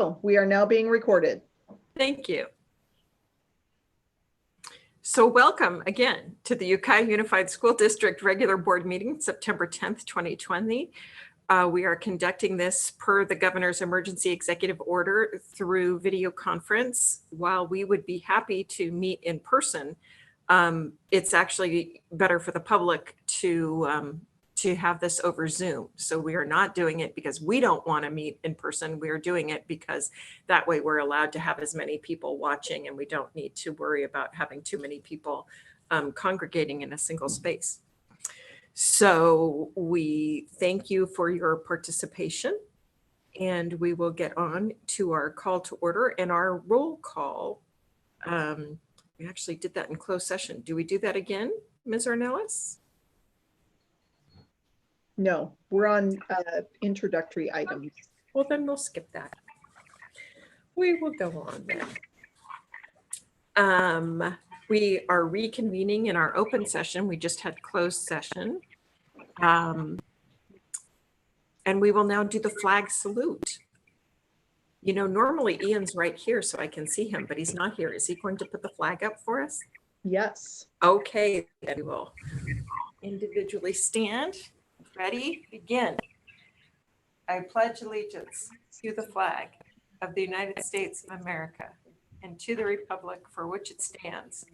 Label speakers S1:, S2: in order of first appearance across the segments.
S1: We are now being recorded.
S2: Thank you. So welcome again to the Ukiah Unified School District regular board meeting, September 10th, 2020. We are conducting this per the governor's emergency executive order through video conference. While we would be happy to meet in person, it's actually better for the public to have this over Zoom. So we are not doing it because we don't want to meet in person. We are doing it because that way we're allowed to have as many people watching and we don't need to worry about having too many people congregating in a single space. So we thank you for your participation and we will get on to our call to order and our roll call. We actually did that in closed session. Do we do that again, Ms. Ornelas?
S1: No, we're on introductory items.
S2: Well, then we'll skip that. We will go on then. We are reconvening in our open session. We just had closed session. And we will now do the flag salute. You know, normally Ian's right here so I can see him, but he's not here. Is he going to put the flag up for us?
S1: Yes.
S2: Okay, then we will individually stand. Ready? Begin. I pledge allegiance to the flag of the United States of America and to the republic for which it stands,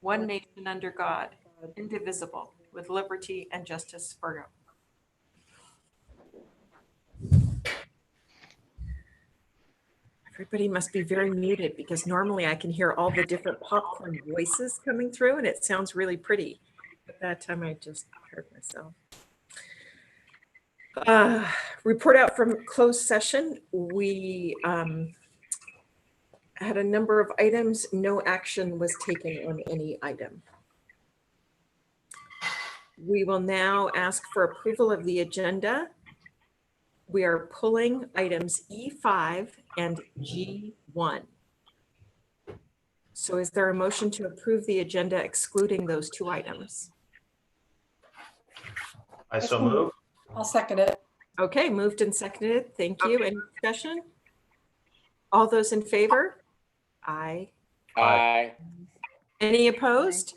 S2: one nation under God, indivisible, with liberty and justice for all. Everybody must be very muted because normally I can hear all the different popcorn voices coming through and it sounds really pretty. But that time I just heard myself. Report out from closed session. We had a number of items. No action was taken on any item. We will now ask for approval of the agenda. We are pulling items E5 and G1. So is there a motion to approve the agenda excluding those two items?
S3: I so move.
S4: I'll second it.
S2: Okay, moved and seconded. Thank you. Any discussion? All those in favor? Aye.
S3: Aye.
S2: Any opposed?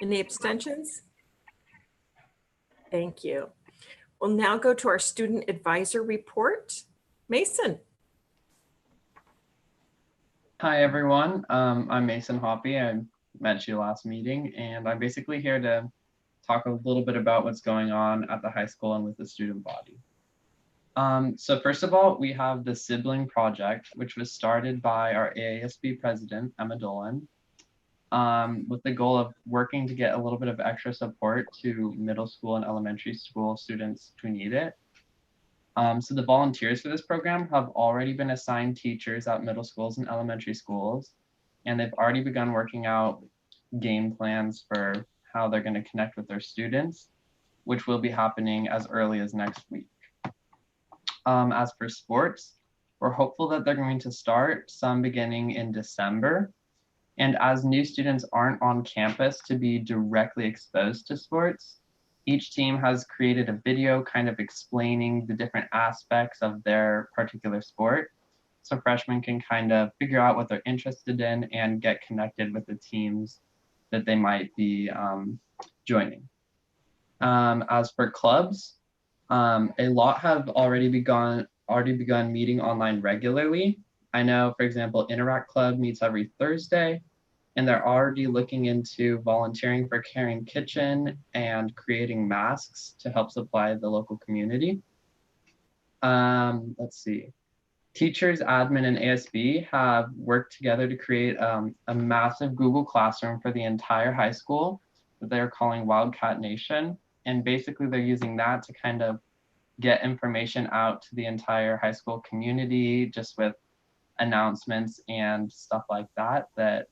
S2: Any abstentions? Thank you. We'll now go to our student advisor report. Mason.
S5: Hi, everyone. I'm Mason Hoppy. I met you last meeting, and I'm basically here to talk a little bit about what's going on at the high school and with the student body. So first of all, we have the sibling project, which was started by our AASB president, Emma Dolan, with the goal of working to get a little bit of extra support to middle school and elementary school students who need it. So the volunteers for this program have already been assigned teachers at middle schools and elementary schools, and they've already begun working out game plans for how they're going to connect with their students, which will be happening as early as next week. As for sports, we're hopeful that they're going to start some beginning in December. And as new students aren't on campus to be directly exposed to sports, each team has created a video kind of explaining the different aspects of their particular sport. So freshmen can kind of figure out what they're interested in and get connected with the teams that they might be joining. As for clubs, a lot have already begun meeting online regularly. I know, for example, Interact Club meets every Thursday, and they're already looking into volunteering for Caring Kitchen and creating masks to help supply the local community. Let's see. Teachers, admin, and ASB have worked together to create a massive Google Classroom for the entire high school that they're calling Wildcat Nation. And basically they're using that to kind of get information out to the entire high school community, just with announcements and stuff like that that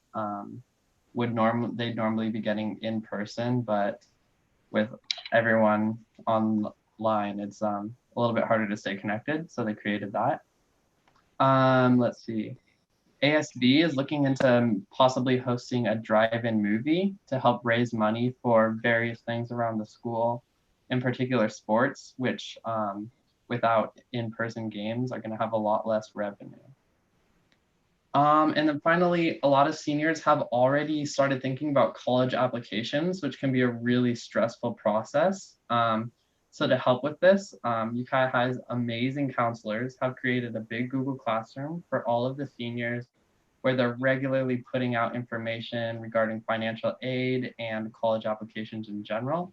S5: they'd normally be getting in person, but with everyone online, it's a little bit harder to stay connected. So they created that. Let's see. ASB is looking into possibly hosting a drive-in movie to help raise money for various things around the school, in particular sports, which without in-person games are going to have a lot less revenue. And then finally, a lot of seniors have already started thinking about college applications, which can be a really stressful process. So to help with this, Ukiah High's amazing counselors have created a big Google Classroom for all of the seniors where they're regularly putting out information regarding financial aid and college applications in general.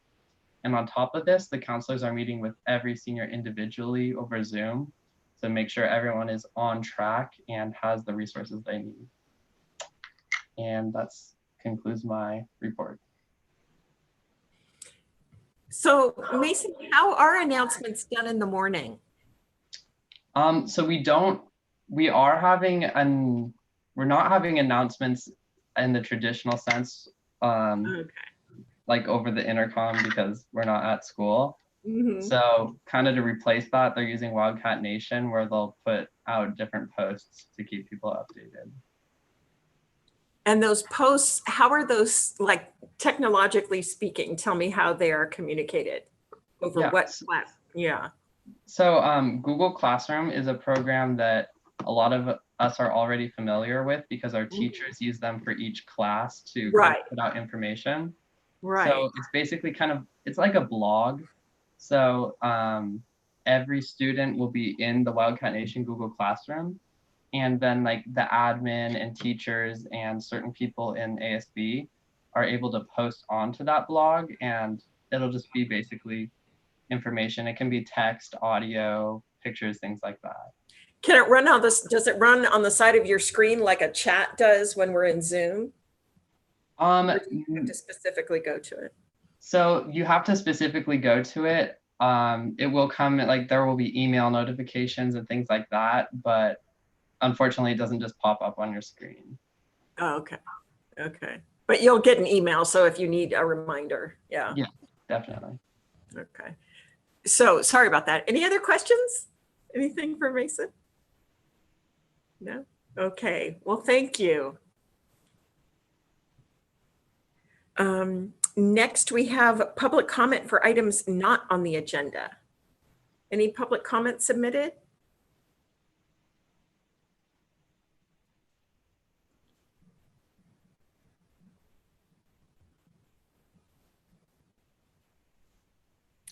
S5: And on top of this, the counselors are meeting with every senior individually over Zoom to make sure everyone is on track and has the resources they need. And that concludes my report.
S2: So Mason, how are announcements done in the morning?
S5: So we're not having announcements in the traditional sense,
S2: Okay.
S5: like over the intercom because we're not at school.
S2: Mhm.
S5: So kind of to replace that, they're using Wildcat Nation where they'll put out different posts to keep people updated.
S2: And those posts, how are those, like, technologically speaking? Tell me how they are communicated over
S5: Yeah.
S2: what platform? Yeah.
S5: So Google Classroom is a program that a lot of us are already familiar with because our teachers use them for each class to kind of put out information.
S2: Right.
S5: So it's basically it's like a blog. So every student will be in the Wildcat Nation Google Classroom. And then like the admin and teachers and certain people in ASB are able to post onto that blog, and it'll just be basically information. It can be text, audio, pictures, things like that.
S2: Can it run on this? Does it run on the side of your screen like a chat does when we're in Zoom? Or do you have to specifically go to it?
S5: So you have to specifically go to it. It will come, like there will be email notifications and things like that, but unfortunately it doesn't just pop up on your screen.
S2: Oh, okay. Okay. But you'll get an email. So if you need a reminder. Yeah.
S5: Yeah, definitely.
S2: Okay. So sorry about that. Any other questions? Anything for Mason? No? Okay. Well, thank you. Next, we have public comment for items not on the agenda. Any public comment submitted?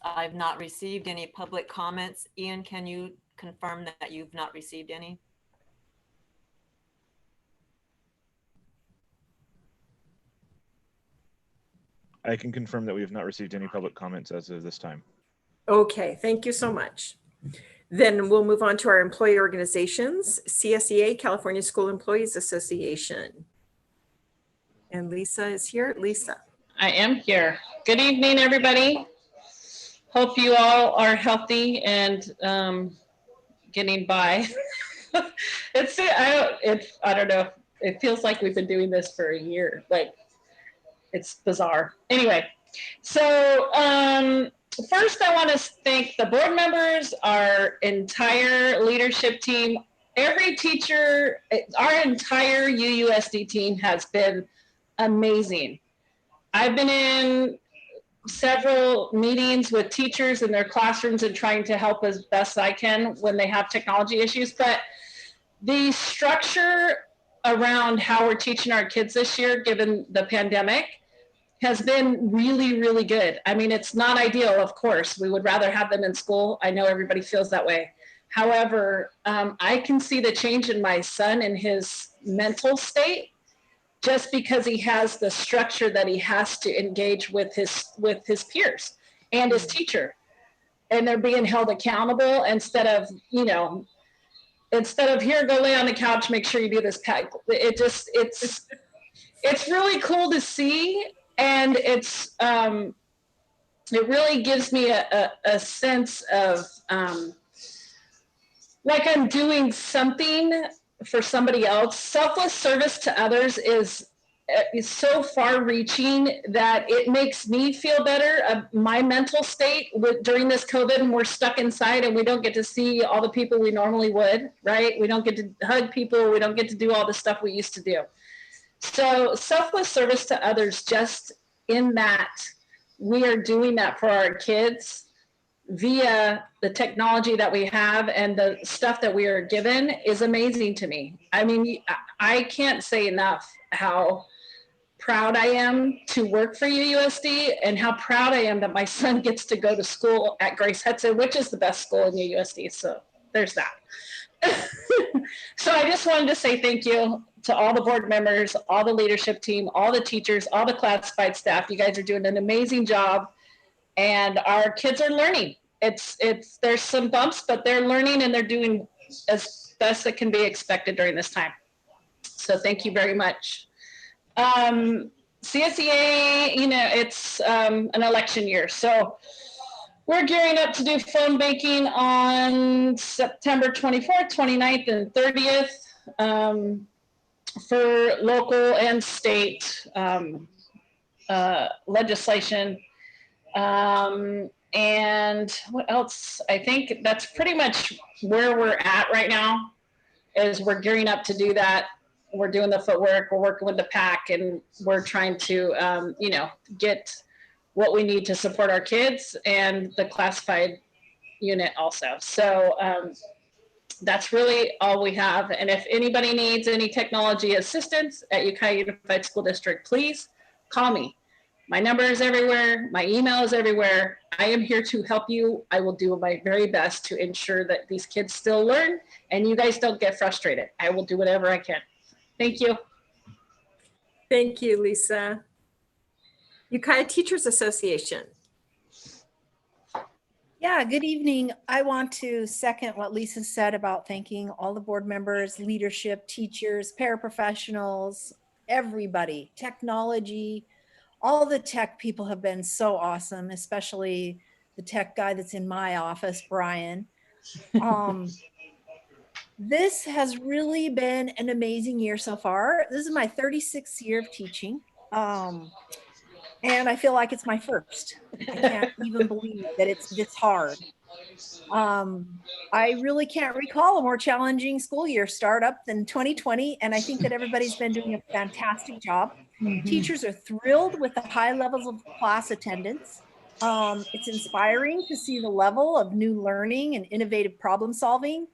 S4: I've not received any public comments. Ian, can you confirm that you've not received any?
S6: I can confirm that we have not received any public comments as of this time.
S2: Okay, thank you so much. Then we'll move on to our employee organizations, CSEA, California School Employees Association. And Lisa is here. Lisa.
S7: I am here. Good evening, everybody. Hope you all are healthy and getting by. I don't know. It feels like we've been doing this for a year. Like, it's bizarre. Anyway, so first I want to thank the board members, our entire leadership team, every teacher, our entire UUSD team has been amazing. I've been in several meetings with teachers in their classrooms and trying to help as best I can when they have technology issues, but the structure around how we're teaching our kids this year, given the pandemic, has been really, really good. I mean, it's not ideal, of course. We would rather have them in school. I know everybody feels that way. However, I can see the change in my son and his mental state just because he has the structure that he has to engage with his peers and his teacher. And they're being held accountable instead of here, go lay on the couch, make sure you do this. It's really cool to see. And it really gives me a sense of like I'm doing something for somebody else. Selfless service to others is so far reaching that it makes me feel better. My mental state during this COVID, and we're stuck inside and we don't get to see all the people we normally would, right? We don't get to hug people. We don't get to do all the stuff we used to do. So selfless service to others, just in that we are doing that for our kids, via the technology that we have and the stuff that we are given is amazing to me. I mean, I can't say enough how proud I am to work for UUSD and how proud I am that my son gets to go to school at Grace Hudson, which is the best school in UUSD. So there's that. So I just wanted to say thank you to all the board members, all the leadership team, all the teachers, all the classified staff. You guys are doing an amazing job, and our kids are learning. There's some bumps, but they're learning and they're doing as best that can be expected during this time. So thank you very much. CSEA, you know, it's an election year, so we're gearing up to do phone banking on September 24th, 29th, and 30th for local and state legislation. And what else? I think that's pretty much where we're at right now, is we're gearing up to do that. We're doing the footwork, we're working with the PAC, and we're trying to, you know, get what we need to support our kids and the classified unit also. So that's really all we have. And if anybody needs any technology assistance at Ukiah Unified School District, please call me. My number is everywhere. My email is everywhere. I am here to help you. I will do my very best to ensure that these kids still learn and you guys don't get frustrated. I will do whatever I can. Thank you.
S2: Thank you, Lisa. Ukiah Teachers Association.
S8: Yeah, good evening. I want to second what Lisa said about thanking all the board members, leadership, teachers, paraprofessionals, everybody, technology. All the tech people have been so awesome, especially the tech guy that's in my office, Brian. This has really been an amazing year so far. This is my 36th year of teaching. And I feel like it's my first. I can't even believe that it's this hard. I really can't recall a more challenging school year start up than 2020. And I think that everybody's been doing a fantastic job. Teachers are thrilled with the high levels of class attendance. It's inspiring to see the level of new learning and innovative problem solving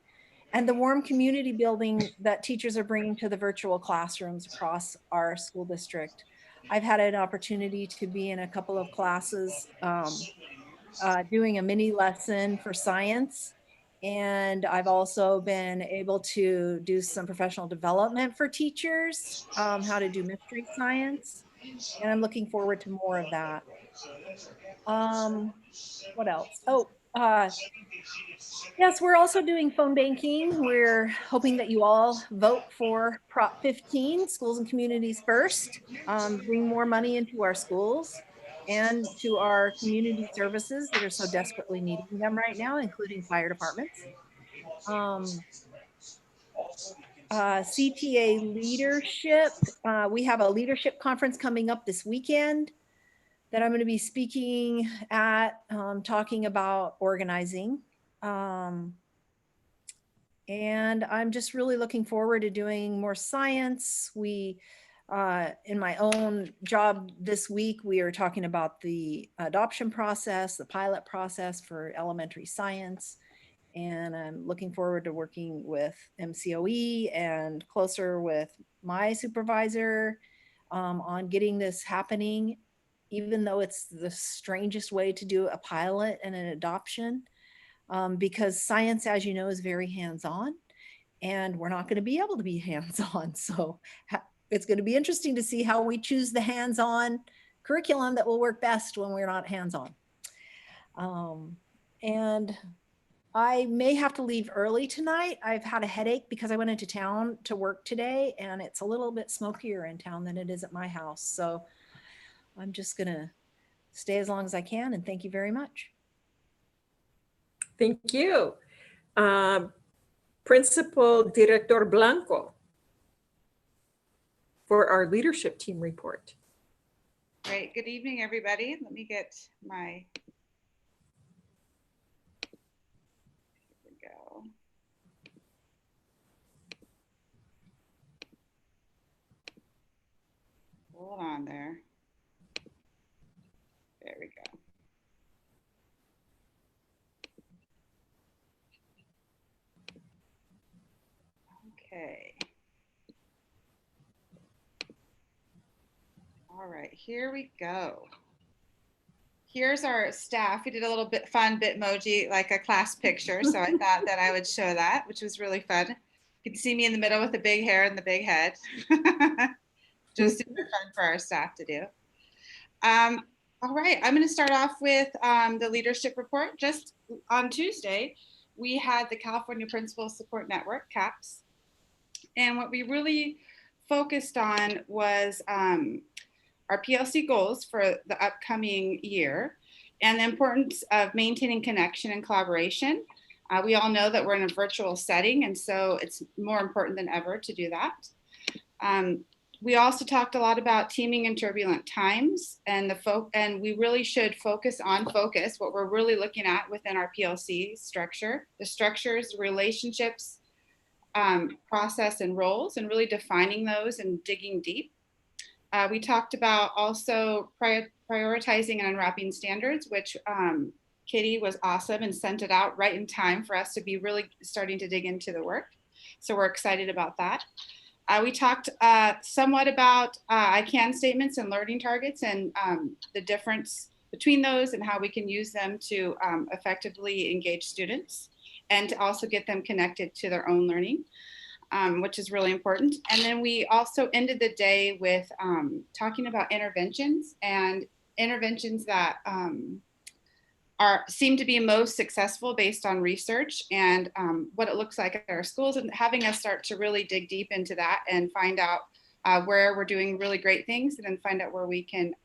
S8: and the warm community building that teachers are bringing to the virtual classrooms across our school district. I've had an opportunity to be in a couple of classes doing a mini lesson for science. And I've also been able to do some professional development for teachers, how to do mystery science. And I'm looking forward to more of that. What else? Oh, yes, we're also doing phone banking. We're hoping that you all vote for Prop 15, Schools and Communities First, bring more money into our schools and to our community services that are so desperately needing them right now, including fire departments. CTA leadership, we have a leadership conference coming up this weekend that I'm going to be speaking at, talking about organizing. And I'm just really looking forward to doing more science. We, in my own job this week, we are talking about the adoption process, the pilot process for elementary science. And I'm looking forward to working with MCOE and closer with my supervisor on getting this happening, even though it's the strangest way to do a pilot and an adoption. Because science, as you know, is very hands-on and we're not going to be able to be hands-on. So it's going to be interesting to see how we choose the hands-on curriculum that will work best when we're not hands-on. And I may have to leave early tonight. I've had a headache because I went into town to work today and it's a little bit smokier in town than it is at my house. So I'm just going to stay as long as I can, and thank you very much.
S2: Thank you. Principal Director Blanco for our leadership team report.
S9: Great. Good evening, everybody. Let me get my, here we go. Hold on there. There we go. All right, here we go. Here's our staff. We did a little bit fun Bitmoji, like a class picture. So I thought that I would show that, which was really fun. You can see me in the middle with the big hair and the big head. Just super fun for our staff to do. All right, I'm going to start off with the leadership report. Just on Tuesday, we had the California Principal Support Network, CAPS. And what we really focused on was our PLC goals for the upcoming year and the importance of maintaining connection and collaboration. We all know that we're in a virtual setting, and so it's more important than ever to do that. We also talked a lot about teaming in turbulent times, and we really should focus on what we're really looking at within our PLC structure, the structures, relationships, process, and roles, and really defining those and digging deep. We talked about also prioritizing and unwrapping standards, which Kitty was awesome and sent it out right in time for us to be really starting to dig into the work. So we're excited about that. We talked somewhat about I can statements and learning targets and the difference between those and how we can use them to effectively engage students and to also get them connected to their own learning. Which is really important. And then we also ended the day with talking about interventions and interventions that seem to be most successful based on research and what it looks like at our schools, and having us start to really dig deep into that and find out where we're doing really great things, and then find out where we can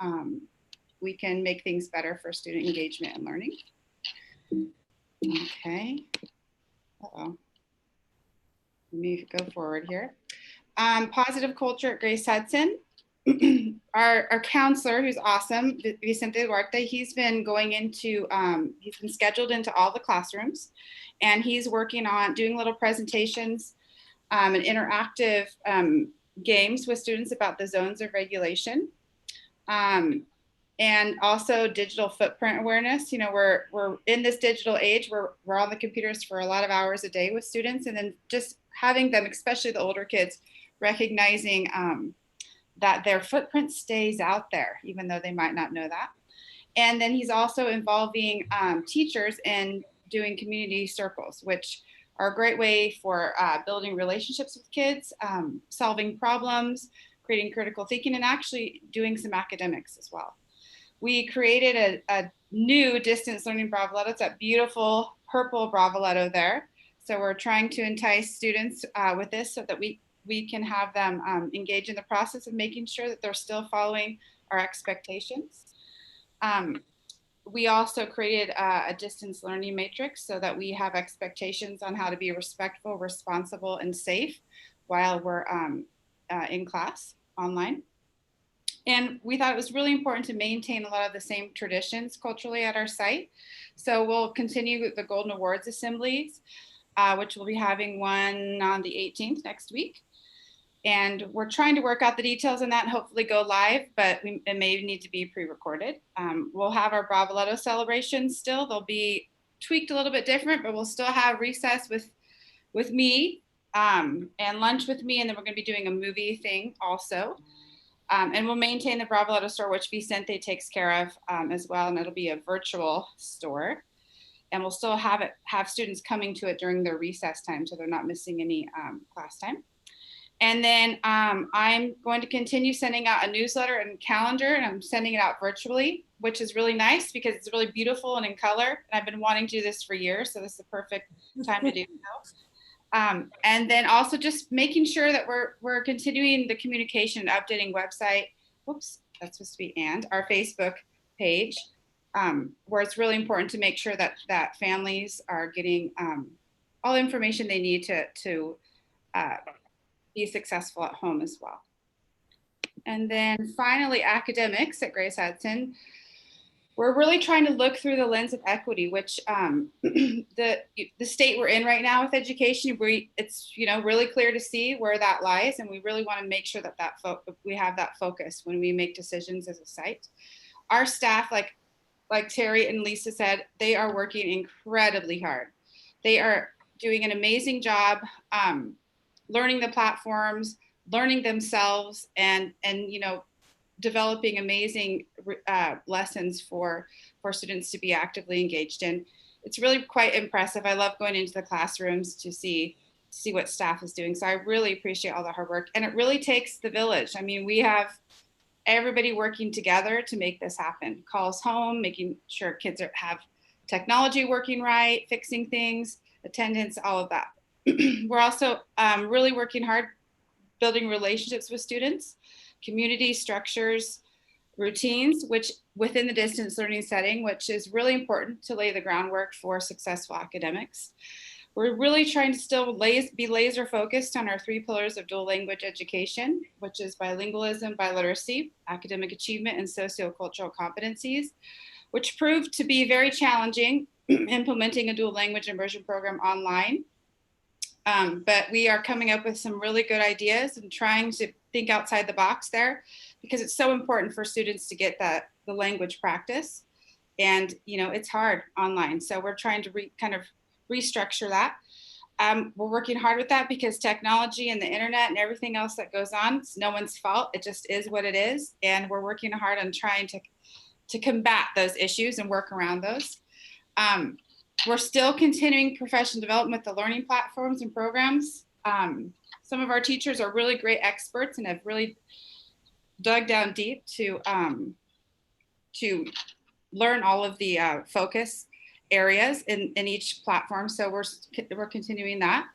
S9: make things better for student engagement and learning. Okay. Uh-oh. Let me go forward here. Positive culture at Grace Hudson. Our counselor, who's awesome, Vicente Duarte, he's been going into, he's been scheduled into all the classrooms, and he's working on doing little presentations and interactive games with students about the zones of regulation. And also digital footprint awareness. You know, we're in this digital age, we're on the computers for a lot of hours a day with students, and then just having them, especially the older kids, recognizing that their footprint stays out there, even though they might not know that. And then he's also involving teachers in doing community circles, which are a great way for building relationships with kids, solving problems, creating critical thinking, and actually doing some academics as well. We created a new distance learning bravoletto. It's that beautiful purple bravoletto there. So we're trying to entice students with this so that we can have them engage in the process of making sure that they're still following our expectations. We also created a distance learning matrix so that we have expectations on how to be respectful, responsible, and safe while we're in class online. And we thought it was really important to maintain a lot of the same traditions culturally at our site. So we'll continue with the Golden Awards assemblies, which we'll be having one on the 18th next week. And we're trying to work out the details on that and hopefully go live, but it may need to be pre-recorded. We'll have our Bravoletto celebrations still. They'll be tweaked a little bit different, but we'll still have recess with me and lunch with me. And then we're going to be doing a movie thing also. And we'll maintain the Bravoletto store, which Vicente takes care of as well. And it'll be a virtual store. And we'll still have students coming to it during their recess time, so they're not missing any class time. And then I'm going to continue sending out a newsletter and calendar, and I'm sending it out virtually, which is really nice because it's really beautiful and in color. And I've been wanting to do this for years, so this is the perfect time to do so. And then also just making sure that we're continuing the communication and updating website. Whoops, that's supposed to be our Facebook page, where it's really important to make sure that families are getting all the information they need to be successful at home as well. And then finally, academics at Grace Hudson. We're really trying to look through the lens of equity, which the state we're in right now with education, it's really clear to see where that lies, and we really want to make sure that we have that focus when we make decisions as a site. Our staff, like Terry and Lisa said, they are working incredibly hard. They are doing an amazing job learning the platforms, learning themselves, and developing amazing lessons for students to be actively engaged in. It's really quite impressive. I love going into the classrooms to see what staff is doing. So I really appreciate all the hard work, and it really takes the village. I mean, we have everybody working together to make this happen. Calls home, making sure kids have technology working right, fixing things, attendance, all of that. We're also really working hard building relationships with students, community structures, routines, which within the distance learning setting, which is really important to lay the groundwork for successful academics. We're really trying to still be laser focused on our 3 pillars of dual language education, which is bilingualism, biliteracy, academic achievement, and sociocultural competencies, which proved to be very challenging implementing a dual language immersion program online. But we are coming up with some really good ideas and trying to think outside the box there, because it's so important for students to get the language practice. And, you know, it's hard online. So we're trying to kind of restructure that. We're working hard with that because technology and the internet and everything else that goes on, it's no one's fault. It just is what it is. And we're working hard on trying to combat those issues and work around those. We're still continuing professional development with the learning platforms and programs. Some of our teachers are really great experts and have really dug down deep to learn all of the focus areas in each platform. So we're continuing that.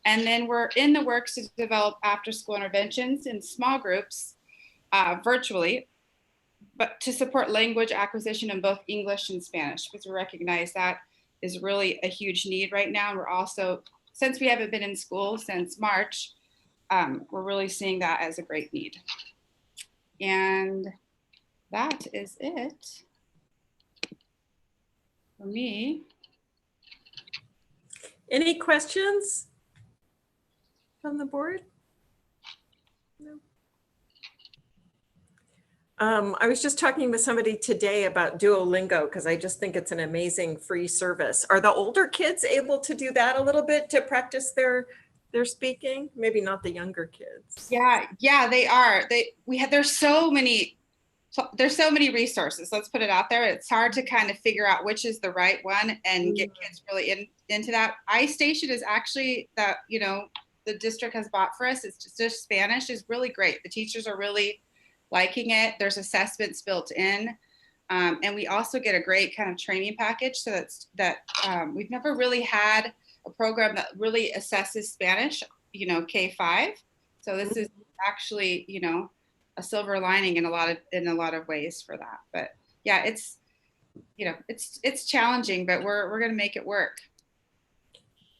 S9: And then we're in the works to develop after school interventions in small groups virtually, but to support language acquisition in both English and Spanish, because we recognize that is really a huge need right now. And we're also, since we haven't been in school since March, we're really seeing that as a great need. And that is it for me.
S2: Any questions from the board? No. I was just talking with somebody today about Duolingo because I just think it's an amazing free service. Are the older kids able to do that a little bit to practice their speaking? Maybe not the younger kids.
S9: Yeah, they are. There's so many resources. Let's put it out there. It's hard to kind of figure out which is the right one and get kids really into that. iStation is actually that, you know, the district has bought for us. It's just Spanish is really great. The teachers are really liking it. There's assessments built in. And we also get a great kind of training package. So we've never really had a program that really assesses Spanish, you know, K-5. So this is actually, you know, a silver lining in a lot of ways for that. But yeah, it's, you know, it's challenging, but we're going to make it work.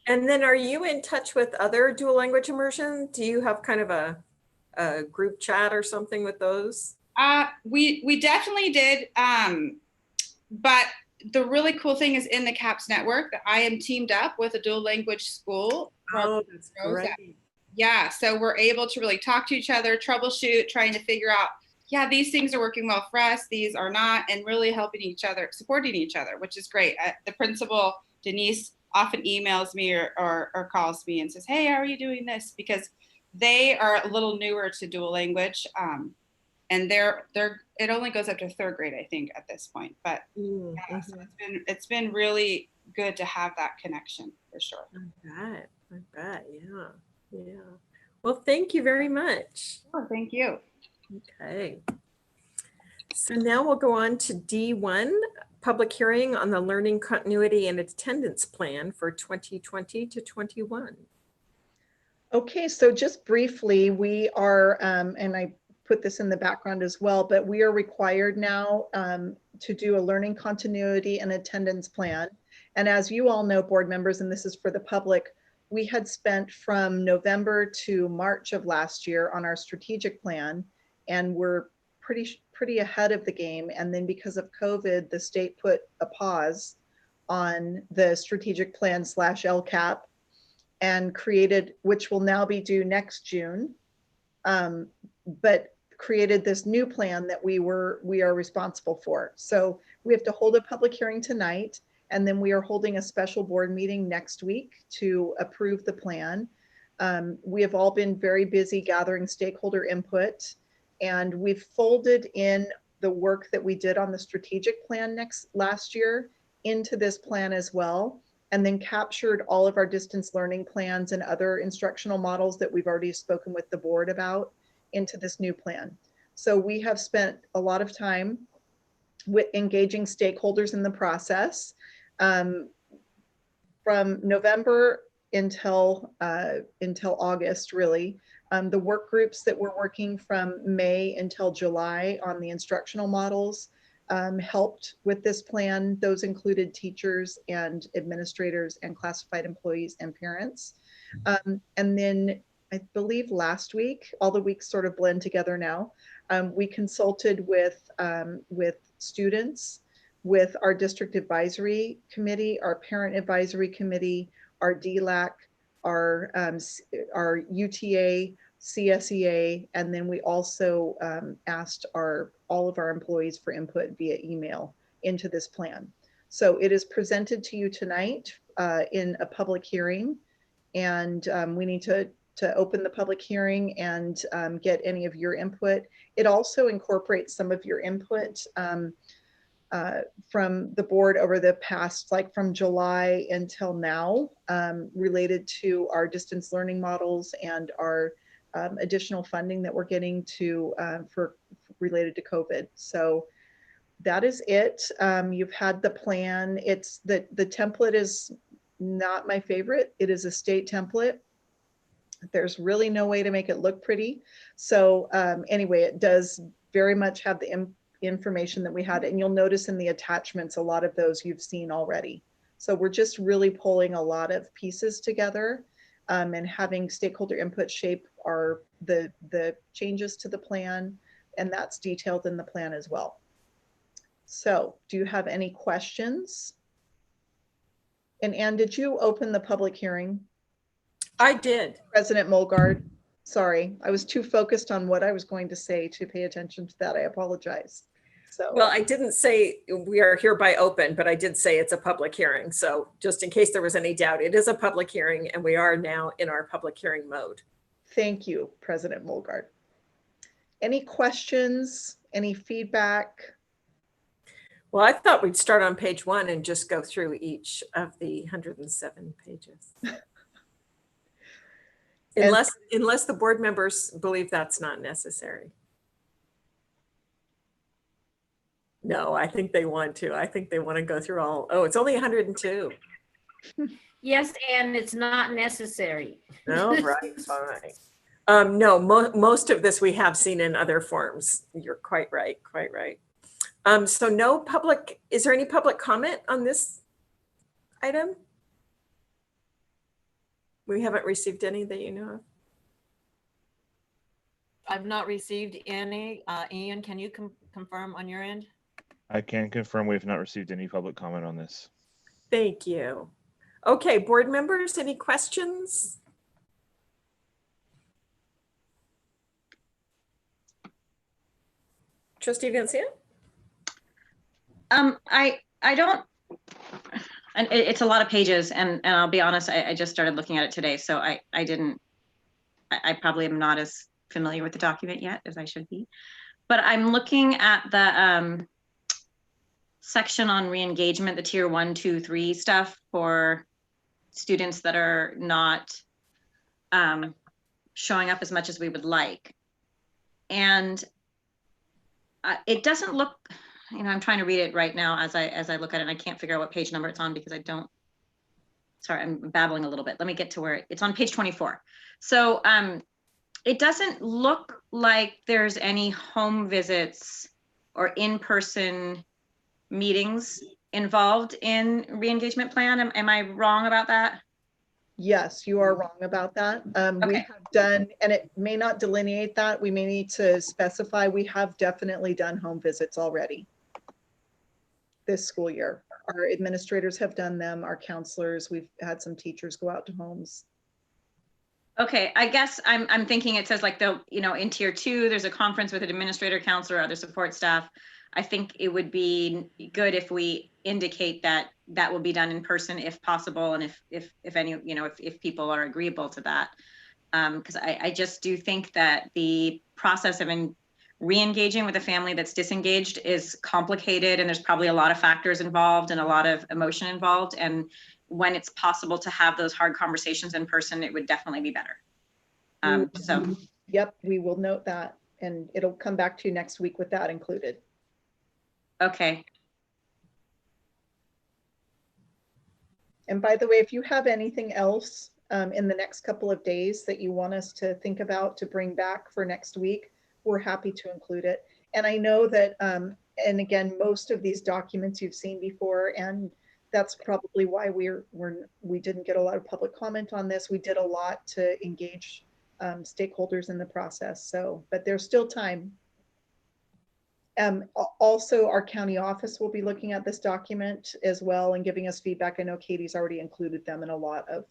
S2: And then are you in touch with other dual language immersion? Do you have kind of a group chat or something with those?
S9: We definitely did. But the really cool thing is in the CAPS network that I am teamed up with a dual language school.
S2: Oh, that's great.
S9: Yeah, so we're able to really talk to each other, troubleshoot, trying to figure out, yeah, these things are working well for us, these are not, and really helping each other, supporting each other, which is great. The principal, Denise, often emails me or calls me and says, hey, how are you doing this? Because they are a little newer to dual language, and it only goes up to 3rd grade, I think, at this point. But yeah, so it's been really good to have that connection for sure.
S2: I bet, yeah. Yeah. Well, thank you very much.
S9: Oh, thank you.
S2: Okay. So now we'll go on to D1, public hearing on the learning continuity and attendance plan for 2020 to 21.
S1: Okay, so just briefly, we are, and I put this in the background as well, but we are required now to do a learning continuity and attendance plan. And as you all know, board members, and this is for the public, we had spent from November to March of last year on our strategic plan, and we're pretty ahead of the game. And then because of COVID, the state put a pause on the strategic plan / LCAP and created, which will now be due next June, but created this new plan that we are responsible for. So we have to hold a public hearing tonight, and then we are holding a special board meeting next week to approve the plan. We have all been very busy gathering stakeholder input And we've folded in the work that we did on the strategic plan last year into this plan as well, and then captured all of our distance learning plans and other instructional models that we've already spoken with the board about into this new plan. So we have spent a lot of time with engaging stakeholders in the process. From November until August, really. The work groups that were working from May until July on the instructional models helped with this plan. Those included teachers and administrators and classified employees and parents. And then I believe last week, all the weeks sort of blend together now, we consulted with students, with our district advisory committee, our parent advisory committee, our DLAC, our UTA, CSEA, and then we also asked all of our employees for input via email into this plan. So it is presented to you tonight in a public hearing, and we need to open the public hearing and get any of your input. It also incorporates some of your input from the board over the past, like from July until now, related to our distance learning models and our additional funding that we're getting to related to COVID. So that is it. You've had the plan. It's the template is not my favorite. It is a state template. There's really no way to make it look pretty. So anyway, it does very much have the information that we had, and you'll notice in the attachments, a lot of those you've seen already. So we're just really pulling a lot of pieces together and having stakeholder input shape the changes to the plan, and that's detailed in the plan as well. So do you have any questions? And Anne, did you open the public hearing?
S2: I did.
S1: President Mulgard, sorry, I was too focused on what I was going to say to pay attention to that. I apologize. So,
S2: Well, I didn't say we are hereby open, but I did say it's a public hearing. So just in case there was any doubt, it is a public hearing and we are now in our public hearing mode.
S1: thank you, President Mulgard. Any questions, any feedback?
S2: Well, I thought we'd start on page 1 and just go through each of the 107 pages. Unless the board members believe that's not necessary. No, I think they want to. I think they want to go through all. Oh, it's only 102.
S10: Yes, and it's not necessary.
S2: Oh, right, fine. No, most of this we have seen in other forms. You're quite right, quite right. So no public, is there any public comment on this item? We haven't received any that you know of.
S4: I've not received any. Ian, can you confirm on your end?
S6: I can confirm we've not received any public comment on this.
S2: Thank you. Okay, board members, any questions? Trustee Vincent?
S11: I don't, and it's a lot of pages, and I'll be honest, I just started looking at it today, so I probably am not as familiar with the document yet as I should be. But I'm looking at the section on re-engagement, the tier 1, 2, 3 stuff for students that are not showing up as much as we would like. And it doesn't look, you know, I'm trying to read it right now as I look at it, and I can't figure out what page number it's on because I don't, sorry, I'm babbling a little bit. Let me get to where it's on page 24. So it doesn't look like there's any home visits or in-person meetings involved in re-engagement plan. Am I wrong about that?
S1: Yes, you are wrong about that. We have done, and it may not delineate that. We may need to specify, we have definitely done home visits already this school year. Our administrators have done them, our counselors, we've had some teachers go out to homes.
S11: Okay, I guess I'm thinking it says like in tier 2, there's a conference with an administrator, counselor, other support staff. I think it would be good if we indicate that that will be done in person if possible, and if any, if people are agreeable to that. Because I just do think that the process of re-engaging with a family that's disengaged is complicated, and there's probably a lot of factors involved and a lot of emotion involved. And when it's possible to have those hard conversations in person, it would definitely be better. So
S1: Yep, we will note that, and it'll come back to you next week with that included.
S11: okay.
S1: And by the way, if you have anything else in the next couple of days that you want us to think about to bring back for next week, we're happy to include it. And I know that, and again, most of these documents you've seen before, and that's probably why we didn't get a lot of public comment on this. We did a lot to engage stakeholders in the process. So, but there's still time. Also, our county office will be looking at this document as well and giving us feedback. I know Katie's already included them in a lot of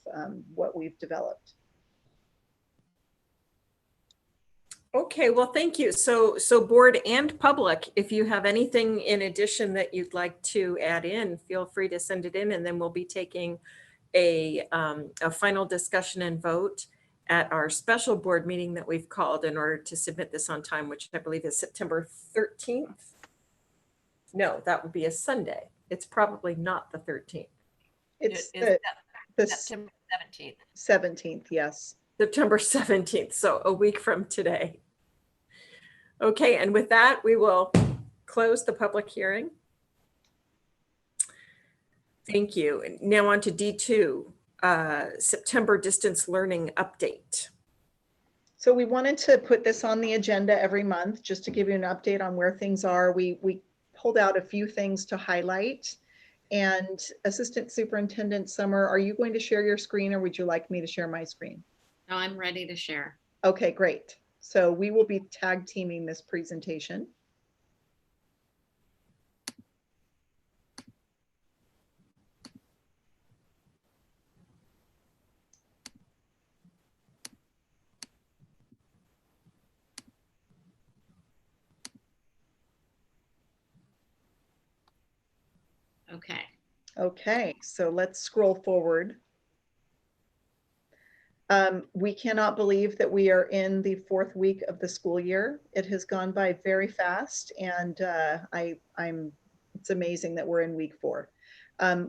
S1: what we've developed.
S2: Okay, well, thank you. So board and public, if you have anything in addition that you'd like to add in, feel free to send it in, and then we'll be taking a final discussion and vote at our special board meeting that we've called in order to submit this on time, which I believe is September 13th. No, that would be a Sunday. It's probably not the 13th.
S1: It's
S4: the September 17th.
S1: 17th, yes.
S2: September 17th, so a week from today. Okay, and with that, we will close the public hearing. Thank you. Now on to D2, September distance learning update.
S1: So we wanted to put this on the agenda every month just to give you an update on where things are. We pulled out a few things to highlight. And Assistant Superintendent Summer, are you going to share your screen, or would you like me to share my screen?
S12: No, I'm ready to share.
S1: Okay, great. So we will be tag teaming this presentation.
S12: Okay.
S1: Okay, so let's scroll forward. We cannot believe that we are in the 4th week of the school year. It has gone by very fast, and it's amazing that we're in week 4.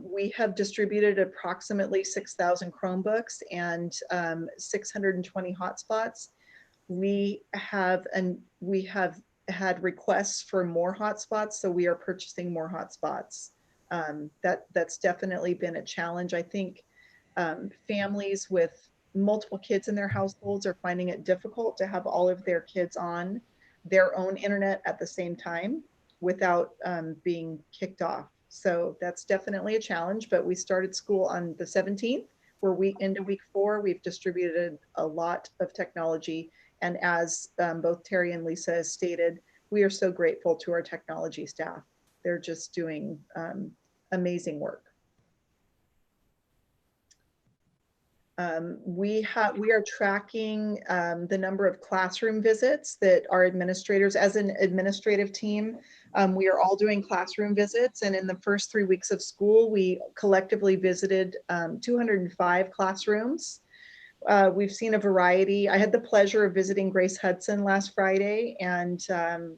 S1: We have distributed approximately 6,000 Chromebooks and 620 hotspots. We have had requests for more hotspots, so we are purchasing more hotspots. That's definitely been a challenge. I think families with multiple kids in their households are finding it difficult to have all of their kids on their own internet at the same time without being kicked off. So that's definitely a challenge, but we started school on the 17th. We're into week 4. We've distributed a lot of technology. And as both Terry and Lisa stated, we are so grateful to our technology staff. They're just doing amazing work. We are tracking the number of classroom visits that our administrators, as an administrative team, we are all doing classroom visits. And in the first 3 weeks of school, we collectively visited 205 classrooms. We've seen a variety. I had the pleasure of visiting Grace Hudson last Friday. And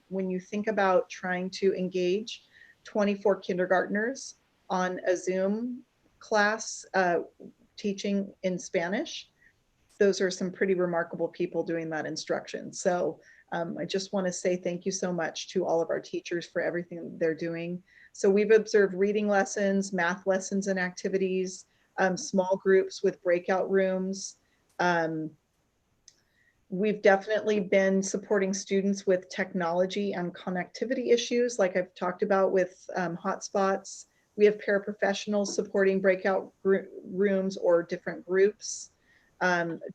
S1: when you think about trying to engage 24 kindergartners on a Zoom class, teaching in Spanish, those are some pretty remarkable people doing that instruction. So I just want to say thank you so much to all of our teachers for everything they're doing. So we've observed reading lessons, math lessons and activities, small groups with breakout rooms. We've definitely been supporting students with technology and connectivity issues, like I've talked about with hotspots. We have paraprofessionals supporting breakout rooms or different groups.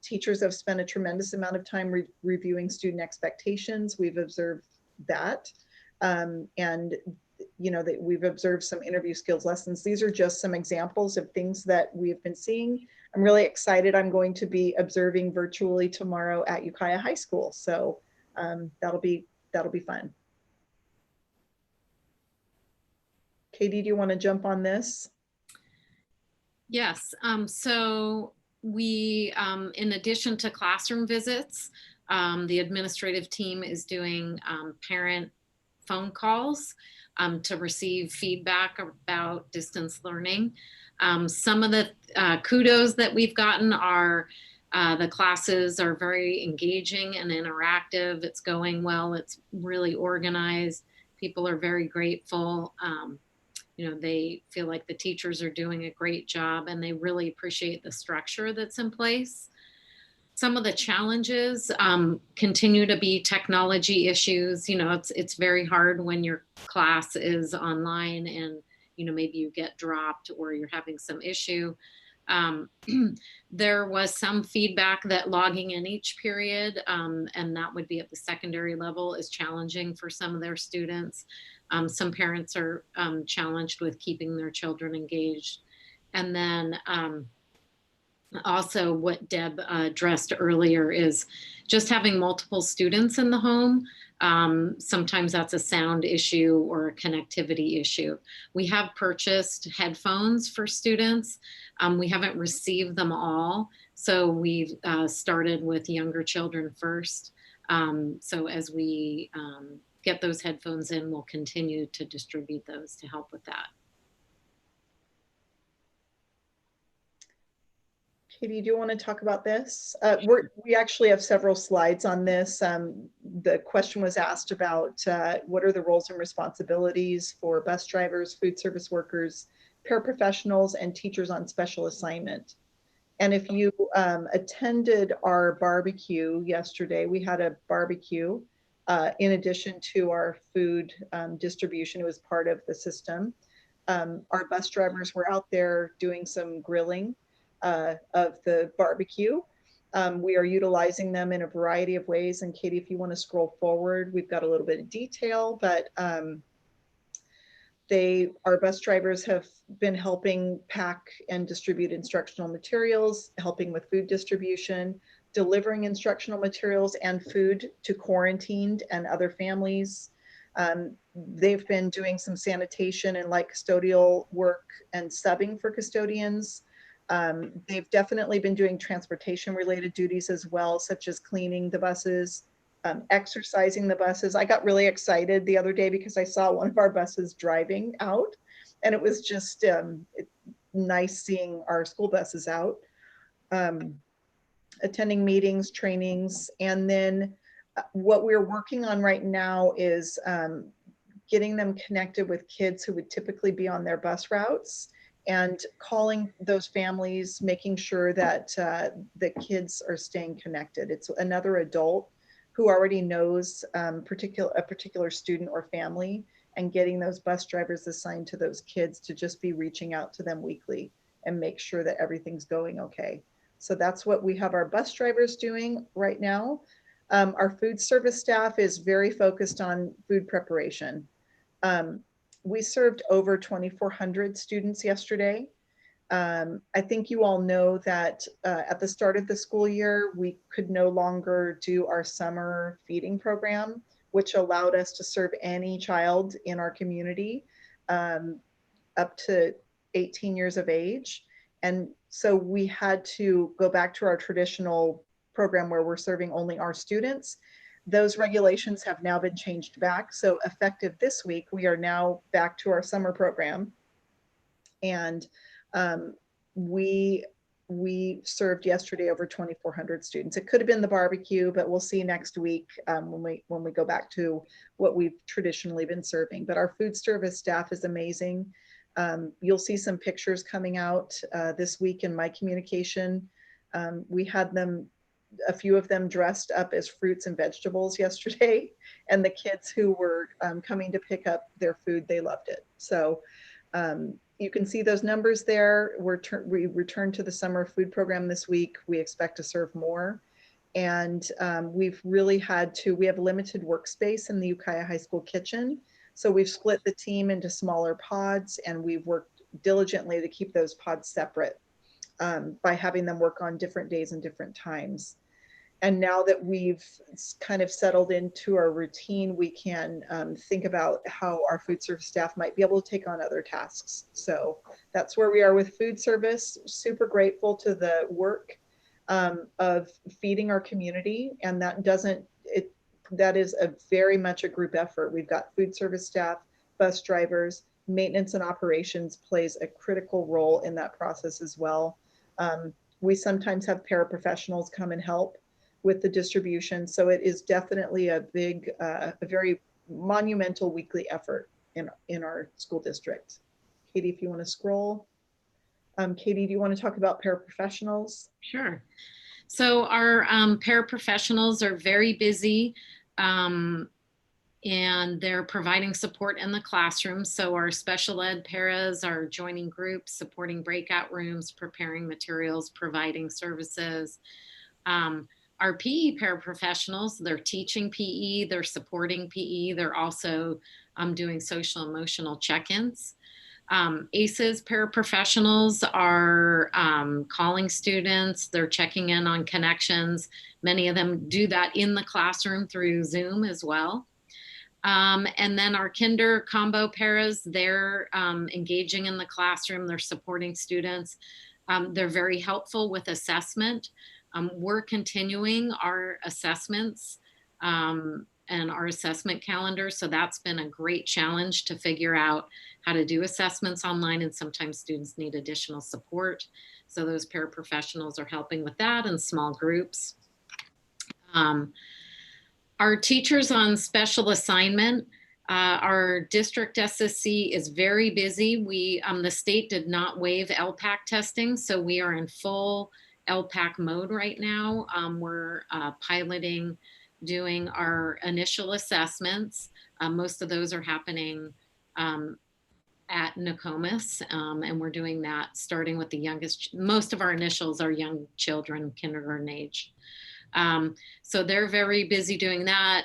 S1: Teachers have spent a tremendous amount of time reviewing student expectations. We've observed that. And that we've observed some interview skills lessons. These are just some examples of things that we've been seeing. I'm really excited. I'm going to be observing virtually tomorrow at Ukiah High School. So that'll be fun. Katie, do you want to jump on this?
S12: Yes. So we, in addition to classroom visits, The administrative team is doing parent phone calls to receive feedback about distance learning. Some of the kudos that we've gotten are the classes are very engaging and interactive. It's going well. It's really organized. People are very grateful. You know, they feel like the teachers are doing a great job and they really appreciate the structure that's in place. Some of the challenges continue to be technology issues. You know, it's very hard when your class is online and, you know, maybe you get dropped or you're having some issue. There was some feedback that logging in each period, and that would be at the secondary level, is challenging for some of their students. Some parents are challenged with keeping their children engaged. And then also what Deb addressed earlier is just having multiple students in the home. Sometimes that's a sound issue or a connectivity issue. We have purchased headphones for students. We haven't received them all. So we've started with younger children first. So as we get those headphones in, we'll continue to distribute those to help with that.
S1: Katie, do you want to talk about this? We actually have several slides on this. The question was asked about what are the roles and responsibilities for bus drivers, food service workers, paraprofessionals, and teachers on special assignment. And if you attended our barbecue yesterday, we had a barbecue in addition to our food distribution. It was part of the system. Our bus drivers were out there doing some grilling of the barbecue. We are utilizing them in a variety of ways. And Katie, if you want to scroll forward, we've got a little bit of detail, but our bus drivers have been helping pack and distribute instructional materials, helping with food distribution, delivering instructional materials and food to quarantined and other families. They've been doing some sanitation and light custodial work and subbing for custodians. They've definitely been doing transportation related duties as well, such as cleaning the buses, exercising the buses. I got really excited the other day because I saw one of our buses driving out, and it was just nice seeing our school buses out, attending meetings, trainings. And then what we're working on right now is getting them connected with kids who would typically be on their bus routes, and calling those families, making sure that the kids are staying connected. It's another adult who already knows a particular student or family, and getting those bus drivers assigned to those kids to just be reaching out to them weekly and make sure that everything's going okay. So that's what we have our bus drivers doing right now. Our food service staff is very focused on food preparation. We served over 2,400 students yesterday. I think you all know that at the start of the school year, we could no longer do our summer feeding program, which allowed us to serve any child in our community up to 18 years of age. And so we had to go back to our traditional program where we're serving only our students. Those regulations have now been changed back. So effective this week, we are now back to our summer program. And we served yesterday over 2,400 students. It could have been the barbecue, but we'll see next week when we go back to what we've traditionally been serving. But our food service staff is amazing. You'll see some pictures coming out this week in my communication. We had a few of them dressed up as fruits and vegetables yesterday, and the kids who were coming to pick up their food, they loved it. So you can see those numbers there. We returned to the summer food program this week. We expect to serve more. And we have limited workspace in the Ukiah High School kitchen. So we've split the team into smaller pods, and we've worked diligently to keep those pods separate by having them work on different days and different times. And now that we've kind of settled into our routine, we can think about how our food service staff might be able to take on other tasks. So that's where we are with food service. Super grateful to the work of feeding our community. And that is a very much a group effort. We've got food service staff, bus drivers, maintenance and operations plays a critical role in that process as well. We sometimes have paraprofessionals come and help with the distribution. So it is definitely a big, a very monumental weekly effort in our school district. Katie, if you want to scroll. Katie, do you want to talk about paraprofessionals?
S12: Sure. So our paraprofessionals are very busy and they're providing support in the classroom. So our special ed paras are joining groups, supporting breakout rooms, preparing materials, providing services. Our PE paraprofessionals, they're teaching PE, they're supporting PE, they're also doing social emotional check-ins. ACEs paraprofessionals are calling students, they're checking in on connections. Many of them do that in the classroom through Zoom as well. And then our kinder combo paras, they're engaging in the classroom, they're supporting students. They're very helpful with assessment. We're continuing our assessments and our assessment calendar. So that's been a great challenge to figure out how to do assessments online, and sometimes students need additional support. So those paraprofessionals are helping with that in small groups. Our teachers on special assignment, our district SSC is very busy. The state did not waive LPAC testing, so we are in full LPAC mode right now. We're piloting doing our initial assessments. Most of those are happening at Nokomis, and we're doing that starting with the youngest. Most of our initials are young children, kindergarten age. So they're very busy doing that,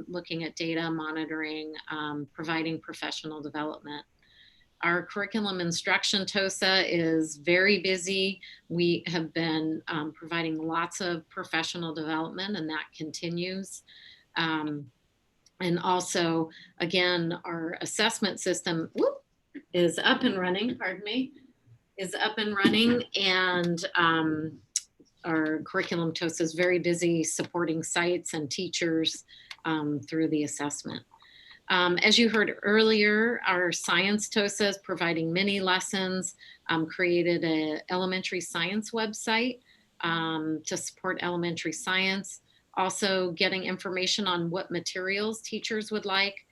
S12: looking at data, monitoring, providing professional development. Our curriculum instruction TOSA is very busy. We have been providing lots of professional development, and that continues. And also, again, our assessment system is up and running, and our curriculum TOSA is very busy supporting sites and teachers through the assessment. As you heard earlier, our science TOSA is providing mini lessons, created an elementary science website to support elementary science. Also getting information on what materials teachers would like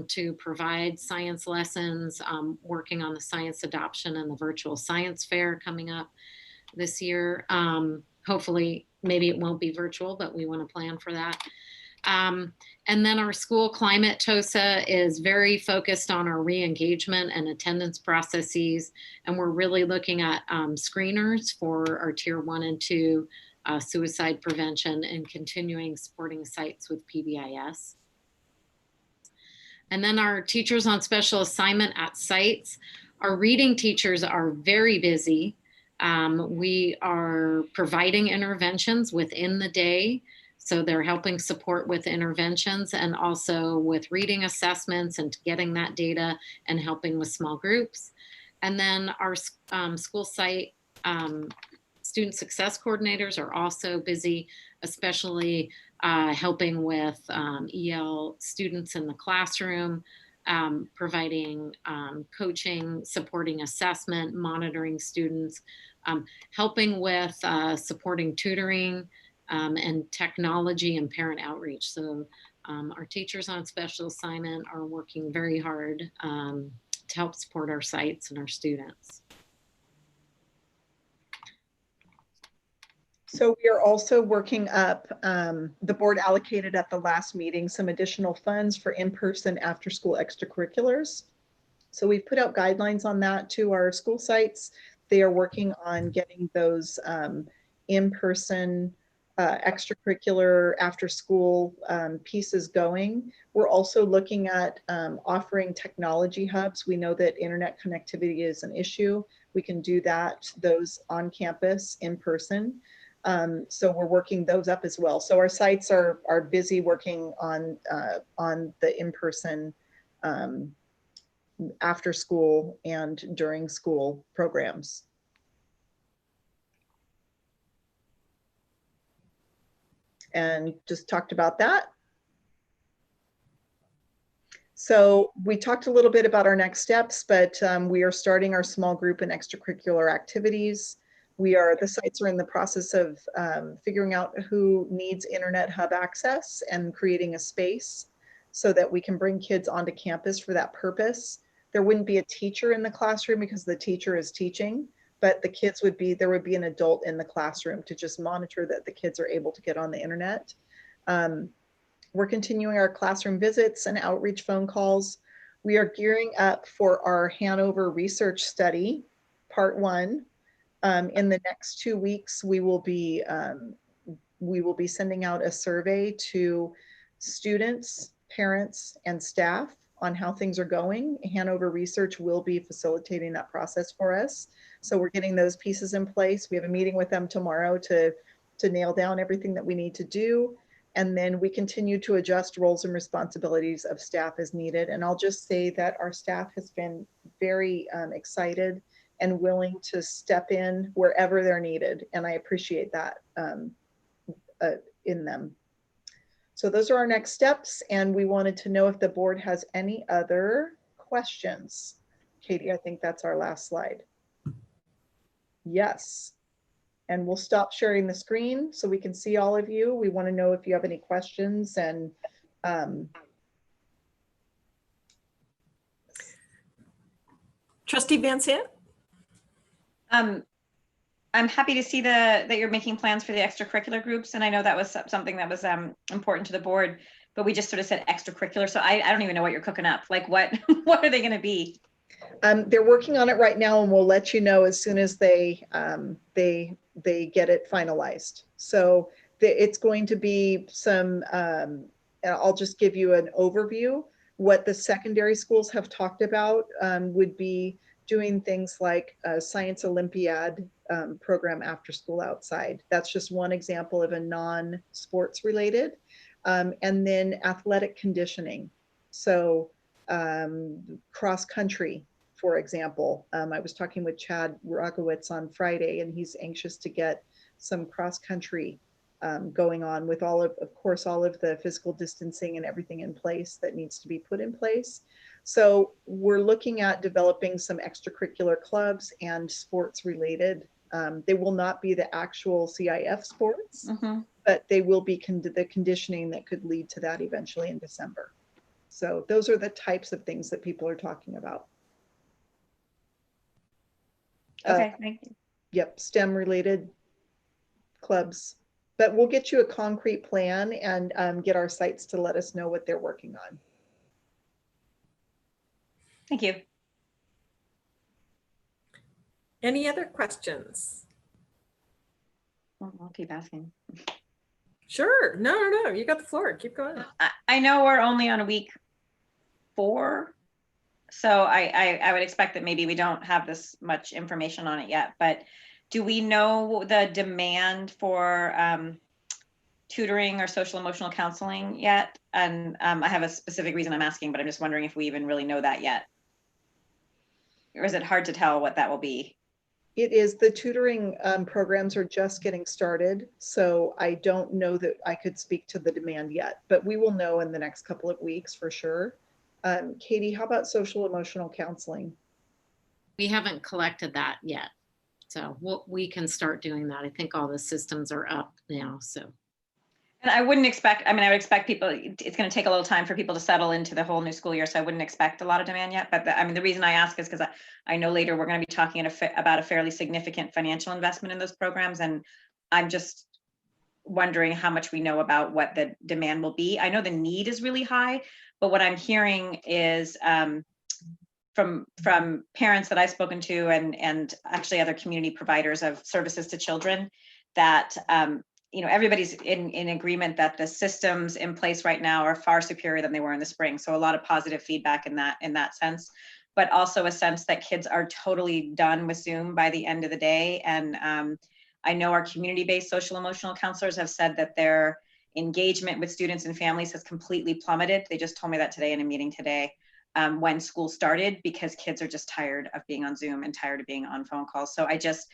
S12: to provide science lessons, working on the science adoption and the virtual science fair coming up this year. Hopefully, maybe it won't be virtual, but we want to plan for that. And then our school climate TOSA is very focused on our re-engagement and attendance processes. And we're really looking at screeners for our tier 1 and 2 suicide prevention and continuing supporting sites with PBIS. And then our teachers on special assignment at sites. Our reading teachers are very busy. We are providing interventions within the day. So they're helping support with interventions and also with reading assessments and getting that data and helping with small groups. And then our school site student success coordinators are also busy, especially helping with EL students in the classroom, providing coaching, supporting assessment, monitoring students, helping with supporting tutoring, and technology and parent outreach. So our teachers on special assignment are working very hard to help support our sites and our students.
S1: So we are also working up, the board allocated at the last meeting some additional funds for in-person after-school extracurriculars. So we've put out guidelines on that to our school sites. They are working on getting those in-person extracurricular after school pieces going. We're also looking at offering technology hubs. We know that internet connectivity is an issue. We can do those on campus in person. So we're working those up as well. So our sites are busy working on the in-person after school and during school programs. and just talked about that. So we talked a little bit about our next steps, but we are starting our small group and extracurricular activities. The sites are in the process of figuring out who needs internet hub access and creating a space so that we can bring kids onto campus for that purpose. There wouldn't be a teacher in the classroom because the teacher is teaching, but there would be an adult in the classroom to just monitor that the kids are able to get on the internet. We're continuing our classroom visits and outreach phone calls. We are gearing up for our Hanover research study, part 1. In the next 2 weeks, we will be sending out a survey to students, parents, and staff on how things are going. Hanover Research will be facilitating that process for us. So we're getting those pieces in place. We have a meeting with them tomorrow to nail down everything that we need to do. And then we continue to adjust roles and responsibilities of staff as needed. And I'll just say that our staff has been very excited and willing to step in wherever they're needed. And I appreciate that in them. So those are our next steps. And we wanted to know if the board has any other questions. Katie, I think that's our last slide. Yes. And we'll stop sharing the screen so we can see all of you. We want to know if you have any questions and
S2: Trustee Van Sant?
S11: I'm happy to see that you're making plans for the extracurricular groups. And I know that was something that was important to the board, but we just sort of said extracurricular. So I don't even know what you're cooking up. Like what are they going to be?
S1: They're working on it right now, and we'll let you know as soon as they get it finalized. So it's going to be some, I'll just give you an overview. What the secondary schools have talked about would be doing things like a science Olympiad program after school outside. That's just one example of a non-sports related. And then athletic conditioning. So cross country, for example. I was talking with Chad Rockowitz on Friday, and he's anxious to get some cross country going on with all of course, all of the physical distancing and everything in place that needs to be put in place. So we're looking at developing some extracurricular clubs and sports related. They will not be the actual CIF sports, but they will be the conditioning that could lead to that eventually in December. So those are the types of things that people are talking about.
S11: Okay, thank you.
S1: Yep, STEM related clubs. But we'll get you a concrete plan and get our sites to let us know what they're working on.
S11: Thank you.
S2: Any other questions?
S11: I'll keep asking.
S2: Sure. No. You got the floor. Keep going.
S11: I know we're only on week 4, so I would expect that maybe we don't have this much information on it yet, but do we know the demand for tutoring or social emotional counseling yet? And I have a specific reason I'm asking, but I'm just wondering if we even really know that yet. Or is it hard to tell what that will be?
S1: It is. The tutoring programs are just getting started, so I don't know that I could speak to the demand yet, but we will know in the next couple of weeks for sure. Katie, how about social emotional counseling?
S12: We haven't collected that yet, so we can start doing that. I think all the systems are up now, so.
S11: And I wouldn't expect, I would expect people, it's going to take a little time for people to settle into the whole new school year. So I wouldn't expect a lot of demand yet. But the reason I ask is because I know later we're going to be talking about a fairly significant financial investment in those programs. And I'm just wondering how much we know about what the demand will be. I know the need is really high, but what I'm hearing is from parents that I've spoken to and actually other community providers of services to children that everybody's in agreement that the systems in place right now are far superior than they were in the spring. So a lot of positive feedback in that sense, but also a sense that kids are totally done with Zoom by the end of the day. And I know our community-based social emotional counselors have said that their engagement with students and families has completely plummeted. They just told me that today in a meeting today when school started, because kids are just tired of being on Zoom and tired of being on phone calls. So I just,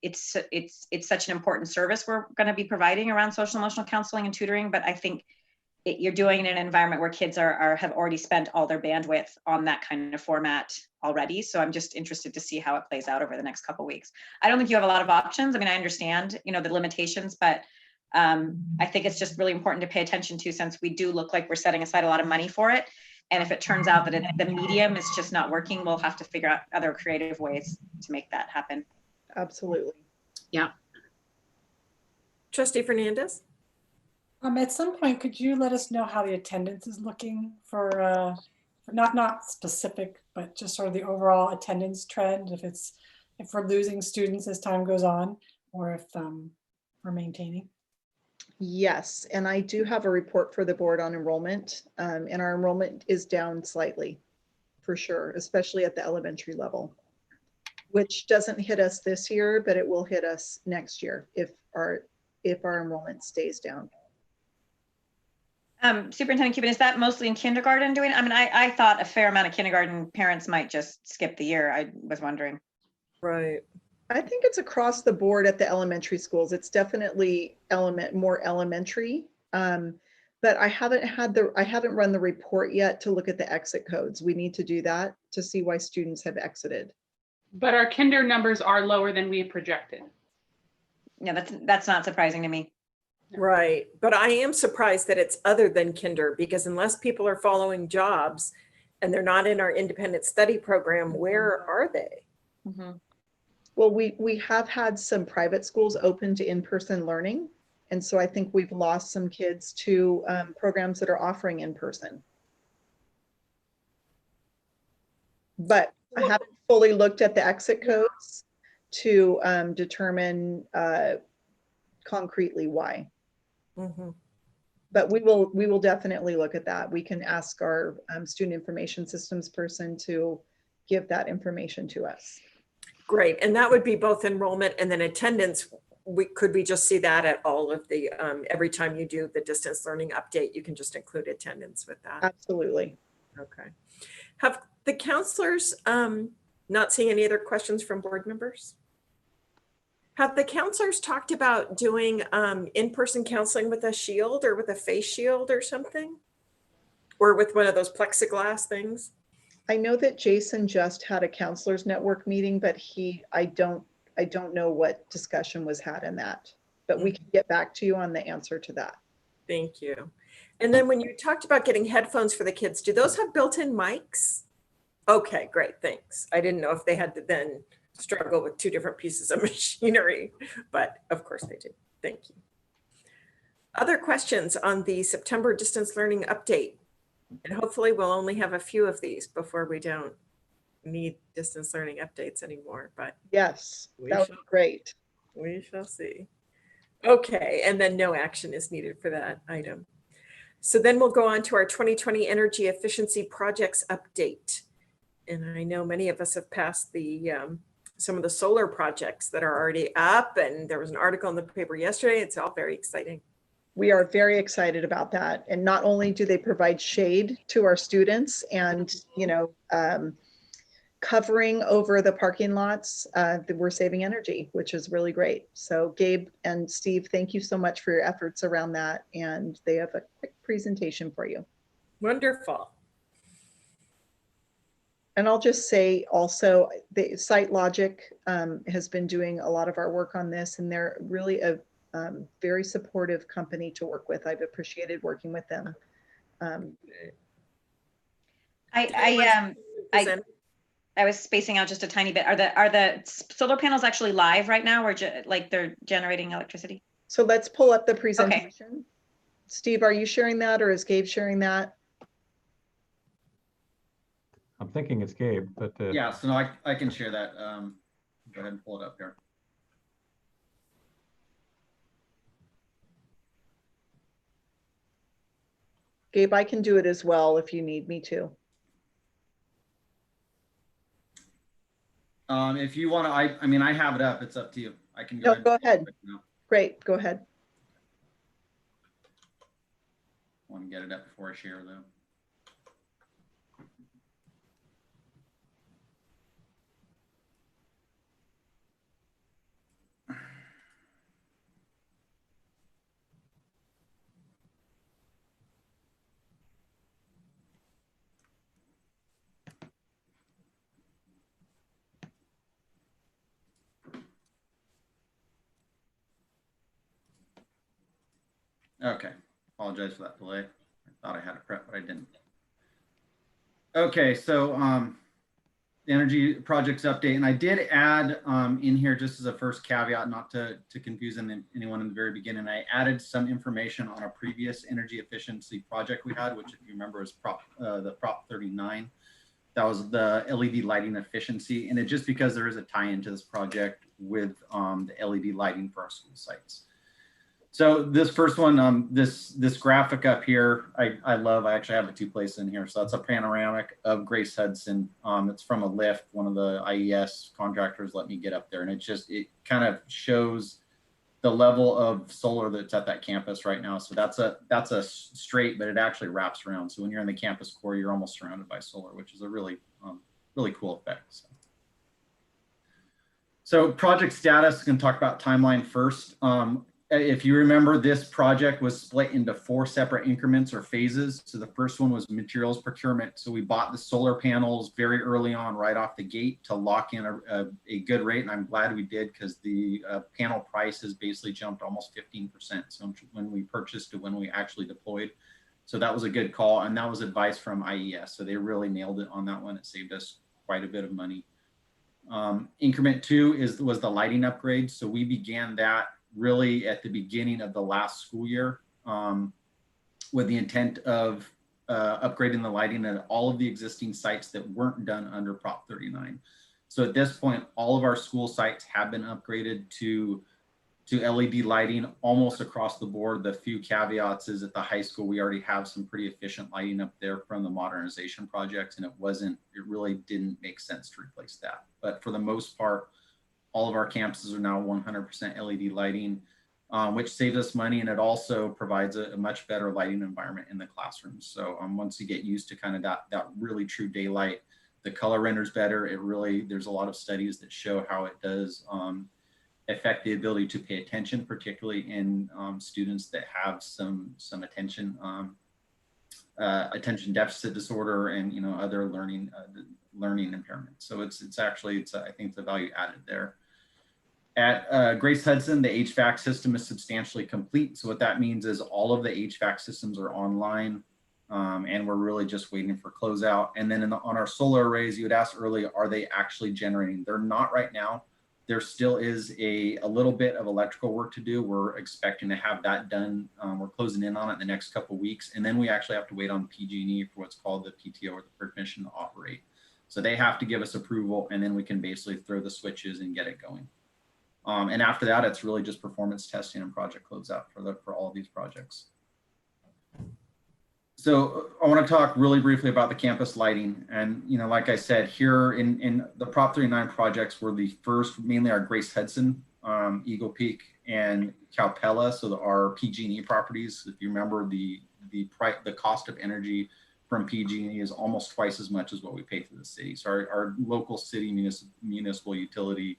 S11: it's such an important service we're going to be providing around social emotional counseling and tutoring. But I think you're doing it in an environment where kids have already spent all their bandwidth on that kind of format already. So I'm just interested to see how it plays out over the next couple of weeks. I don't think you have a lot of options. I mean, I understand, you know, the limitations, but I think it's just really important to pay attention to, since we do look like we're setting aside a lot of money for it. And if it turns out that the medium is just not working, we'll have to figure out other creative ways to make that happen.
S1: Absolutely.
S12: Yeah.
S2: Trustee Fernandez?
S13: At some point, could you let us know how the attendance is looking for not specific, but just sort of the overall attendance trend, if we're losing students as time goes on, or if we're maintaining?
S1: Yes, and I do have a report for the board on enrollment, and our enrollment is down slightly, for sure, especially at the elementary level, which doesn't hit us this year, but it will hit us next year if our enrollment stays down.
S11: Superintendent Cuban, is that mostly in kindergarten doing? I mean, I thought a fair amount of kindergarten parents might just skip the year. I was wondering.
S2: Right.
S1: I think it's across the board at the elementary schools. It's definitely more elementary. But I haven't run the report yet to look at the exit codes. We need to do that to see why students have exited.
S14: But our kinder numbers are lower than we projected.
S11: Yeah, that's not surprising to me.
S2: Right. But I am surprised that it's other than kinder, because unless people are following jobs and they're not in our independent study program, where are they?
S11: Mm-hmm.
S1: Well, we have had some private schools open to in-person learning. And so I think we've lost some kids to programs that are offering in-person. But I haven't fully looked at the exit codes to determine concretely why.
S2: Mm-hmm.
S1: But we will definitely look at that. We can ask our student information systems person to give that information to us.
S2: Great. And that would be both enrollment and then attendance. Could we just see that at all of the, every time you do the distance learning update, you can just include attendance with that?
S1: Absolutely.
S2: Okay. Have the counselors, not seeing any other questions from board members? Have the counselors talked about doing in-person counseling with a shield or with a face shield or something? Or with one of those plexiglass things?
S1: I know that Jason just had a counselors network meeting, but I don't know what discussion was had in that, but we can get back to you on the answer to that.
S2: Thank you. And then when you talked about getting headphones for the kids, do those have built-in mics? Okay, great, thanks. I didn't know if they had to then struggle with two different pieces of machinery, but of course they do. Thank you. Other questions on the September distance learning update? And hopefully we'll only have a few of these before we don't need distance learning updates anymore, but
S1: yes, that would be great.
S2: We shall see. Okay, and then no action is needed for that item. So then we'll go on to our 2020 energy efficiency projects update. And I know many of us have passed the some of the solar projects that are already up, and there was an article in the paper yesterday. It's all very exciting.
S1: We are very excited about that. And not only do they provide shade to our students and, you know, covering over the parking lots, we're saving energy, which is really great. So Gabe and Steve, thank you so much for your efforts around that. And they have a quick presentation for you.
S2: Wonderful.
S1: And I'll just say also, the SiteLogic has been doing a lot of our work on this, and they're really a very supportive company to work with. I've appreciated working with them.
S11: I was spacing out just a tiny bit. Are the solar panels actually live right now, or like they're generating electricity?
S1: So let's pull up the presentation. Okay. Steve, are you sharing that, or is Gabe sharing that?
S15: I'm thinking it's Gabe, but
S16: yeah, so no, I can share that. Go ahead and pull it up here.
S1: Gabe, I can do it as well if you need me to.
S16: If you want to, I mean, I have it up. It's up to you. I can go.
S1: No, go ahead. Great, go ahead.
S16: I want to get it up before I share though. Okay, apologize for that delay. I thought I had it prepped, but I didn't. Okay, so the energy projects update, and I did add in here just as a first caveat, not to confuse anyone in the very beginning, I added some information on a previous energy efficiency project we had, which if you remember is the Prop 39. That was the LED lighting efficiency, and it just because there is a tie-in to this project with the LED lighting for our school sites. So this first one, this graphic up here, I love. I actually have it two places in here. So that's a panoramic of Grace Hudson. It's from a lift. One of the IES contractors let me get up there, and it kind of shows the level of solar that's at that campus right now. So that's a straight, but it actually wraps around. So when you're in the campus core, you're almost surrounded by solar, which is a really cool effect. So project status, going to talk about timeline first. If you remember, this project was split into 4 separate increments or phases. So the first one was materials procurement. So we bought the solar panels very early on, right off the gate, to lock in a good rate. And I'm glad we did, because the panel price has basically jumped almost 15%. So when we purchased to when we actually deployed. So that was a good call. And that was advice from IES. So they really nailed it on that one. It saved us quite a bit of money. Increment 2 was the lighting upgrade. So we began that really at the beginning of the last school year with the intent of upgrading the lighting at all of the existing sites that weren't done under Prop 39. So at this point, all of our school sites have been upgraded to LED lighting almost across the board. The few caveats is at the high school, we already have some pretty efficient lighting up there from the modernization project, and it really didn't make sense to replace that. But for the most part, all of our campuses are now 100% LED lighting, which saves us money, and it also provides a much better lighting environment in the classrooms. So once you get used to kind of that really true daylight, the color renders better. There's a lot of studies that show how it does affect the ability to pay attention, particularly in students that have some attention deficit disorder and other learning impairments. So it's I think the value added there. At Grace Hudson, the HVAC system is substantially complete. So what that means is all of the HVAC systems are online, and we're really just waiting for closeout. And then on our solar arrays, you had asked earlier, are they actually generating? They're not right now. There still is a little bit of electrical work to do. We're expecting to have that done. We're closing in on it in the next couple of weeks. And then we actually have to wait on PG&E for what's called the PTO, or the permission to operate. So they have to give us approval, and then we can basically throw the switches and get it going. And after that, it's really just performance testing and project closeout for all of these projects. So I want to talk really briefly about the campus lighting. And, like I said, here in the Prop 39 projects were the first, mainly our Grace Hudson, Eagle Peak, and Calpella. So our PG&E properties, if you remember, the cost of energy from PG&E is almost twice as much as what we pay for the city. So our local city municipal utility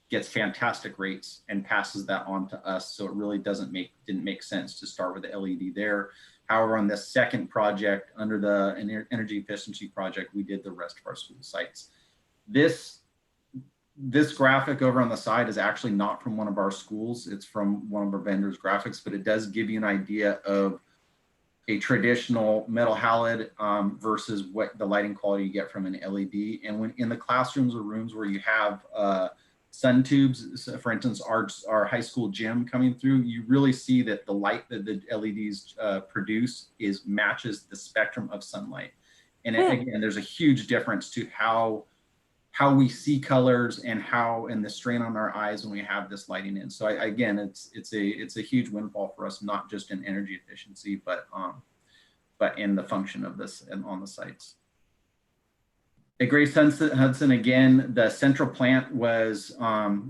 S16: gets fantastic rates and passes that on to us. So it really didn't make sense to start with the LED there. However, on this second project under the energy efficiency project, we did the rest of our school sites. This graphic over on the side is actually not from one of our schools. It's from one of our vendors' graphics, but it does give you an idea of a traditional metal halide versus what the lighting quality you get from an LED. And when in the classrooms or rooms where you have sun tubes, so for instance, our high school gym coming through, you really see that the light that the LEDs produce matches the spectrum of sunlight. And again, there's a huge difference to how we see colors and the strain on our eyes when we have this lighting in. So again, it's a huge windfall for us, not just in energy efficiency, but in the function of this and on the sites. At Grace Hudson, again, the central plant was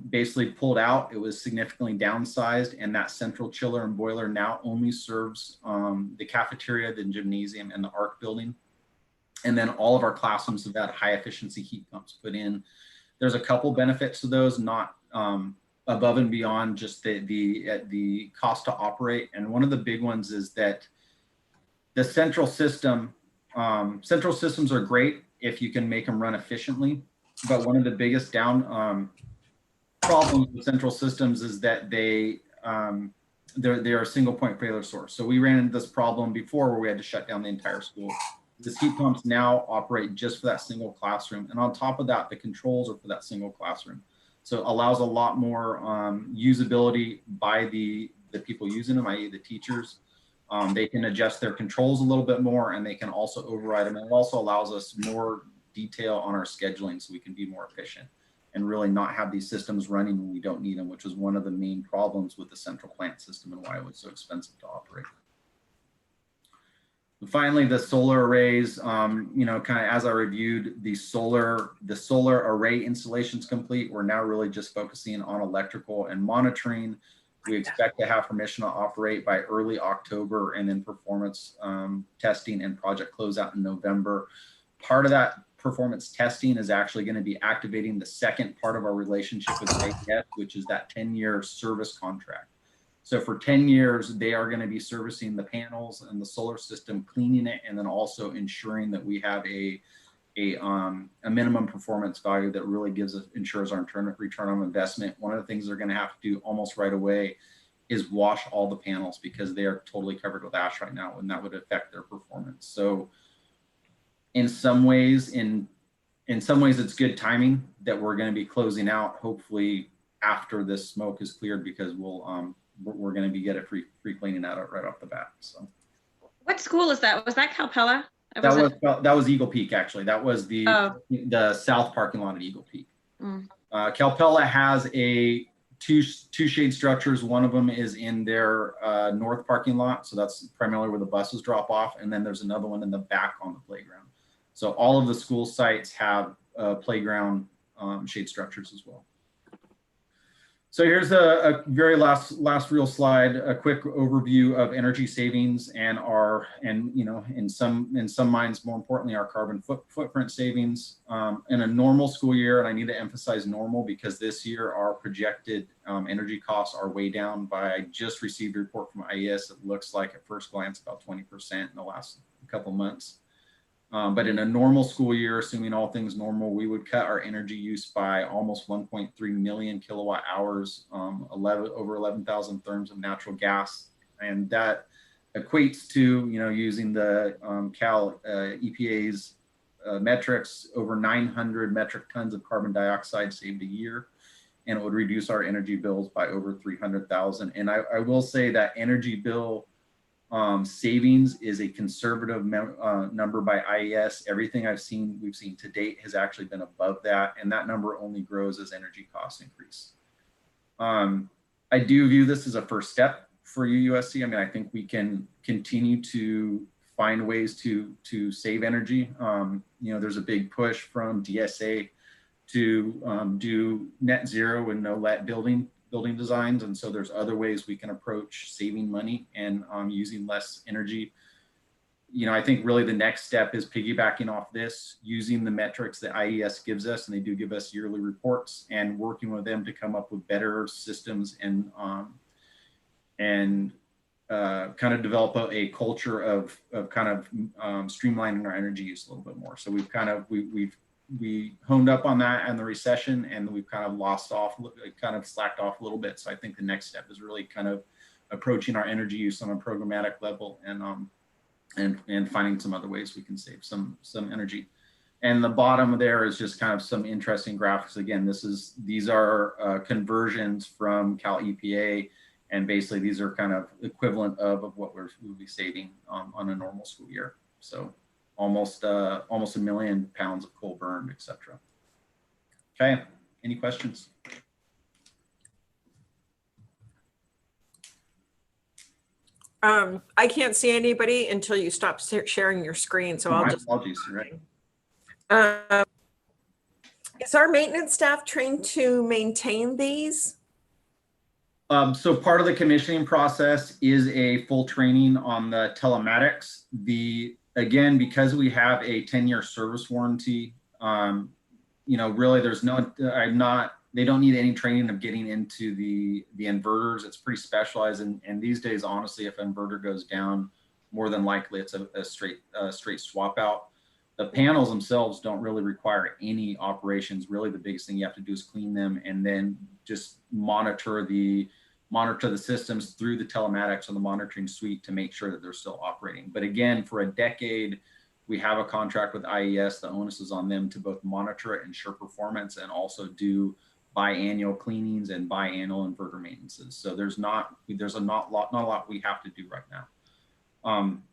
S16: basically pulled out. It was significantly downsized, and that central chiller and boiler now only serves the cafeteria, the gymnasium, and the ARC building. And then all of our classrooms have had high efficiency heat pumps put in. There's a couple benefits to those, not above and beyond just the cost to operate. And one of the big ones is that the central systems are great if you can make them run efficiently. But one of the biggest problems with central systems is that they're a single point failure source. So we ran into this problem before where we had to shut down the entire school. The heat pumps now operate just for that single classroom. And on top of that, the controls are for that single classroom. So it allows a lot more usability by the people using them, i.e. the teachers. They can adjust their controls a little bit more, and they can also override them. And it also allows us more detail on our scheduling so we can be more efficient and really not have these systems running when we don't need them, which was one of the main problems with the central plant system and why it was so expensive to operate. And finally, the solar arrays, you know, kind of as I reviewed the solar array installations complete, we're now really just focusing on electrical and monitoring. We expect to have permission to operate by early October, and then performance testing and project closeout in November. Part of that performance testing is actually going to be activating the second part of our relationship with AES, which is that 10-year service contract. So for 10 years, they are going to be servicing the panels and the solar system, cleaning it, and then also ensuring that we have a minimum performance value that really ensures our return on investment. One of the things they're going to have to do almost right away is wash all the panels because they are totally covered with ash right now, and that would affect their performance. So in some ways, it's good timing that we're going to be closing out hopefully after this smoke is cleared, because we're going to be getting free cleaning out right off the bat. So
S11: What school is that? Was that Calpella?
S16: That was Eagle Peak, actually. That was the south parking lot at Eagle Peak. Calpella has two shade structures. One of them is in their north parking lot, so that's primarily where the buses drop off, and then there's another one in the back on the playground. So all of the school sites have playground shade structures as well. So here's a very last real slide, a quick overview of energy savings and you know, in some minds, more importantly, our carbon footprint savings. In a normal school year, and I need to emphasize normal because this year our projected energy costs are way down by, I just received a report from IES. It looks like at first glance about 20% in the last couple months. But in a normal school year, assuming all things normal, we would cut our energy use by almost 1.3 million kilowatt hours, over 11,000 therms of natural gas. And that equates to, you know, using the EPA's metrics, over 900 metric tons of carbon dioxide saved a year. And it would reduce our energy bills by over 300,000. And I will say that energy bill savings is a conservative number by IES. Everything we've seen to date has actually been above that, and that number only grows as energy costs increase. I do view this as a first step for UUSC. I mean, I think we can continue to find ways to save energy. You know, there's a big push from DSA to do net zero and no let building designs. And so there's other ways we can approach saving money and using less energy. You know, I think really the next step is piggybacking off this, using the metrics that IES gives us, and they do give us yearly reports, and working with them to come up with better systems and kind of develop a culture of kind of streamlining our energy use a little bit more. So we've kind of, we honed up on that and the recession, and we've kind of slacked off a little bit. So I think the next step is really kind of approaching our energy use on a programmatic level, and finding some other ways we can save some energy. And the bottom there is just kind of some interesting graphics. Again, these are conversions from Cal EPA, and basically these are kind of equivalent of what we'll be saving on a normal school year. So almost 1 million pounds of coal burned, etc. Okay, any questions?
S2: I can't see anybody until you stop sharing your screen, so I'll just.
S16: Apologies, right.
S2: Is our maintenance staff trained to maintain these?
S16: So part of the commissioning process is a full training on the telematics. Again, because we have a 10-year service warranty, you know, really there's they don't need any training of getting into the inverters. It's pretty specialized. And these days, honestly, if an inverter goes down, more than likely it's a straight swap out. The panels themselves don't really require any operations. Really, the biggest thing you have to do is clean them and then just monitor the monitor the systems through the telematics or the monitoring suite to make sure that they're still operating. But again, for a decade, we have a contract with IES. The onus is on them to both monitor it, ensure performance, and also do biannual cleanings and biannual inverter maintenances. So there's not a lot we have to do right now.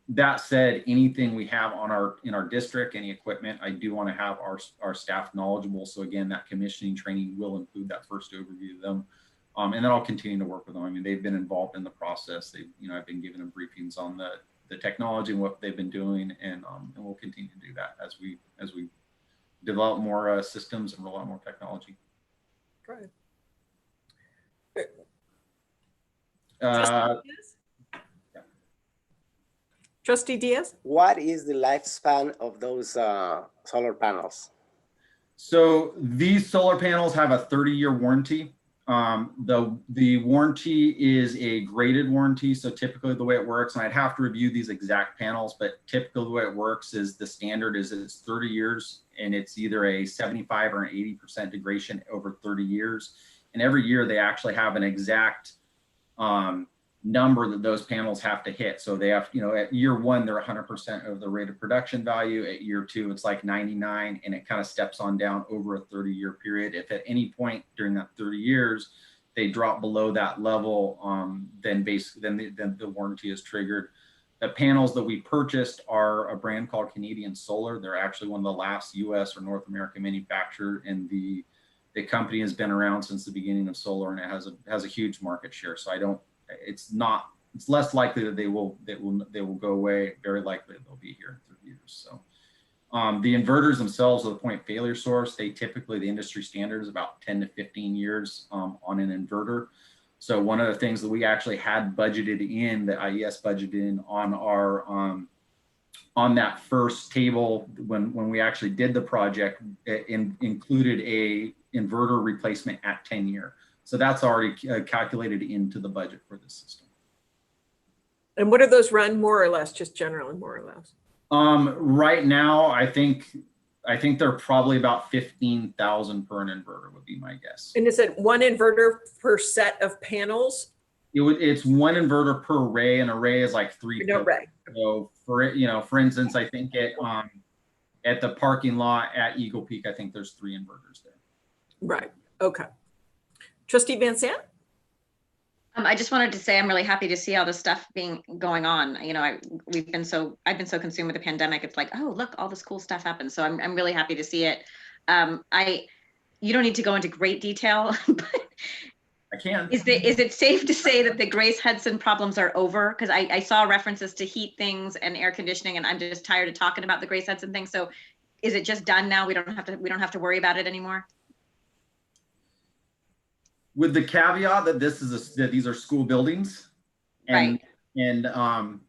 S16: That said, anything we have in our district, any equipment, I do want to have our staff knowledgeable. So again, that commissioning training will include that first overview of them. And then I'll continue to work with them. I mean, they've been involved in the process. I've been giving them briefings on the technology and what they've been doing, and we'll continue to do that as we develop more systems and roll out more technology.
S2: Good. Trustee Diaz?
S17: What is the lifespan of those solar panels?
S16: So these solar panels have a 30-year warranty. The warranty is a graded warranty. So typically the way it works, and I'd have to review these exact panels, but typically the way it works is the standard is it's 30 years and it's either a 75 or an 80% degradation over 30 years. And every year they actually have an exact number that those panels have to hit. So they have, at year one, they're 100% of the rated production value. At year two, it's like 99, and it kind of steps on down over a 30-year period. If at any point during that 30 years, they drop below that level, then the warranty is triggered. The panels that we purchased are a brand called Canadian Solar. They're actually one of the last US or North American manufacturer, and the company has been around since the beginning of solar, and it has a huge market share. So it's less likely that they will go away. Very likely they'll be here in 30 years. So the inverters themselves are the point failure source. The industry standard is about 10 to 15 years on an inverter. So one of the things that we actually had budgeted in, the IES budgeted in on our on that first table when we actually did the project, included a inverter replacement at 10 year. So that's already calculated into the budget for this system.
S2: And what do those run more or less, just generally more or less?
S16: Right now, I think they're probably about 15,000 per an inverter would be my guess.
S2: And is it one inverter per set of panels?
S16: It's one inverter per array. An array is like 3.
S2: No array.
S16: So for instance, I think at the parking lot at Eagle Peak, I think there's 3 inverters there.
S2: Right. Okay. Trustee Van Sant?
S11: I just wanted to say I'm really happy to see all this stuff going on. I've been so consumed with the pandemic. It's like, oh, look, all this cool stuff happens. So I'm really happy to see it. You don't need to go into great detail, but
S16: I can.
S11: Is it safe to say that the Grace Hudson problems are over? Because I saw references to heat things and air conditioning, and I'm just tired of talking about the Grace Hudson thing. So is it just done now? We don't have to worry about it anymore?
S16: With the caveat that these are school buildings, and right.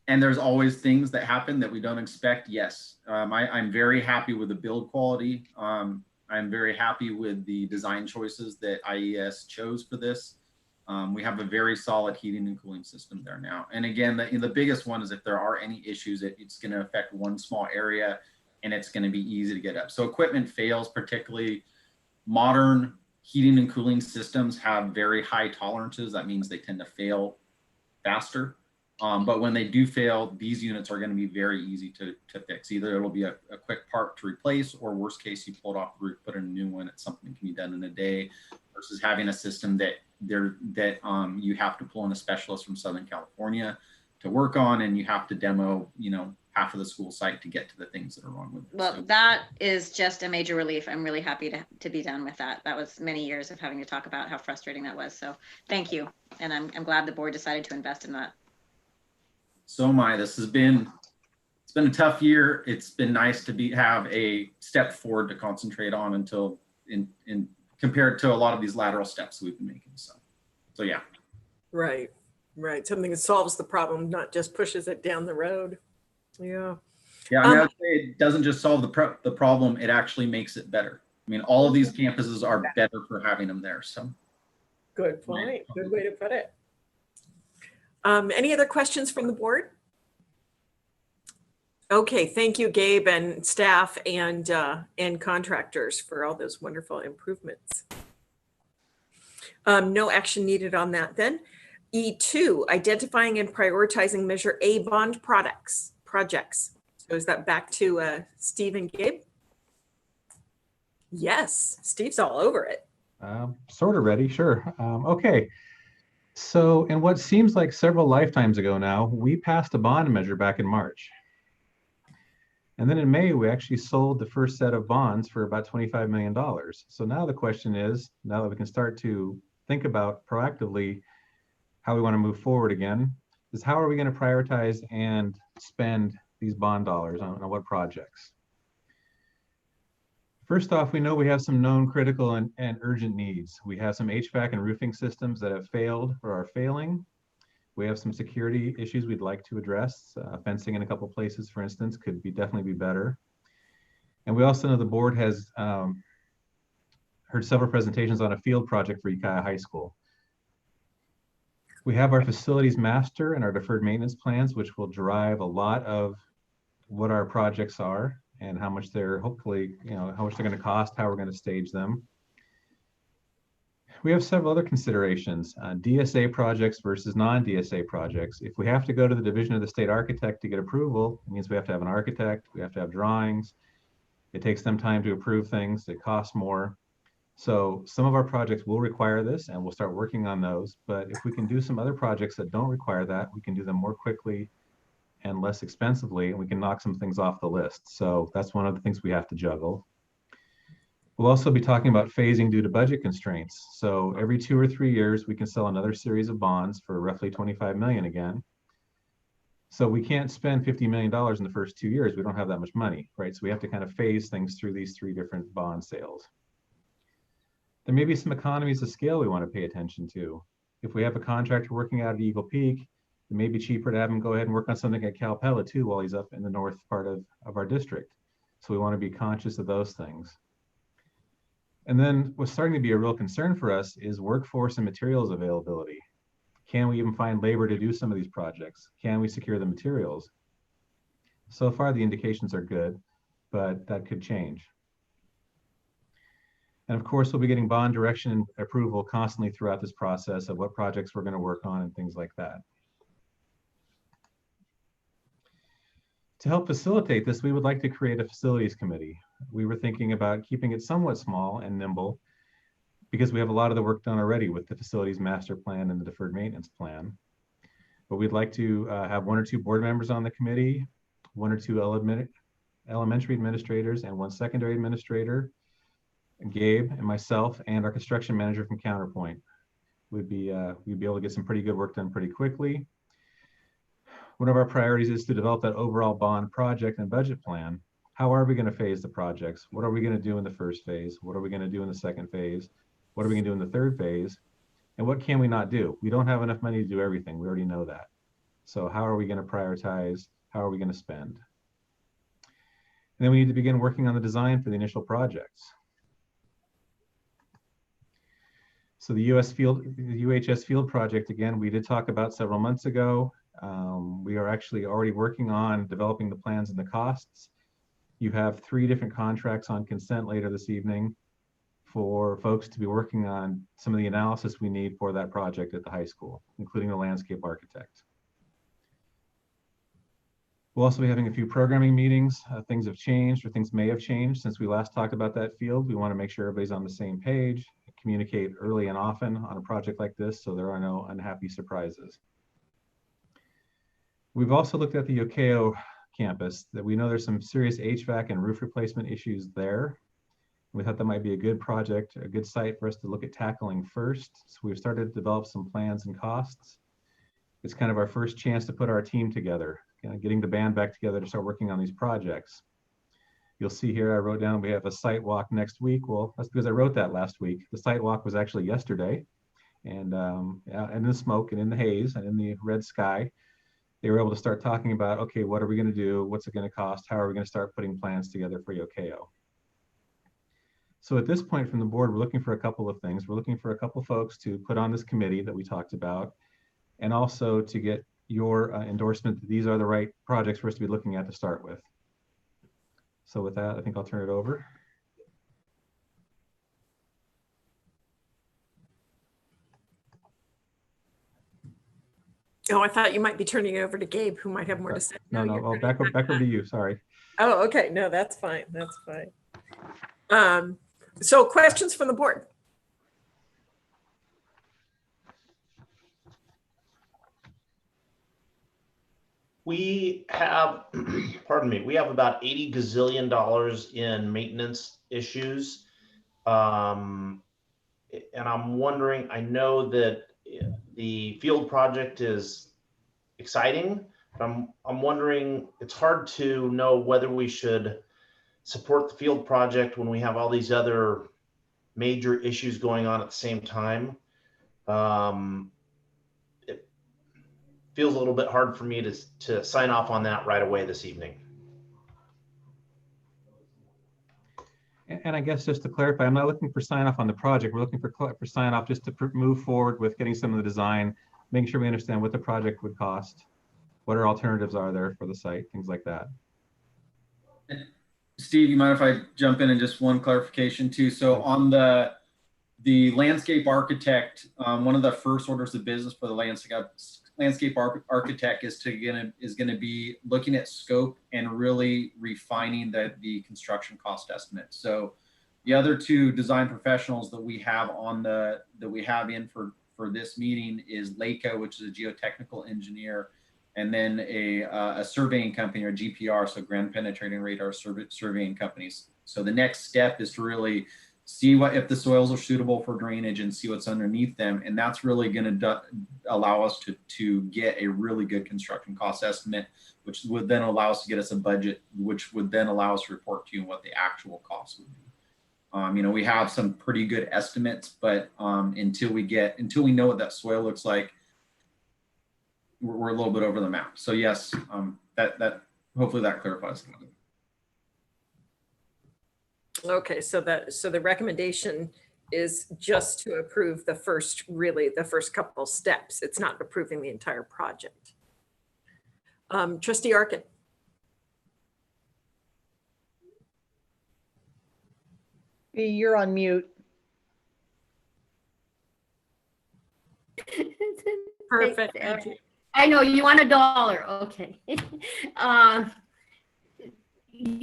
S16: And there's always things that happen that we don't expect. Yes, I'm very happy with the build quality. I'm very happy with the design choices that IES chose for this. We have a very solid heating and cooling system there now. And again, the biggest one is if there are any issues, it's going to affect one small area, and it's going to be easy to get up. So equipment fails, particularly modern heating and cooling systems have very high tolerances. That means they tend to fail faster. But when they do fail, these units are going to be very easy to fix. Either it'll be a quick part to replace, or worst case, you pull it off the roof, put in a new one. It's something that can be done in a day, versus having a system that you have to pull in a specialist from Southern California to work on, and you have to demo, half of the school site to get to the things that are wrong with it.
S11: Well, that is just a major relief. I'm really happy to be done with that. That was many years of having to talk about how frustrating that was. So thank you. And I'm glad the board decided to invest in that.
S16: So am I. It's been a tough year. It's been nice to have a step forward to concentrate on until compared to a lot of these lateral steps we've been making. So yeah.
S2: Right. Something that solves the problem, not just pushes it down the road. Yeah.
S16: Yeah, I would say it doesn't just solve the problem, it actually makes it better. I mean, all of these campuses are better for having them there. So
S2: good point. Good way to put it. Any other questions from the board? Okay, thank you, Gabe and staff and contractors for all those wonderful improvements. No action needed on that then. E2, identifying and prioritizing Measure A bond projects. So is that back to Steve and Gabe? Yes, Steve's all over it.
S15: Sort of ready, sure. Okay. So in what seems like several lifetimes ago now, we passed a bond measure back in March. And then in May, we actually sold the first set of bonds for about $25 million. So now the question is, now that we can start to think about proactively how we want to move forward again, is how are we going to prioritize and spend these bond dollars on what projects? First off, we know we have some known critical and urgent needs. We have some HVAC and roofing systems that have failed or are failing. We have some security issues we'd like to address. Fencing in a couple places, for instance, could definitely be better. And we also know the board has heard several presentations on a field project for Ukiah High School. We have our facilities master and our deferred maintenance plans, which will drive a lot of what our projects are and how much they're hopefully, how much they're going to cost, how we're going to stage them. We have several other considerations, DSA projects versus non-DSA projects. If we have to go to the Division of the State Architect to get approval, it means we have to have an architect, we have to have drawings. It takes them time to approve things, it costs more. So some of our projects will require this and we'll start working on those. But if we can do some other projects that don't require that, we can do them more quickly and less expensively, and we can knock some things off the list. So that's one of the things we have to juggle. We'll also be talking about phasing due to budget constraints. So every 2 or 3 years, we can sell another series of bonds for roughly $25 million again. So we can't spend $50 million in the first 2 years. We don't have that much money, right? So we have to kind of phase things through these 3 different bond sales. There may be some economies of scale we want to pay attention to. If we have a contractor working out at Eagle Peak, it may be cheaper to have him go ahead and work on something at Calpella too while he's up in the north part of our district. So we want to be conscious of those things. And then what's starting to be a real concern for us is workforce and materials availability. Can we even find labor to do some of these projects? Can we secure the materials? So far, the indications are good, but that could change. And of course, we'll be getting bond direction and approval constantly throughout this process of what projects we're going to work on and things like that. To help facilitate this, we would like to create a facilities committee. We were thinking about keeping it somewhat small and nimble because we have a lot of the work done already with the facilities master plan and the deferred maintenance plan. But we'd like to have 1 or 2 board members on the committee, 1 or 2 elementary administrators and 1 secondary administrator, Gabe and myself, and our construction manager from Counterpoint. We'd be able to get some pretty good work done pretty quickly. One of our priorities is to develop that overall bond project and budget plan. How are we going to phase the projects? What are we going to do in the first phase? What are we going to do in the second phase? What are we going to do in the third phase? And what can we not do? We don't have enough money to do everything. We already know that. So how are we going to prioritize? How are we going to spend? And then we need to begin working on the design for the initial projects. So the UHS field project, again, we did talk about several months ago. We are actually already working on developing the plans and the costs. You have 3 different contracts on consent later this evening for folks to be working on some of the analysis we need for that project at the high school, including the landscape architect. We'll also be having a few programming meetings. Things have changed, or things may have changed since we last talked about that field. We want to make sure everybody's on the same page, communicate early and often on a project like this so there are no unhappy surprises. We've also looked at the Ukiah campus, that we know there's some serious HVAC and roof replacement issues there. We thought that might be a good project, a good site for us to look at tackling first. So we've started to develop some plans and costs. It's kind of our first chance to put our team together, getting the band back together to start working on these projects. You'll see here I wrote down we have a site walk next week. Well, that's because I wrote that last week. The site walk was actually yesterday. And in the smoke and in the haze and in the red sky, they were able to start talking about, okay, what are we going to do? What's it going to cost? How are we going to start putting plans together for Ukiah? So at this point from the board, we're looking for a couple of things. We're looking for a couple of folks to put on this committee that we talked about, and also to get your endorsement that these are the right projects for us to be looking at to start with. So with that, I think I'll turn it over.
S2: Oh, I thought you might be turning it over to Gabe, who might have more to say.
S15: No,
S2: you're
S15: well,
S2: turning
S15: back
S2: it
S15: over to you, sorry.
S2: Oh, okay. No, that's fine. That's fine. So questions from the board?
S3: We have, pardon me, we have about $80 gazillion in maintenance issues. And I'm wondering, I know that the field project is exciting, but I'm wondering, it's hard to know whether we should support the field project when we have all these other major issues going on at the same time. It feels a little bit hard for me to sign off on that right away this evening.
S15: And I guess just to clarify, I'm not looking for sign off on the project. We're looking for sign off just to move forward with getting some of the design, making sure we understand what the project would cost, what our alternatives are there for the site, things like that.
S16: Steve, you mind if I jump in and just one clarification too? So on the landscape architect, one of the first orders of business for the landscape architect is going to be looking at scope and really refining the construction cost estimate. So the other two design professionals that we have in for this meeting is LACO, which is a geotechnical engineer, and then a surveying company, or GPR, so ground penetrating radar surveying companies. So the next step is to really see if the soils are suitable for drainage and see what's underneath them. And that's really going to allow us to get a really good construction cost estimate, which would then allow us to get us a budget, which would then allow us to report to you what the actual cost would be. We have some pretty good estimates, but until we know what that soil looks like, we're a little bit over the map. So yes, that hopefully that clarifies.
S2: Okay, so the recommendation is just to approve the first couple steps. It's not approving the entire project. Trustee Arkin.
S1: You're on mute.
S2: Perfect. Thank you.
S10: I know you want $1. Okay.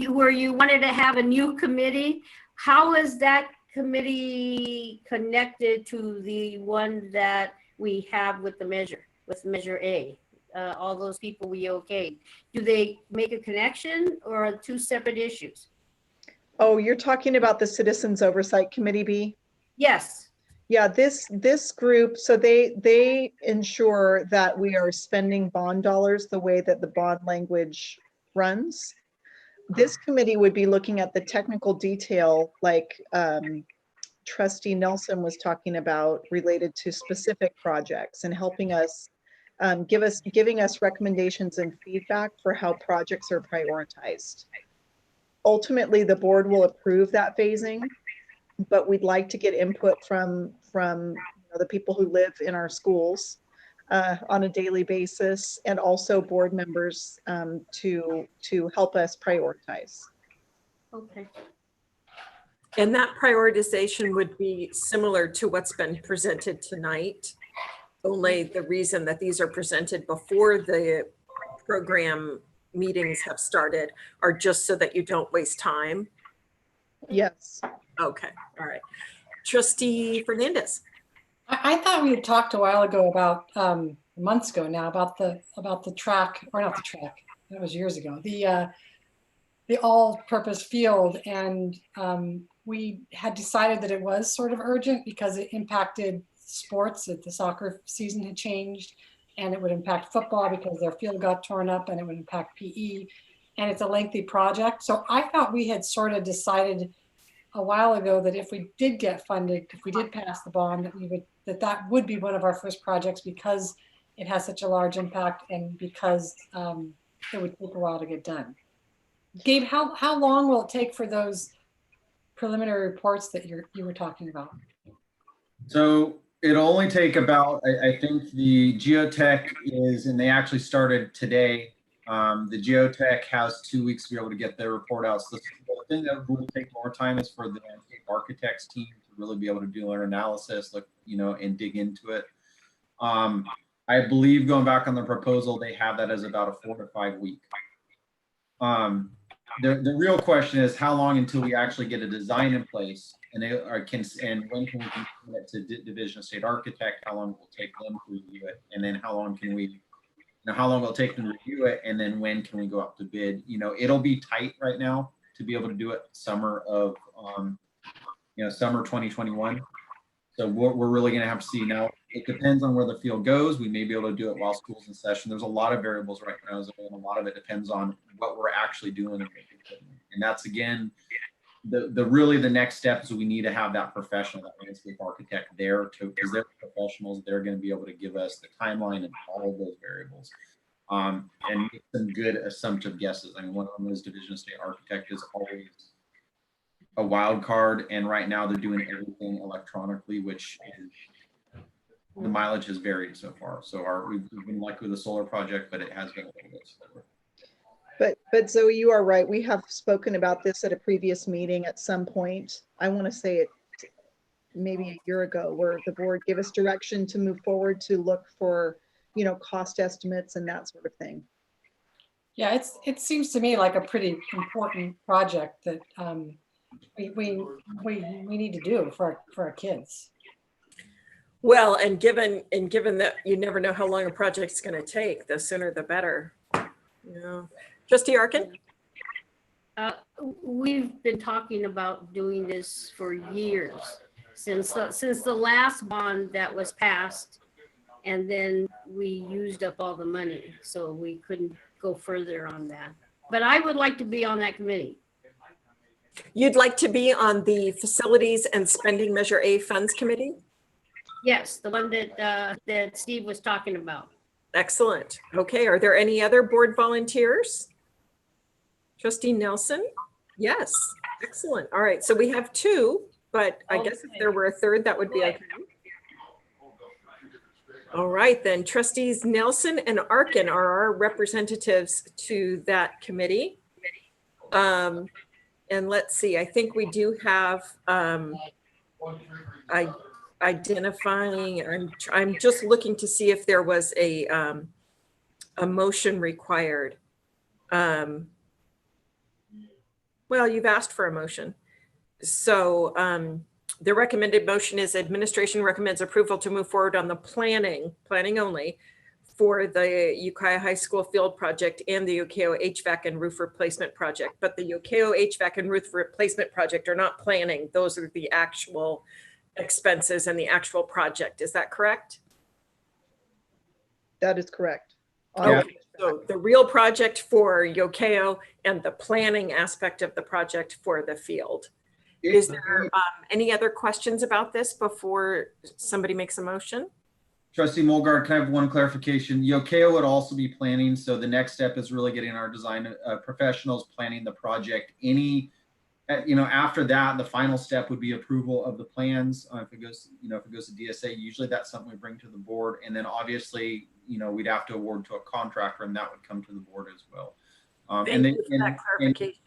S10: Where you wanted to have a new committee. How is that committee connected to the one that we have with Measure A? All those people we okayed. Do they make a connection or are two separate issues?
S1: Oh, you're talking about the Citizens Oversight Committee, B?
S10: Yes.
S1: Yeah, this group, so they ensure that we are spending bond dollars the way that the bond language runs. This committee would be looking at the technical detail, like Trustee Nelson was talking about, related to specific projects, and helping us, giving us recommendations and feedback for how projects are prioritized. Ultimately, the board will approve that phasing, but we'd like to get input from the people who live in our schools on a daily basis, and also board members to help us prioritize.
S10: Okay.
S2: And that prioritization would be similar to what's been presented tonight. Only the reason that these are presented before the program meetings have started are just so that you don't waste time.
S1: Yes.
S2: Okay. All right. Trustee Fernandez.
S13: I thought we had talked a while ago about months ago now about the track, or not the track, that was years ago, the all-purpose field, and we had decided that it was sort of urgent because it impacted sports, that the soccer season had changed, and it would impact football because their field got torn up, and it would impact PE, and it's a lengthy project. So I thought we had sort of decided a while ago that if we did get funded, if we did pass the bond, that would be one of our first projects because it has such a large impact and because it would take a while to get done. Gabe, how long will it take for those preliminary reports that you were talking about?
S16: So it'll only take about, I think the geotech is, and they actually started today. The geotech has 2 weeks to be able to get their report out. So the thing that will take more time is for the landscape architects team to really be able to do their analysis, look, and dig into it. I believe going back on the proposal, they have that as about a 4 to 5 week. The real question is how long until we actually get a design in place, and when can we commit it to Division of State Architect? How long will it take them to review it, and then how long can we? How long will it take them to review it, and then when can we go up to bid? It'll be tight right now to be able to do it summer of summer 2021. So we're really going to have to see. Now it depends on where the field goes. We may be able to do it while school's in session. There's a lot of variables right now, and a lot of it depends on what we're actually doing. And that's, again, the next step is we need to have that professional, that landscape architect there because they're professionals. They're going to be able to give us the timeline and all of those variables, and make some good assumptive guesses. I mean, one of those Division of State Architect is always a wild card, and right now they're doing everything electronically, which is, the mileage has varied so far. So we've been lucky with the solar project, but it has been a little bit slower.
S1: But Zoe, you are right. We have spoken about this at a previous meeting at some point. I want to say it maybe a year ago, where the board gave us direction to move forward to look for, cost estimates and that sort of thing.
S13: Yeah, it seems to me like a pretty important project that we need to do for our kids.
S2: Well, and given that you never know how long a project's going to take, the sooner the better. Trustee Arkin?
S10: We've been talking about doing this for years, since the last bond that was passed, and then we used up all the money, so we couldn't go further on that. But I would like to be on that committee.
S2: You'd like to be on the Facilities and Spending Measure A Funds Committee?
S10: Yes, the one that Steve was talking about.
S2: Excellent. Okay, are there any other board volunteers? Trustee Nelson? Yes, excellent. All right, so we have 2, but I guess if there were a third, that would be okay. All right, then Trustees Nelson and Arkin are our representatives to that committee. And let's see, I think we do have identifying, I'm just looking to see if there was a motion required. Well, you've asked for a motion. So the recommended motion is administration recommends approval to move forward on the planning only for the Ukiah High School field project and the Ukiah HVAC and roof replacement project. But the Ukiah HVAC and roof replacement project are not planning. Those are the actual expenses and the actual project. Is that correct?
S1: That is correct.
S2: Okay, so the real project for Ukiah and the planning aspect of the project for the field. Is there any other questions about this before somebody makes a motion?
S16: Trustee Mulgard, can I have one clarification? Ukiah would also be planning, so the next step is really getting our design professionals planning the project. After that, the final step would be approval of the plans. If it goes to DSA, usually that's something we bring to the board, and then obviously, we'd have to award to a contractor, and that would come to the board as well.
S2: Thank you for that clarification.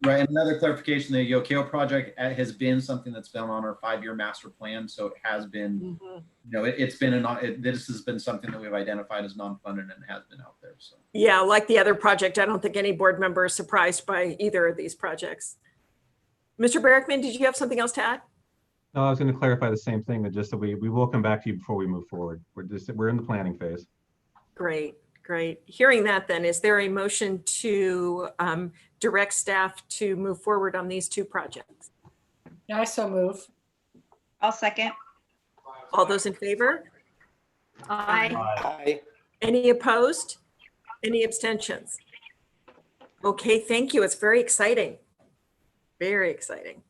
S16: Right, and another clarification: the Ukiah project has been something that's been on our 5-year master plan, so it has been, this has been something that we've identified as non-funded and has been out there. So
S2: yeah, like the other project, I don't think any board member is surprised by either of these projects. Mr. Barackman, did you have something else to add?
S15: No, I was going to clarify the same thing, that just that we will come back to you before we move forward. We're in the planning phase.
S2: Great. Hearing that, then, is there a motion to direct staff to move forward on these 2 projects?
S13: Yeah, I so move.
S18: I'll second.
S2: All those in favor?
S10: Aye.
S17: Aye.
S2: Any opposed? Any abstentions? Okay, thank you. It's very exciting. Very exciting.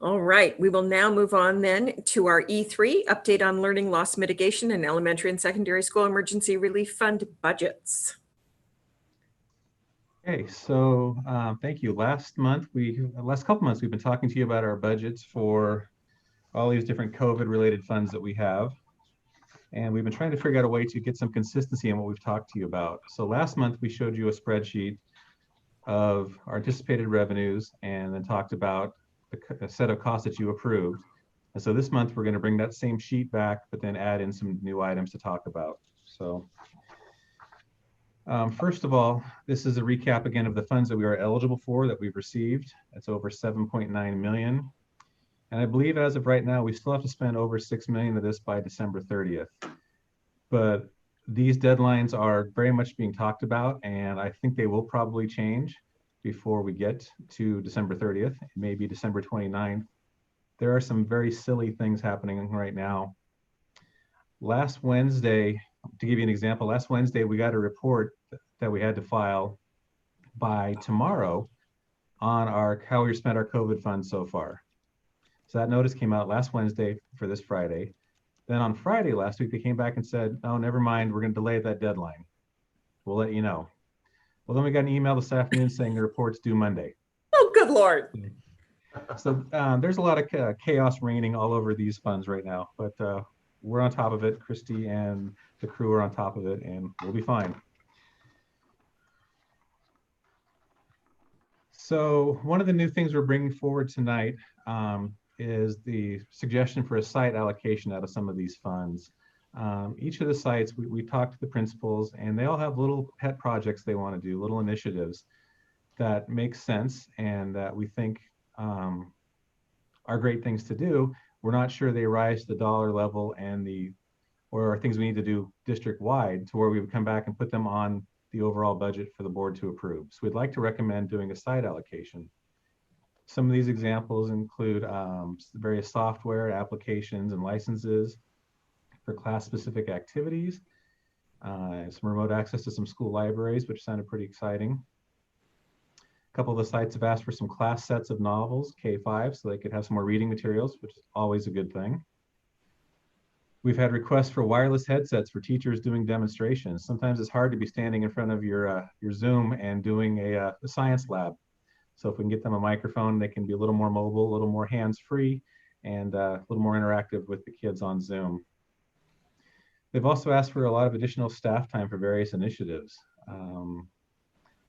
S2: All right, we will now move on then to our E3, update on learning loss mitigation and elementary and secondary school emergency relief fund budgets.
S15: Okay, so thank you. Last couple months, we've been talking to you about our budgets for all these different COVID-related funds that we have. And we've been trying to figure out a way to get some consistency in what we've talked to you about. So last month, we showed you a spreadsheet of our anticipated revenues and then talked about the set of costs that you approved. And so this month, we're going to bring that same sheet back, but then add in some new items to talk about. So first of all, this is a recap again of the funds that we are eligible for that we've received. It's over 7.9 million. And I believe as of right now, we still have to spend over 6 million of this by December 30th. But these deadlines are very much being talked about, and I think they will probably change before we get to December 30th, maybe December 29th. There are some very silly things happening right now. Last Wednesday, to give you an example, last Wednesday, we got a report that we had to file by tomorrow on how we spent our COVID funds so far. So that notice came out last Wednesday for this Friday. Then on Friday last week, they came back and said, oh, never mind, we're going to delay that deadline. We'll let you know. Well, then we got an email this afternoon saying the report's due Monday.
S2: Oh, good Lord.
S15: So there's a lot of chaos reigning all over these funds right now, but we're on top of it. Christy and the crew are on top of it, and we'll be fine. So one of the new things we're bringing forward tonight is the suggestion for a site allocation out of some of these funds. Each of the sites, we talked to the principals, and they all have little pet projects they want to do, little initiatives that make sense and that we think are great things to do. We're not sure they rise to the dollar level or things we need to do district-wide to where we would come back and put them on the overall budget for the board to approve. So we'd like to recommend doing a site allocation. Some of these examples include various software, applications, and licenses for class-specific activities, some remote access to some school libraries, which sounded pretty exciting. A couple of the sites have asked for some class sets of novels, K-5, so they could have some more reading materials, which is always a good thing. We've had requests for wireless headsets for teachers doing demonstrations. Sometimes it's hard to be standing in front of your Zoom and doing a science lab. So if we can get them a microphone, they can be a little more mobile, a little more hands-free, and a little more interactive with the kids on Zoom. They've also asked for a lot of additional staff time for various initiatives.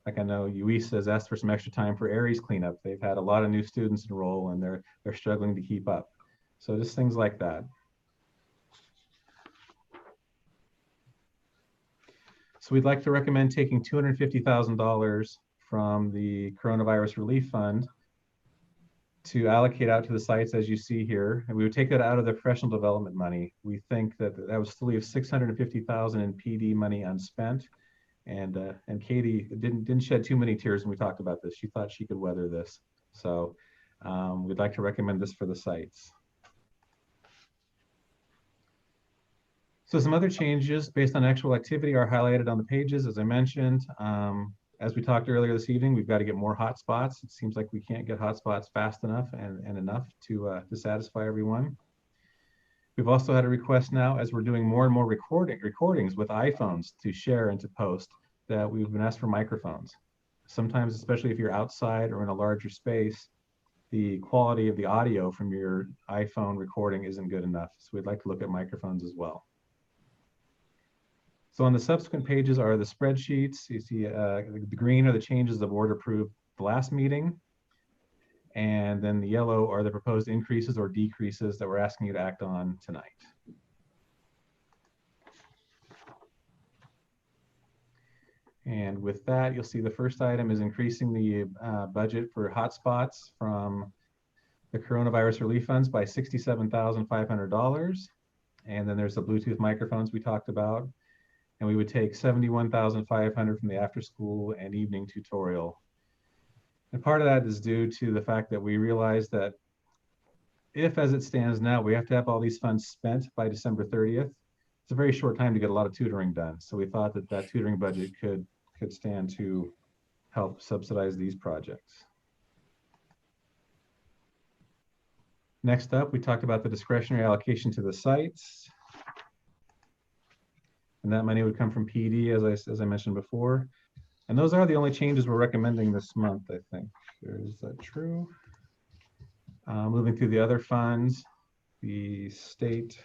S15: Like I know UIS has asked for some extra time for Aries cleanup. They've had a lot of new students enroll and they're struggling to keep up. So just things like that. So we'd like to recommend taking $250,000 from the Coronavirus Relief Fund to allocate out to the sites as you see here. And we would take that out of the professional development money. We think that would still leave $650,000 in PD money unspent. And Katie didn't shed too many tears when we talked about this. She thought she could weather this. So we'd like to recommend this for the sites. So some other changes based on actual activity are highlighted on the pages, as I mentioned. As we talked earlier this evening, we've got to get more hotspots. It seems like we can't get hotspots fast enough and enough to satisfy everyone. We've also had a request now, as we're doing more and more recordings with iPhones to share and to post, that we've been asked for microphones. Sometimes, especially if you're outside or in a larger space, the quality of the audio from your iPhone recording isn't good enough. So we'd like to look at microphones as well. So on the subsequent pages are the spreadsheets. You see the green are the changes the board approved the last meeting. And then the yellow are the proposed increases or decreases that we're asking you to act on tonight. And with that, you'll see the first item is increasing the budget for hotspots from the Coronavirus Relief Funds by $67,500. And then there's the Bluetooth microphones we talked about. And we would take $71,500 from the after school and evening tutorial. And part of that is due to the fact that we realize that if, as it stands now, we have to have all these funds spent by December 30th, it's a very short time to get a lot of tutoring done. So we thought that that tutoring budget could stand to help subsidize these projects. Next up, we talked about the discretionary allocation to the sites. And that money would come from PD, as I mentioned before. And those are the only changes we're recommending this month, I think. Is that true? Moving through the other funds, the state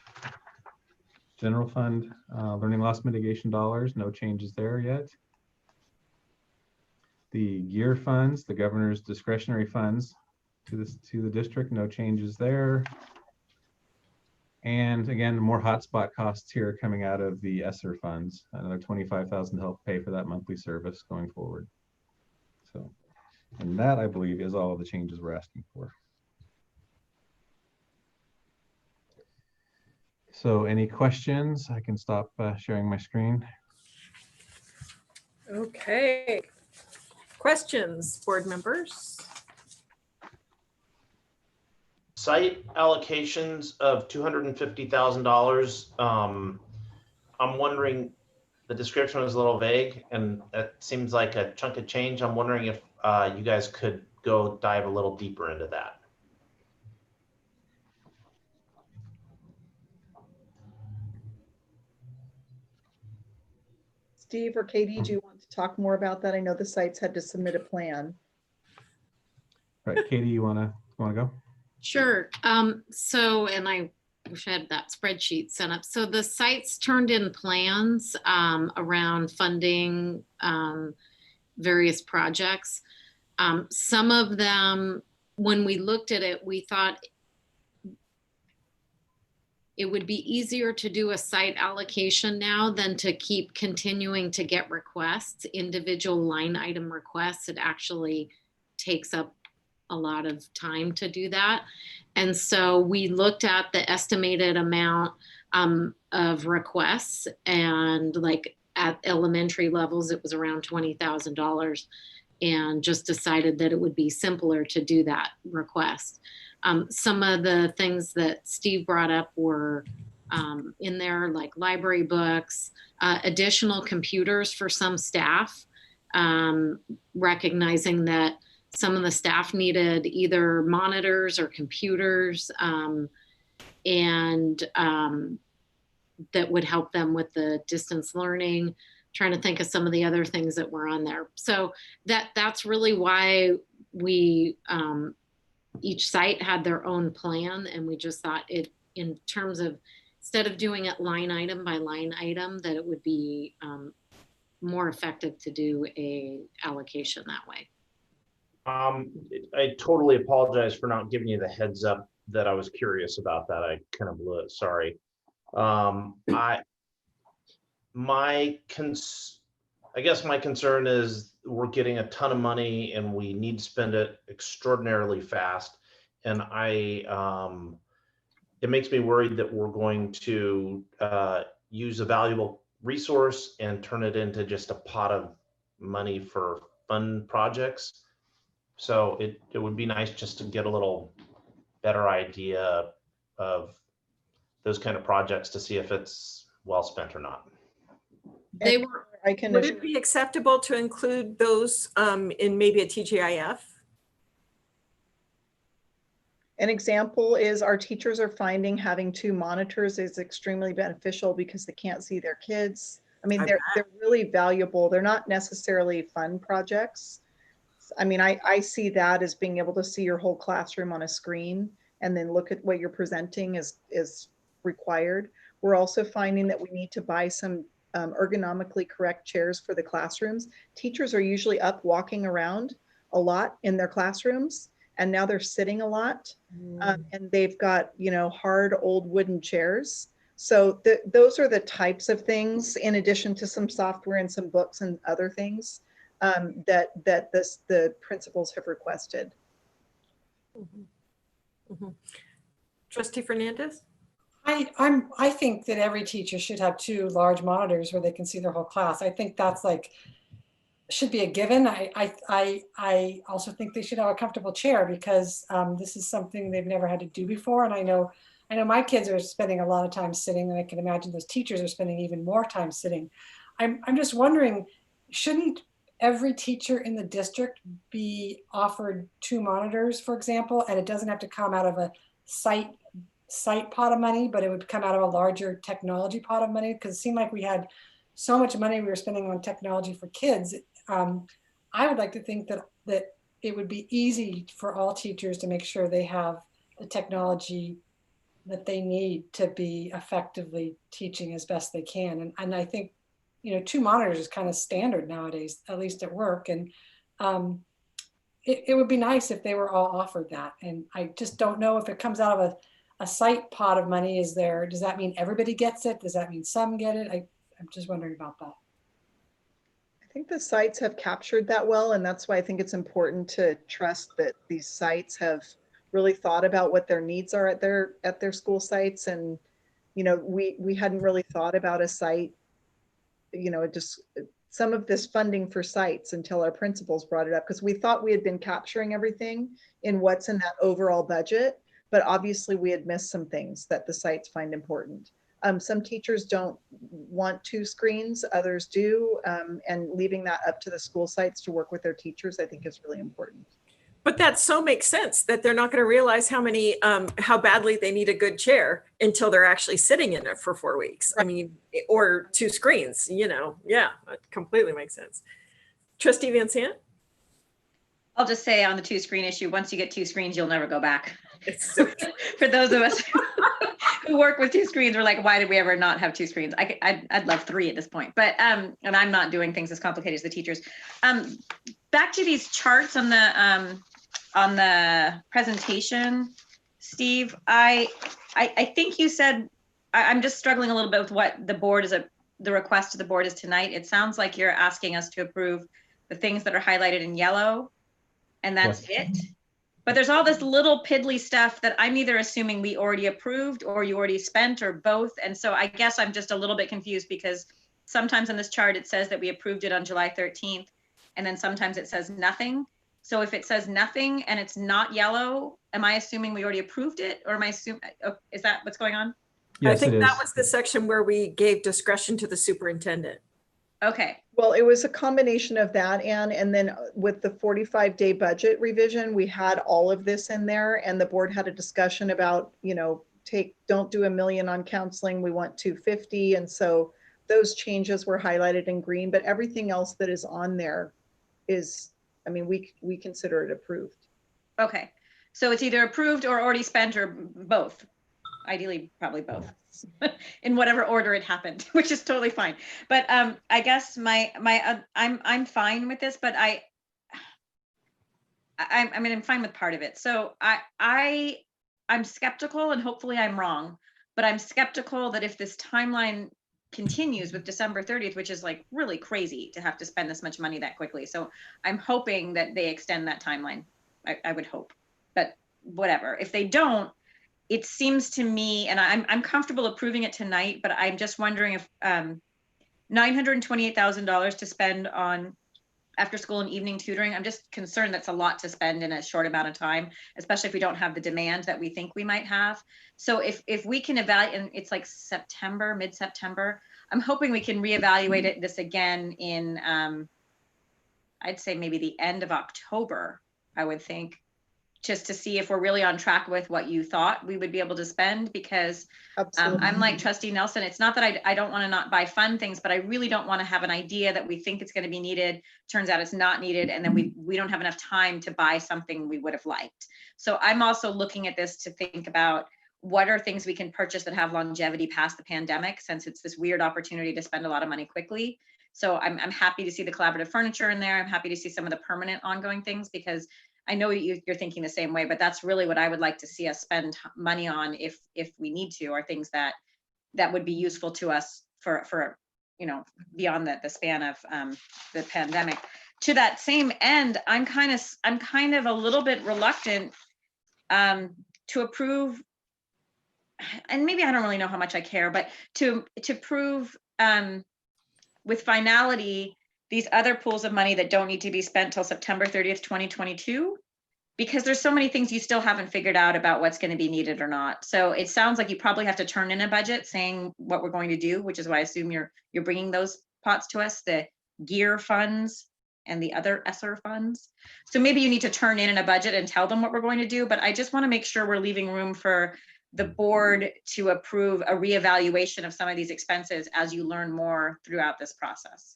S15: general fund, learning loss mitigation dollars, no changes there yet. The gear funds, the governor's discretionary funds to the district, no changes there. And again, more hotspot costs here coming out of the ESSER funds, another $25,000 to help pay for that monthly service going forward. So, and that I believe is all of the changes we're asking for. So any questions? I can stop sharing my screen.
S2: Okay. Questions, board members?
S3: Site allocations of $250,000. I'm wondering, the description was a little vague and that seems like a chunk of change. I'm wondering if you guys could go dive a little deeper into that.
S1: Steve or Katie, do you want to talk more about that? I know the sites had to submit a plan.
S15: Right, Katie, you wanna go?
S12: Sure. So, and I wish I had that spreadsheet set up. So the sites turned in plans around funding various projects. Some of them, when we looked at it, we thought it would be easier to do a site allocation now than to keep continuing to get requests, individual line item requests. It actually takes up a lot of time to do that. And so we looked at the estimated amount of requests, and like at elementary levels, it was around $20,000, and just decided that it would be simpler to do that request. Some of the things that Steve brought up were in there, like library books, additional computers for some staff, recognizing that some of the staff needed either monitors or computers, and that would help them with the distance learning. Trying to think of some of the other things that were on there. So that's really why we, each site had their own plan, and we just thought it, in terms of, instead of doing it line item by line item, that it would be more effective to do a allocation that way.
S3: I totally apologize for not giving you the heads up that I was curious about that. I kind of blew it, sorry. I guess my concern is we're getting a ton of money and we need to spend it extraordinarily fast. And it makes me worried that we're going to use a valuable resource and turn it into just a pot of money for fun projects. So it would be nice just to get a little better idea of those kind of projects to see if it's well spent or not.
S2: They were, would it be acceptable to include those in maybe a TGIF?
S1: An example is our teachers are finding having 2 monitors is extremely beneficial because they can't see their kids. I mean, they're really valuable. They're not necessarily fun projects. I mean, I see that as being able to see your whole classroom on a screen and then look at what you're presenting is required. We're also finding that we need to buy some ergonomically correct chairs for the classrooms. Teachers are usually up walking around a lot in their classrooms, and now they're sitting a lot, and they've got, you know, hard old wooden chairs. So those are the types of things, in addition to some software and some books and other things, that the principals have requested.
S2: Trustee Fernandez?
S13: I think that every teacher should have 2 large monitors where they can see their whole class. I think that's like, should be a given. I also think they should have a comfortable chair, because this is something they've never had to do before. And I know my kids are spending a lot of time sitting, and I can imagine those teachers are spending even more time sitting. I'm just wondering, shouldn't every teacher in the district be offered 2 monitors, for example, and it doesn't have to come out of a site pot of money, but it would come out of a larger technology pot of money? Because it seemed like we had so much money we were spending on technology for kids. I would like to think that it would be easy for all teachers to make sure they have the technology that they need to be effectively teaching as best they can. And I think, you know, 2 monitors is kind of standard nowadays, at least at work. And it would be nice if they were all offered that. And I just don't know if it comes out of a site pot of money is there, does that mean everybody gets it? Does that mean some get it? I'm just wondering about that.
S1: I think the sites have captured that well, and that's why I think it's important to trust that these sites have really thought about what their needs are at their school sites. And, you know, we hadn't really thought about a site, you know, just some of this funding for sites until our principals brought it up, because we thought we had been capturing everything in what's in that overall budget, but obviously we had missed some things that the sites find important. Some teachers don't want 2 screens, others do, and leaving that up to the school sites to work with their teachers, I think is really important.
S2: But that so makes sense that they're not going to realize how badly they need a good chair until they're actually sitting in it for 4 weeks. I mean, or 2 screens, you know, yeah, that completely makes sense. Trustee Van Sant?
S11: I'll just say on the 2-screen issue, once you get 2 screens, you'll never go back.
S2: It's so
S11: For those of us who work with 2 screens, we're like, why did we ever not have 2 screens? I'd love 3 at this point, but and I'm not doing things as complicated as the teachers. Back to these charts on the presentation, Steve. I think you said, I'm just struggling a little bit with what the board the request to the board is tonight. It sounds like you're asking us to approve the things that are highlighted in yellow, and that's it. But there's all this little piddly stuff that I'm either assuming we already approved or you already spent or both. And so I guess I'm just a little bit confused, because sometimes on this chart it says that we approved it on July 13th, and then sometimes it says nothing. So if it says nothing and it's not yellow, am I assuming we already approved it, or am I assuming, is that what's going on?
S2: I
S15: Yes,
S2: think
S15: it
S2: that
S15: is.
S2: was the section where we gave discretion to the superintendent.
S11: Okay.
S1: Well, it was a combination of that, Anne, and then with the 45-day budget revision, we had all of this in there, and the board had a discussion about, you know, don't do $1 million on counseling, we want 250, and so those changes were highlighted in green, but everything else that is on there is, I mean, we consider it approved.
S11: Okay, so it's either approved or already spent, or both. Ideally, probably both, in whatever order it happened, which is totally fine. But I guess I'm fine with this, but I mean, I'm fine with part of it. So I'm skeptical, and hopefully I'm wrong, but I'm skeptical that if this timeline continues with December 30th, which is like really crazy to have to spend this much money that quickly. So I'm hoping that they extend that timeline. I would hope, but whatever. If they don't, it seems to me, and I'm comfortable approving it tonight, but I'm just wondering if $928,000 to spend on after school and evening tutoring, I'm just concerned that's a lot to spend in a short amount of time, especially if we don't have the demand that we think we might have. So if we can evaluate, and it's like September, mid-September, I'm hoping we can reevaluate this again in, I'd say maybe the end of October, I would think, just to see if we're really on track with what you thought we would be able to spend, because I'm like Trustee Nelson. It's not that I don't want to not buy fun things, but I really don't want to have an idea that we think it's going to be needed, turns out it's not needed, and then we don't have enough time to buy something we would have liked. So I'm also looking at this to think about what are things we can purchase that have longevity past the pandemic, since it's this weird opportunity to spend a lot of money quickly. So I'm happy to see the collaborative furniture in there. I'm happy to see some of the permanent ongoing things, because I know you're thinking the same way, but that's really what I would like to see us spend money on if we need to, are things that would be useful to us for you know, beyond the span of the pandemic. To that same end, I'm kind of a little bit reluctant to approve, and maybe I don't really know how much I care, but to approve with finality these other pools of money that don't need to be spent till September 30th, 2022, because there's so many things you still haven't figured out about what's going to be needed or not. So it sounds like you probably have to turn in a budget saying what we're going to do, which is why I assume you're bringing those pots to us, the gear funds and the other ESSER funds. So maybe you need to turn in a budget and tell them what we're going to do, but I just want to make sure we're leaving room for the board to approve a reevaluation of some of these expenses as you learn more throughout this process.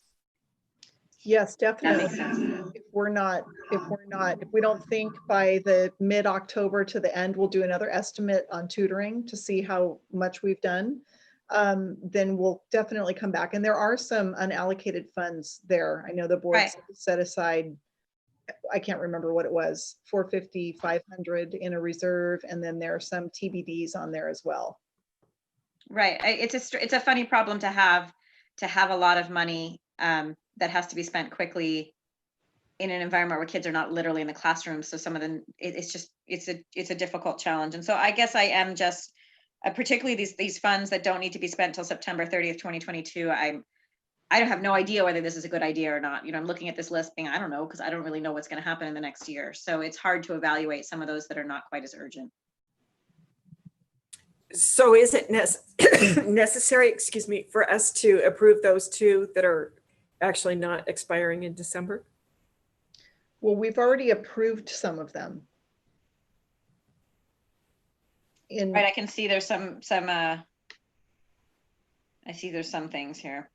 S1: Yes, definitely.
S11: That makes sense.
S1: If we don't think by the mid-October to the end, we'll do another estimate on tutoring to see how much we've done. Then we'll definitely come back. And there are some unallocated funds there. I know the board set aside I can't remember what it was, 450, 500 in a reserve, and then there are some TBDs on there as well.
S11: Right. It's a funny problem to have a lot of money that has to be spent quickly in an environment where kids are not literally in the classroom. So some of them, it's a difficult challenge. And so I guess I am just, particularly these funds that don't need to be spent till September 30th, 2022. I don't have no idea whether this is a good idea or not. You know, I'm looking at this list being, I don't know, because I don't really know what's going to happen in the next year. So it's hard to evaluate some of those that are not quite as urgent.
S2: So is it necessary, excuse me, for us to approve those two that are actually not expiring in December?
S1: Well, we've already approved some of them.
S11: Right, I can see there's some I see there's some things here.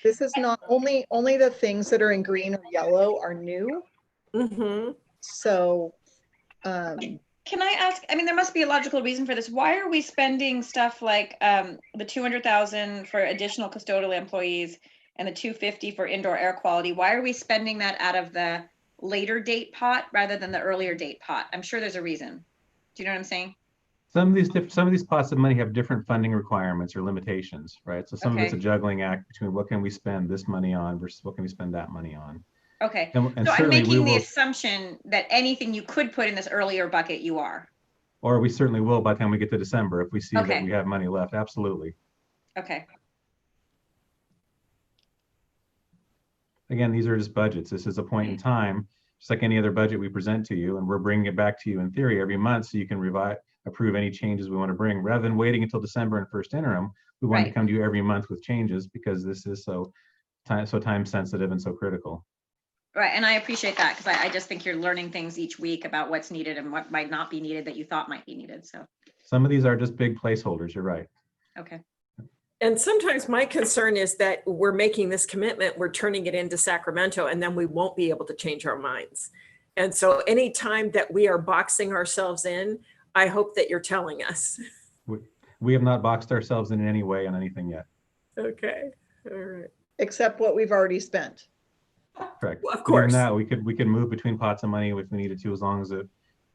S1: This is not only the things that are in green or yellow are new.
S2: Mm-hmm.
S1: So
S11: can I ask, I mean, there must be a logical reason for this. Why are we spending stuff like the 200,000 for additional custodial employees and the 250 for indoor air quality? Why are we spending that out of the later date pot rather than the earlier date pot? I'm sure there's a reason. Do you know what I'm saying?
S15: Some of these pots of money have different funding requirements or limitations, right? So some of it's a juggling act between what can we spend this money on versus what can we spend that money on.
S11: Okay,
S15: and
S11: so I'm
S15: certainly
S11: making the assumption that anything you could put in this earlier bucket, you are.
S15: Or we certainly will by the time we get to December if we see
S11: Okay.
S15: that we have money left. Absolutely.
S11: Okay.
S15: Again, these are just budgets. This is a point in time, just like any other budget we present to you, and we're bringing it back to you in theory every month so you can approve any changes we want to bring. Rather than waiting until December and first interim, we want to come to you every month with changes because this is so time sensitive and so critical.
S11: Right, and I appreciate that because I just think you're learning things each week about what's needed and what might not be needed that you thought might be needed. So
S15: some of these are just big placeholders. You're right.
S11: Okay.
S2: And sometimes my concern is that we're making this commitment, we're turning it into Sacramento, and then we won't be able to change our minds. And so anytime that we are boxing ourselves in, I hope that you're telling us.
S15: We have not boxed ourselves in any way on anything yet.
S2: Okay, all right.
S1: Except what we've already spent.
S15: Correct.
S2: Well, of course.
S15: Even that, we could move between pots of money if we needed to, as long as it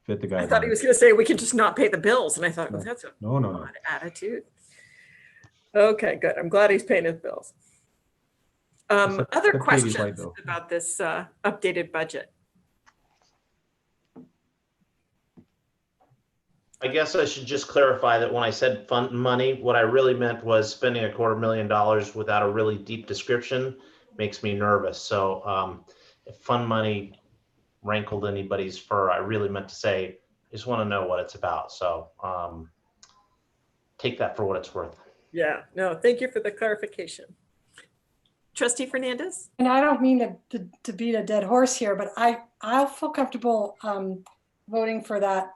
S15: fit the guidelines.
S2: I thought he was going to say we could just not pay the bills, and I thought, well, that's a
S15: no.
S2: odd attitude. Okay, good. I'm glad he's paying his bills. Other questions about this updated budget?
S3: I guess I should just clarify that when I said fund money, what I really meant was spending $250,000 without a really deep description makes me nervous. So if fund money rankled anybody's fur, I really meant to say, I just want to know what it's about. So take that for what it's worth.
S2: Yeah, no, thank you for the clarification. Trustee Fernandez?
S13: And I don't mean to beat a dead horse here, but I'll feel comfortable voting for that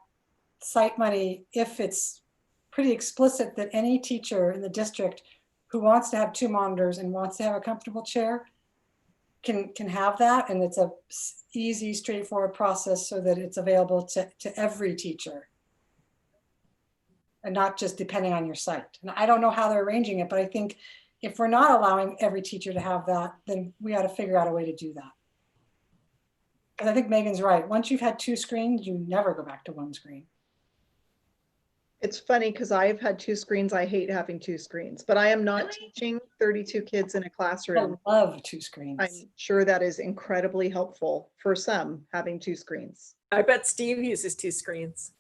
S13: site money if it's pretty explicit that any teacher in the district who wants to have 2 monitors and wants to have a comfortable chair can have that, and it's a easy, straightforward process so that it's available to every teacher and not just depending on your site. And I don't know how they're arranging it, but I think if we're not allowing every teacher to have that, then we ought to figure out a way to do that. Because I think Megan's right. Once you've had 2 screens, you never go back to 1 screen.
S1: It's funny because I've had 2 screens. I hate having 2 screens, but I am not teaching 32 kids in a classroom.
S13: I love 2 screens.
S1: I'm sure that is incredibly helpful for some, having 2 screens.
S2: I bet Steve uses 2 screens.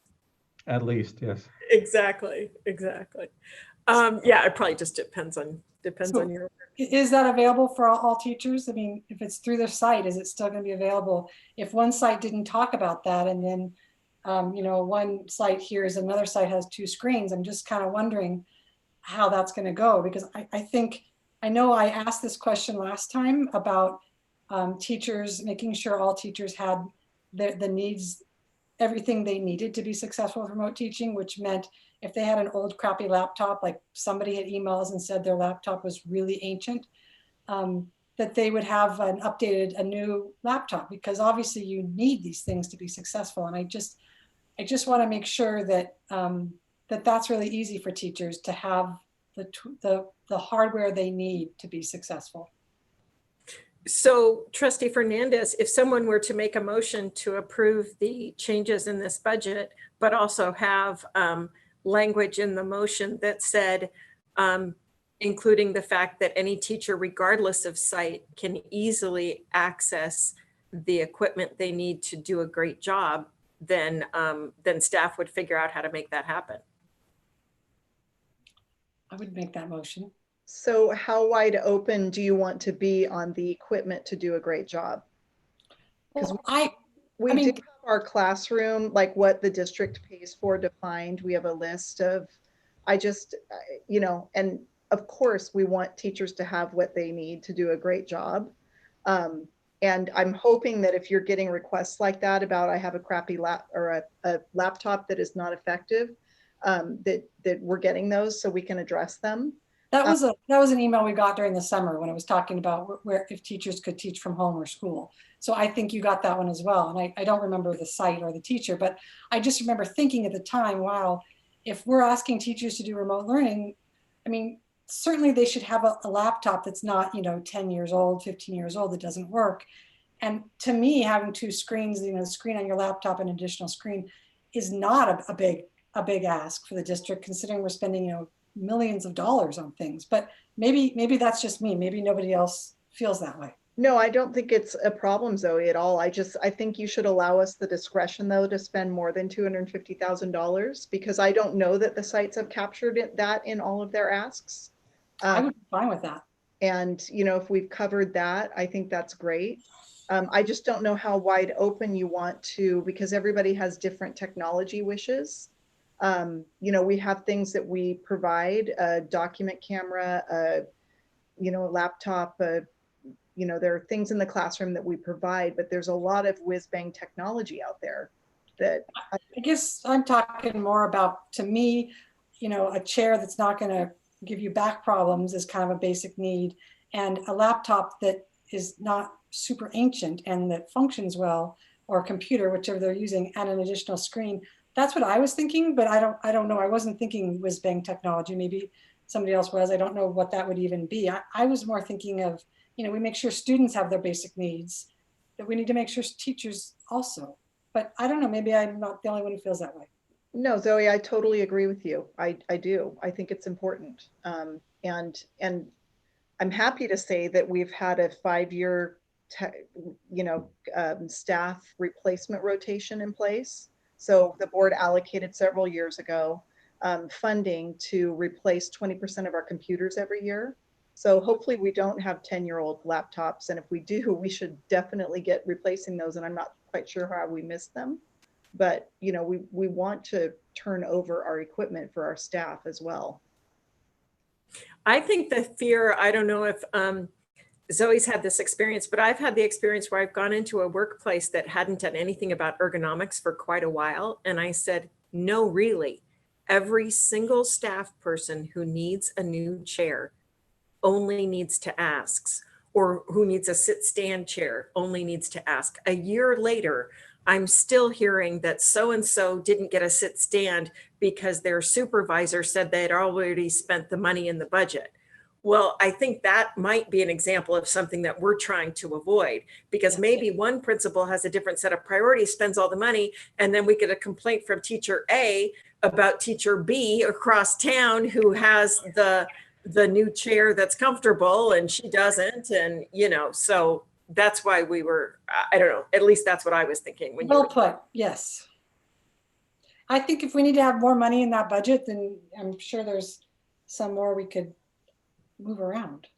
S15: At least, yes.
S2: Exactly. Yeah, it probably just depends on your.
S13: Is that available for all teachers? I mean, if it's through their site, is it still going to be available? If one site didn't talk about that, and then one site here is another site has 2 screens, I'm just kind of wondering how that's going to go, because I know I asked this question last time about teachers, making sure all teachers had the needs, everything they needed to be successful with remote teaching, which meant if they had an old crappy laptop, like somebody had emails and said their laptop was really ancient, that they would have a new laptop, because obviously you need these things to be successful. And I just want to make sure that that's really easy for teachers to have the hardware they need to be successful.
S2: So Trustee Fernandez, if someone were to make a motion to approve the changes in this budget, but also have language in the motion that said, including the fact that any teacher, regardless of site, can easily access the equipment they need to do a great job, then staff would figure out how to make that happen.
S13: I would make that motion.
S1: So how wide open do you want to be on the equipment to do a great job? Because
S13: Well,
S1: we do have our classroom, like what the district pays for, defined. We have a list of, you know, and of course we want teachers to have what they need to do a great job. And I'm hoping that if you're getting requests like that about, I have a crappy a laptop that is not effective, that we're getting those so we can address them.
S13: That was an email we got during the summer when it was talking about where if teachers could teach from home or school. So I think you got that one as well. And I don't remember the site or the teacher, but I just remember thinking at the time, wow, if we're asking teachers to do remote learning, I mean, certainly they should have a laptop that's not, you know, 10 years old, 15 years old, that doesn't work. And to me, having two screens, you know, screen on your laptop and additional screen is not a big ask for the district, considering we're spending, you know, millions of dollars on things. But maybe that's just me. Maybe nobody else feels that way.
S1: No, I don't think it's a problem, Zoe, at all. I think you should allow us the discretion, though, to spend more than $250,000, because I don't know that the sites have captured that in all of their asks.
S13: I would be fine with that.
S1: And, you know, if we've covered that, I think that's great. I just don't know how wide open you want to, because everybody has different technology wishes. You know, we have things that we provide, a document camera, you know, a laptop, you know, there are things in the classroom that we provide, but there's a lot of whiz-bang technology out there that
S13: I guess I'm talking more about, to me, you know, a chair that's not going to give you back problems is kind of a basic need, and a laptop that is not super ancient and that functions well, or a computer, whichever they're using, and an additional screen. That's what I was thinking, but I don't know. I wasn't thinking whiz-bang technology. Maybe somebody else was. I don't know what that would even be. I was more thinking of, you know, we make sure students have their basic needs, that we need to make sure teachers also. But I don't know, maybe I'm not the only one who feels that way.
S1: No, Zoe, I totally agree with you. I do. I think it's important. And I'm happy to say that we've had a 5-year, you know, staff replacement rotation in place. So the board allocated several years ago funding to replace 20% of our computers every year. So hopefully we don't have 10-year-old laptops. And if we do, we should definitely get replacing those. And I'm not quite sure how we missed them. But, you know, we want to turn over our equipment for our staff as well.
S2: I think the fear, I don't know if Zoe's had this experience, but I've had the experience where I've gone into a workplace that hadn't done anything about ergonomics for quite a while. And I said, no, really, every single staff person who needs a new chair only needs to ask, or who needs a sit-stand chair only needs to ask. A year later, I'm still hearing that so-and-so didn't get a sit-stand because their supervisor said they had already spent the money in the budget. Well, I think that might be an example of something that we're trying to avoid, because maybe one principal has a different set of priorities, spends all the money, and then we get a complaint from teacher A about teacher B across town who has the new chair that's comfortable and she doesn't. And, you know, so that's why we were, I don't know, at least that's what I was thinking. When
S13: well put, yes. I think if we need to have more money in that budget, then I'm sure there's some more we could move around.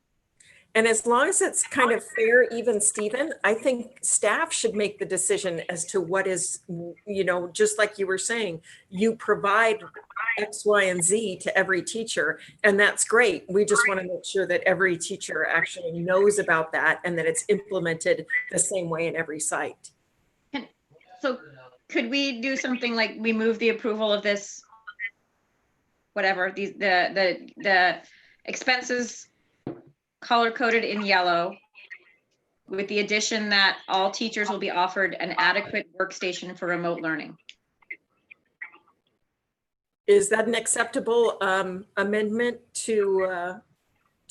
S2: And as long as it's kind of fair, even Stephen, I think staff should make the decision as to what is, you know, just like you were saying, you provide X, Y, and Z to every teacher, and that's great. We just want to make sure that every teacher actually knows about that and that it's implemented the same way in every site.
S11: And so could we do something like we move the approval of this, whatever, the expenses color coded in yellow, with the addition that all teachers will be offered an adequate workstation for remote learning?
S2: Is that an acceptable amendment to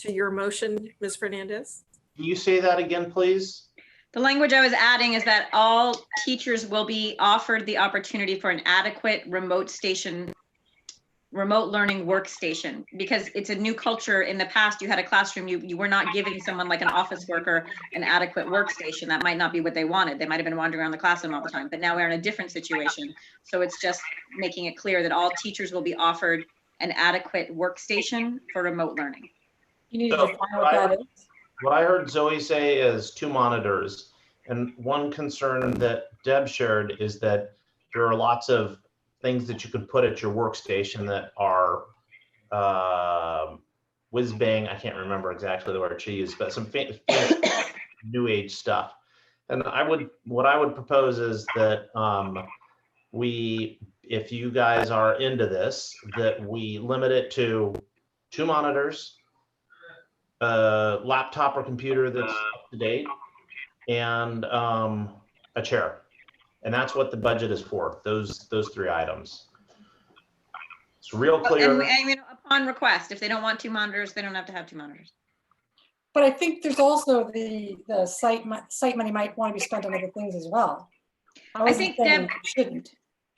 S2: your motion, Ms. Fernandez?
S3: Can you say that again, please?
S11: The language I was adding is that all teachers will be offered the opportunity for an adequate remote learning workstation, because it's a new culture. In the past, you had a classroom, you were not giving someone like an office worker an adequate workstation. That might not be what they wanted. They might have been wandering around the classroom all the time, but now we're in a different situation. So it's just making it clear that all teachers will be offered an adequate workstation for remote learning.
S13: You need
S3: So
S13: to define what that is.
S3: what I heard Zoe say is 2 monitors. And one concern that Deb shared is that there are lots of things that you can put at your workstation that are whiz bang. I can't remember exactly the word she used, but some fancy new age stuff. And what I would propose is that if you guys are into this, that we limit it to 2 monitors, a laptop or computer that's up to date, and a chair. And that's what the budget is for, those 3 items. It's real clear.
S11: And I mean, upon request, if they don't want 2 monitors, they don't have to have 2 monitors.
S13: But I think there's also the site money might want to be spent on other things as well.
S11: I think Deb
S13: shouldn't.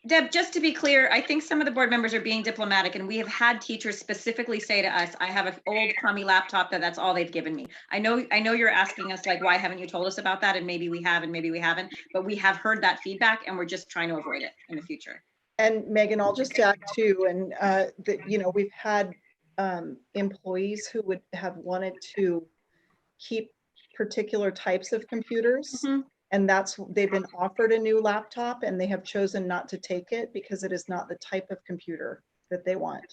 S11: Deb, just to be clear, I think some of the board members are being diplomatic, and we have had teachers specifically say to us, I have an old crummy laptop that's all they've given me. I know you're asking us, like, why haven't you told us about that? And maybe we have and maybe we haven't, but we have heard that feedback and we're just trying to avoid it in the future.
S1: And Megan, I'll just add too, and we've had employees who would have wanted to keep particular types of computers.
S11: Mm-hmm.
S1: And they've been offered a new laptop and they have chosen not to take it because it is not the type of computer that they want.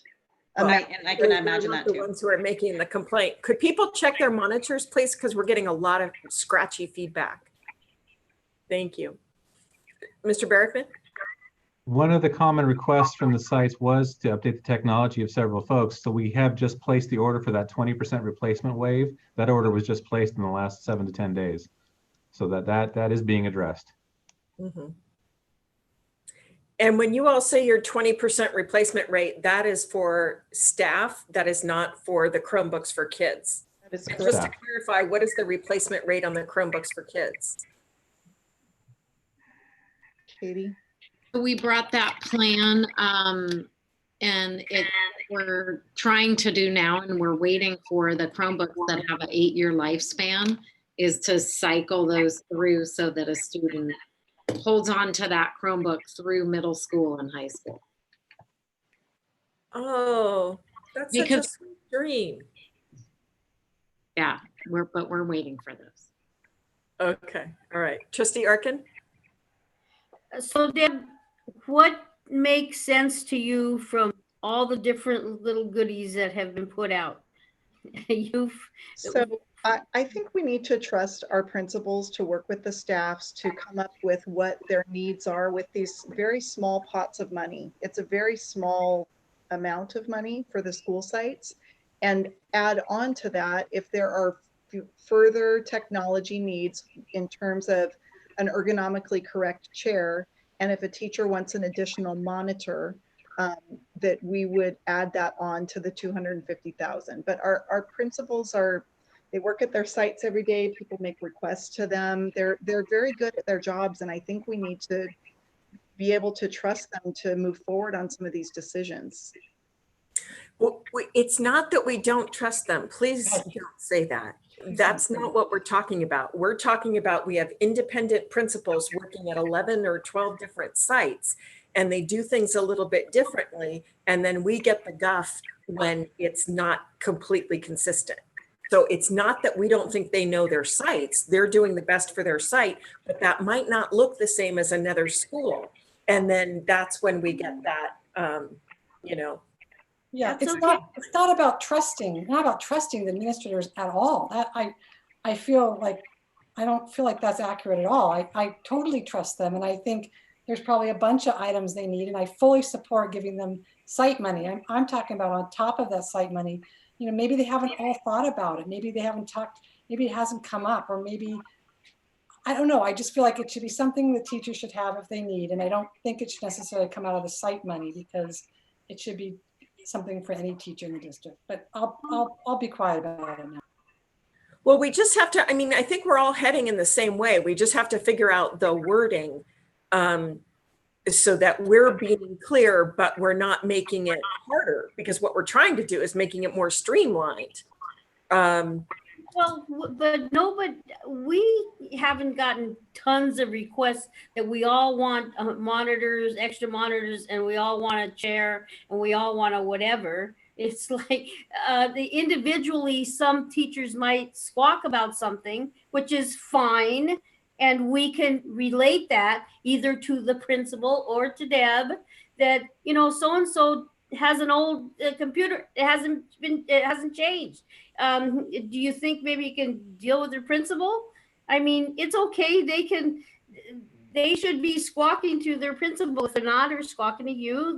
S11: Right, and I can imagine that too.
S2: The ones who are making the complaint. Could people check their monitors, please? Because we're getting a lot of scratchy feedback. Thank you. Mr. Barrickman?
S15: One of the common requests from the sites was to update the technology of several folks. So we have just placed the order for that 20% replacement wave. That order was just placed in the last 7 to 10 days. So that is being addressed.
S2: Mm-hmm. And when you all say your 20% replacement rate, that is for staff, that is not for the Chromebooks for kids.
S1: That is
S2: just to clarify, what is the replacement rate on the Chromebooks for kids?
S1: Katie?
S12: We brought that plan and we're trying to do now, and we're waiting for the Chromebooks that have an 8-year lifespan, is to cycle those through so that a student holds on to that Chromebook through middle school and high school.
S2: Oh, that's such a sweet dream.
S12: Yeah, but we're waiting for those.
S2: Okay, all right. Trustee Arkin?
S10: So Deb, what makes sense to you from all the different little goodies that have been put out?
S1: So I think we need to trust our principals to work with the staffs to come up with what their needs are with these very small pots of money. It's a very small amount of money for the school sites. And add on to that, if there are further technology needs in terms of an ergonomically correct chair, and if a teacher wants an additional monitor, that we would add that on to the 250,000. But our principals they work at their sites every day. People make requests to them. They're very good at their jobs, and I think we need to be able to trust them to move forward on some of these decisions.
S2: Well, it's not that we don't trust them. Please don't say that. That's not what we're talking about. We're talking about we have independent principals working at 11 or 12 different sites, and they do things a little bit differently. And then we get the guff when it's not completely consistent. So it's not that we don't think they know their sites. They're doing the best for their site, but that might not look the same as another school. And then that's when we get that,
S13: Yeah, it's not about trusting the administrators at all. That I feel like, I don't feel like that's accurate at all. I totally trust them. And I think there's probably a bunch of items they need, and I fully support giving them site money. I'm talking about on top of that site money, maybe they haven't all thought about it. Maybe they haven't talked, maybe it hasn't come up, or maybe, I don't know. I just feel like it should be something the teachers should have if they need. And I don't think it should necessarily come out of the site money, because it should be something for any teacher in the district. But I'll be quiet about it now.
S2: Well, we just have to, I mean, I think we're all heading in the same way. We just have to figure out the wording so that we're being clear, but we're not making it harder, because what we're trying to do is making it more streamlined.
S10: Well, but no, but we haven't gotten tons of requests that we all want monitors, extra monitors, and we all want a chair, and we all want a whatever. It's like individually, some teachers might squawk about something, which is fine. And we can relate that either to the principal or to Deb that, you know, so-and-so has an old computer. It hasn't changed. Do you think maybe you can deal with your principal? I mean, it's okay. They should be squawking to their principal. If they're not, or squawking to you,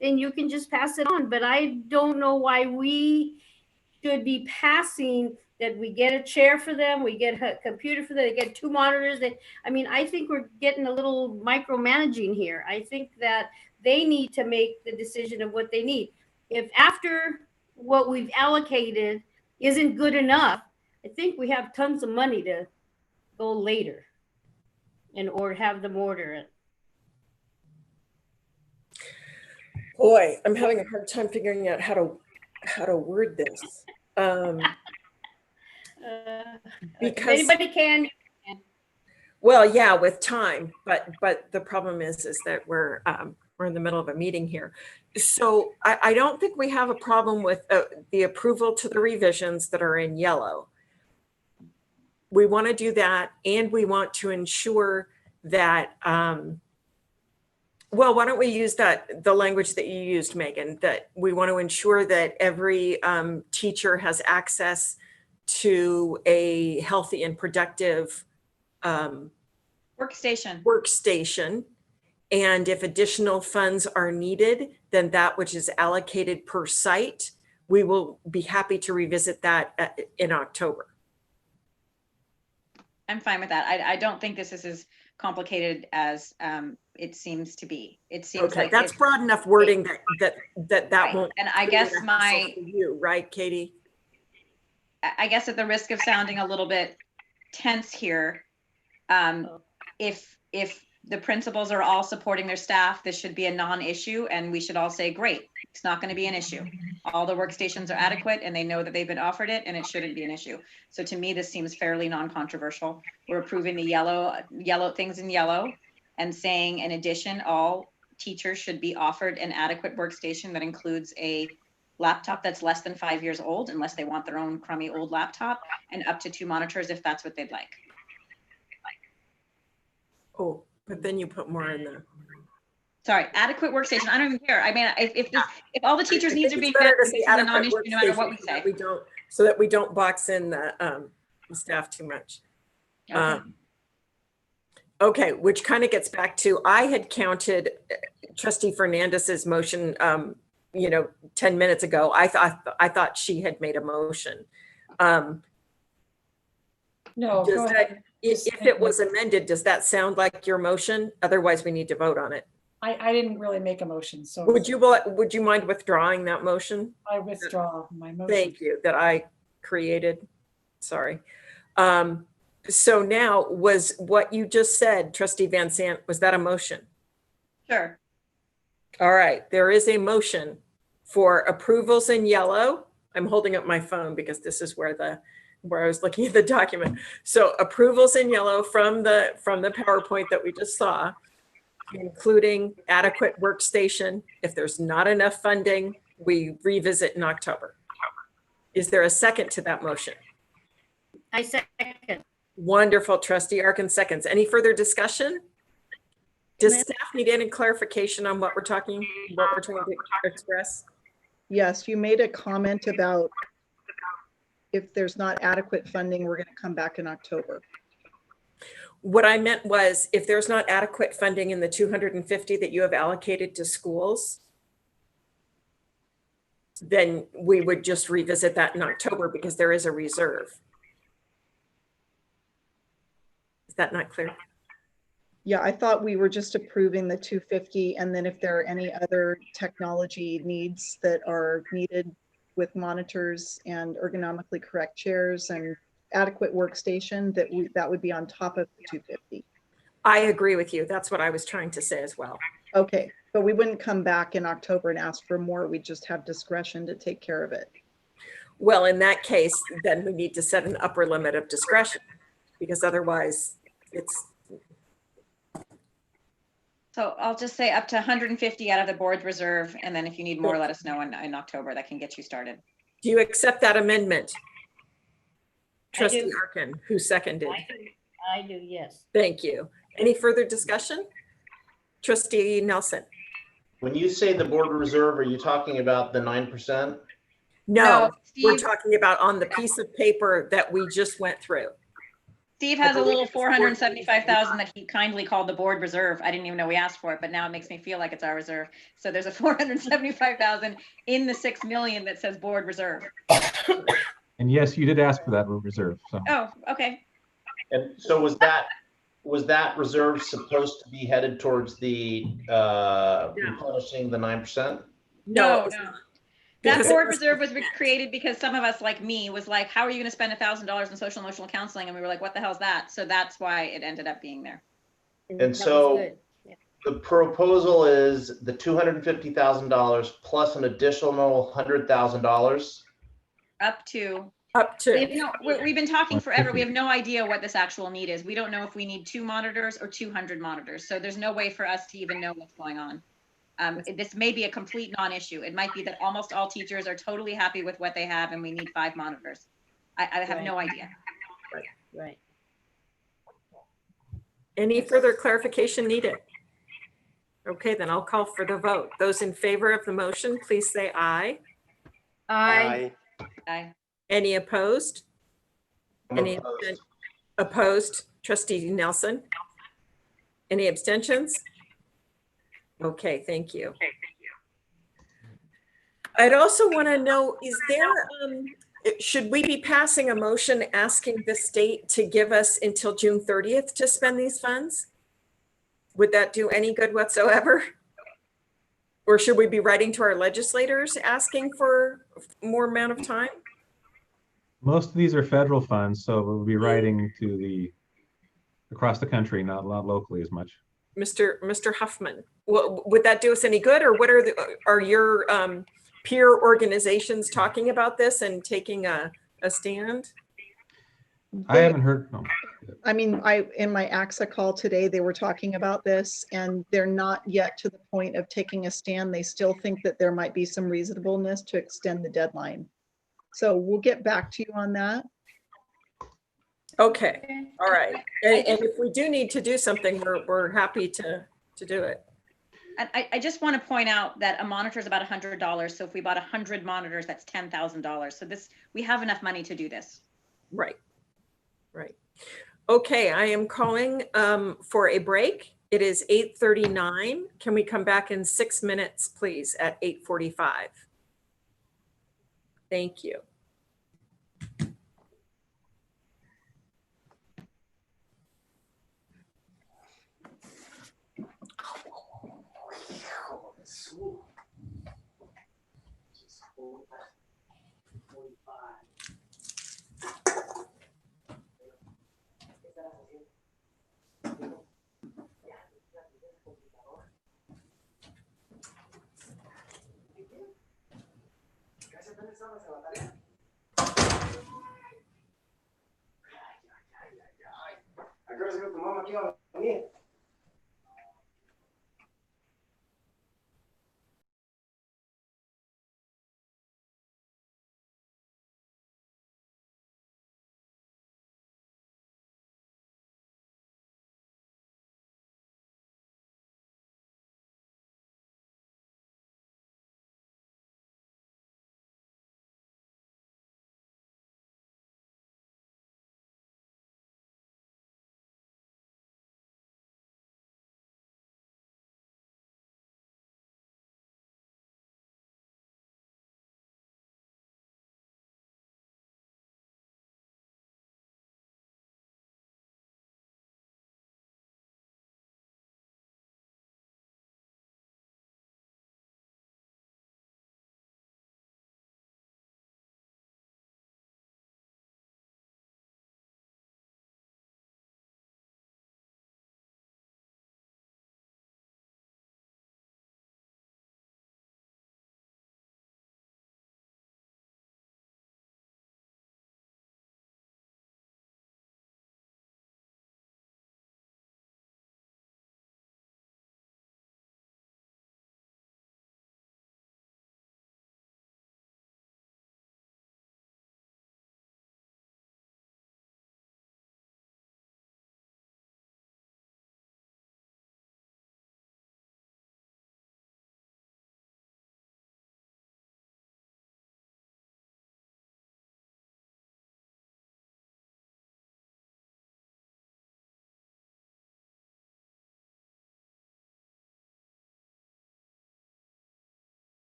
S10: then you can just pass it on. But I don't know why we should be passing that we get a chair for them, we get a computer for them, they get 2 monitors. I mean, I think we're getting a little micromanaging here. I think that they need to make the decision of what they need. If after what we've allocated isn't good enough, I think we have tons of money to go later or have them order it.
S2: Boy, I'm having a hard time figuring out how to word this. Because
S10: anybody can.
S2: Well, yeah, with time, but the problem is that we're in the middle of a meeting here. So I don't think we have a problem with the approval to the revisions that are in yellow. We want to do that, and we want to ensure that, well, why don't we use the language that you used, Megan, that we want to ensure that every teacher has access to a healthy and productive workstation. And if additional funds are needed, then that which is allocated per site, we will be happy to revisit that in October.
S11: I'm fine with that. I don't think this is as complicated as it seems to be. It seems
S2: okay,
S11: like
S2: that's broad enough wording that
S11: right.
S2: won't.
S11: And I guess
S2: you, right, Katie?
S11: I guess at the risk of sounding a little bit tense here, if the principals are all supporting their staff, this should be a non-issue, and we should all say, great, it's not going to be an issue. All the workstations are adequate, and they know that they've been offered it, and it shouldn't be an issue. So to me, this seems fairly non-controversial. We're approving the yellow things in yellow, and saying, in addition, all teachers should be offered an adequate workstation that includes a laptop that's less than 5 years old, unless they want their own crummy old laptop, and up to 2 monitors if that's what they'd like.
S2: Oh, but then you put more in there.
S11: Sorry, adequate workstation. I don't even care. I mean, if all the teachers' needs are being met, this is a non-issue no matter what we say.
S2: So that we don't box in the staff too much.
S11: Okay.
S2: Okay, which kind of gets back to, I had counted Trustee Fernandez's motion 10 minutes ago. I thought she had made a motion.
S13: No, go ahead.
S2: If it was amended, does that sound like your motion? Otherwise, we need to vote on it.
S13: I didn't really make a motion, so.
S2: Would you mind withdrawing that motion?
S13: I withdraw my motion.
S2: Thank you, that I created. Sorry. So now, was what you just said, Trustee Van Sant, was that a motion?
S11: Sure.
S2: All right, there is a motion for approvals in yellow. I'm holding up my phone because this is where I was looking at the document. So approvals in yellow from the PowerPoint that we just saw, including adequate workstation. If there's not enough funding, we revisit in October. Is there a second to that motion?
S10: I second.
S2: Wonderful, Trustee Arkin seconds. Any further discussion? Does staff need any clarification on what we're trying to express?
S1: Yes, you made a comment about if there's not adequate funding, we're going to come back in October.
S2: What I meant was, if there's not adequate funding in the 250 that you have allocated to schools, then we would just revisit that in October because there is a reserve. Is that not clear?
S1: Yeah, I thought we were just approving the 250, and then if there are any other technology needs that are needed with monitors and ergonomically correct chairs and adequate workstation, that would be on top of the 250.
S2: I agree with you. That's what I was trying to say as well.
S1: Okay, but we wouldn't come back in October and ask for more. We just have discretion to take care of it.
S2: Well, in that case, then we need to set an upper limit of discretion, because otherwise it's.
S11: So I'll just say up to 150 out of the board's reserve. And then if you need more, let us know in October. That can get you started.
S2: Do you accept that amendment?
S10: I
S2: Trustee
S10: do.
S2: Arkin, who seconded?
S10: I do, yes.
S2: Thank you. Any further discussion? Trustee Nelson?
S3: When you say the board reserve, are you talking about the 9%?
S2: No, we're
S11: Steve,
S2: talking about on the piece of paper that we just went through.
S11: Steve has a little 475,000 that he kindly called the board reserve. I didn't even know we asked for it, but now it makes me feel like it's our reserve. So there's a 475,000 in the 6 million that says board reserve.
S15: And yes, you did ask for that reserve. So.
S11: Oh, okay.
S3: And so was that reserve supposed to be headed towards the replenishing the 9%?
S11: No. That
S2: Because
S11: board reserve was created because some of us, like me, was like, how are you going to spend $1,000 in social emotional counseling? And we were like, what the hell's that? So that's why it ended up being there.
S3: And so the proposal is the $250,000 plus an additional $100,000.
S11: Up to. We've been talking forever. We have no idea what this actual need is. We don't know if we need 2 monitors or 200 monitors. So there's no way for us to even know what's going on. This may be a complete non-issue. It might be that almost all teachers are totally happy with what they have and we need 5 monitors. I have no idea.
S10: Right.
S2: Any further clarification needed? Okay, then I'll call for the vote. Those in favor of the motion, please say aye.
S10: Aye.
S11: Aye.
S2: Any opposed? Any
S3: Opposed.
S2: opposed? Trustee Nelson? Any abstentions? Okay, thank you. I'd also want to know, is there, should we be passing a motion asking the state to give us until June 30th to spend these funds? Would that do any good whatsoever? Or should we be writing to our legislators asking for more amount of time?
S15: Most of these are federal funds, so we'll be writing to across the country, not locally as much.
S2: Mr. Huffman, would that do us any good, or what are your peer organizations talking about this and taking a stand?
S15: I haven't heard. No.
S1: I mean, in my AXA call today, they were talking about this, and they're not yet to the point of taking a stand. They still think that there might be some reasonableness to extend the deadline. So we'll get back to you on that.
S2: Okay, all right. And if we do need to do something, we're happy to do it.
S11: And I just want to point out that a monitor is about $100. So if we bought 100 monitors, that's $10,000. So we have enough money to do this.
S2: Right. Okay, I am calling for a break. It is 8:39. Can we come back in 6 minutes, please, at 8:45? Thank you.
S17: Agora eu tomamos aqui, ó.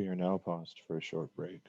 S6: We are now paused for a short break.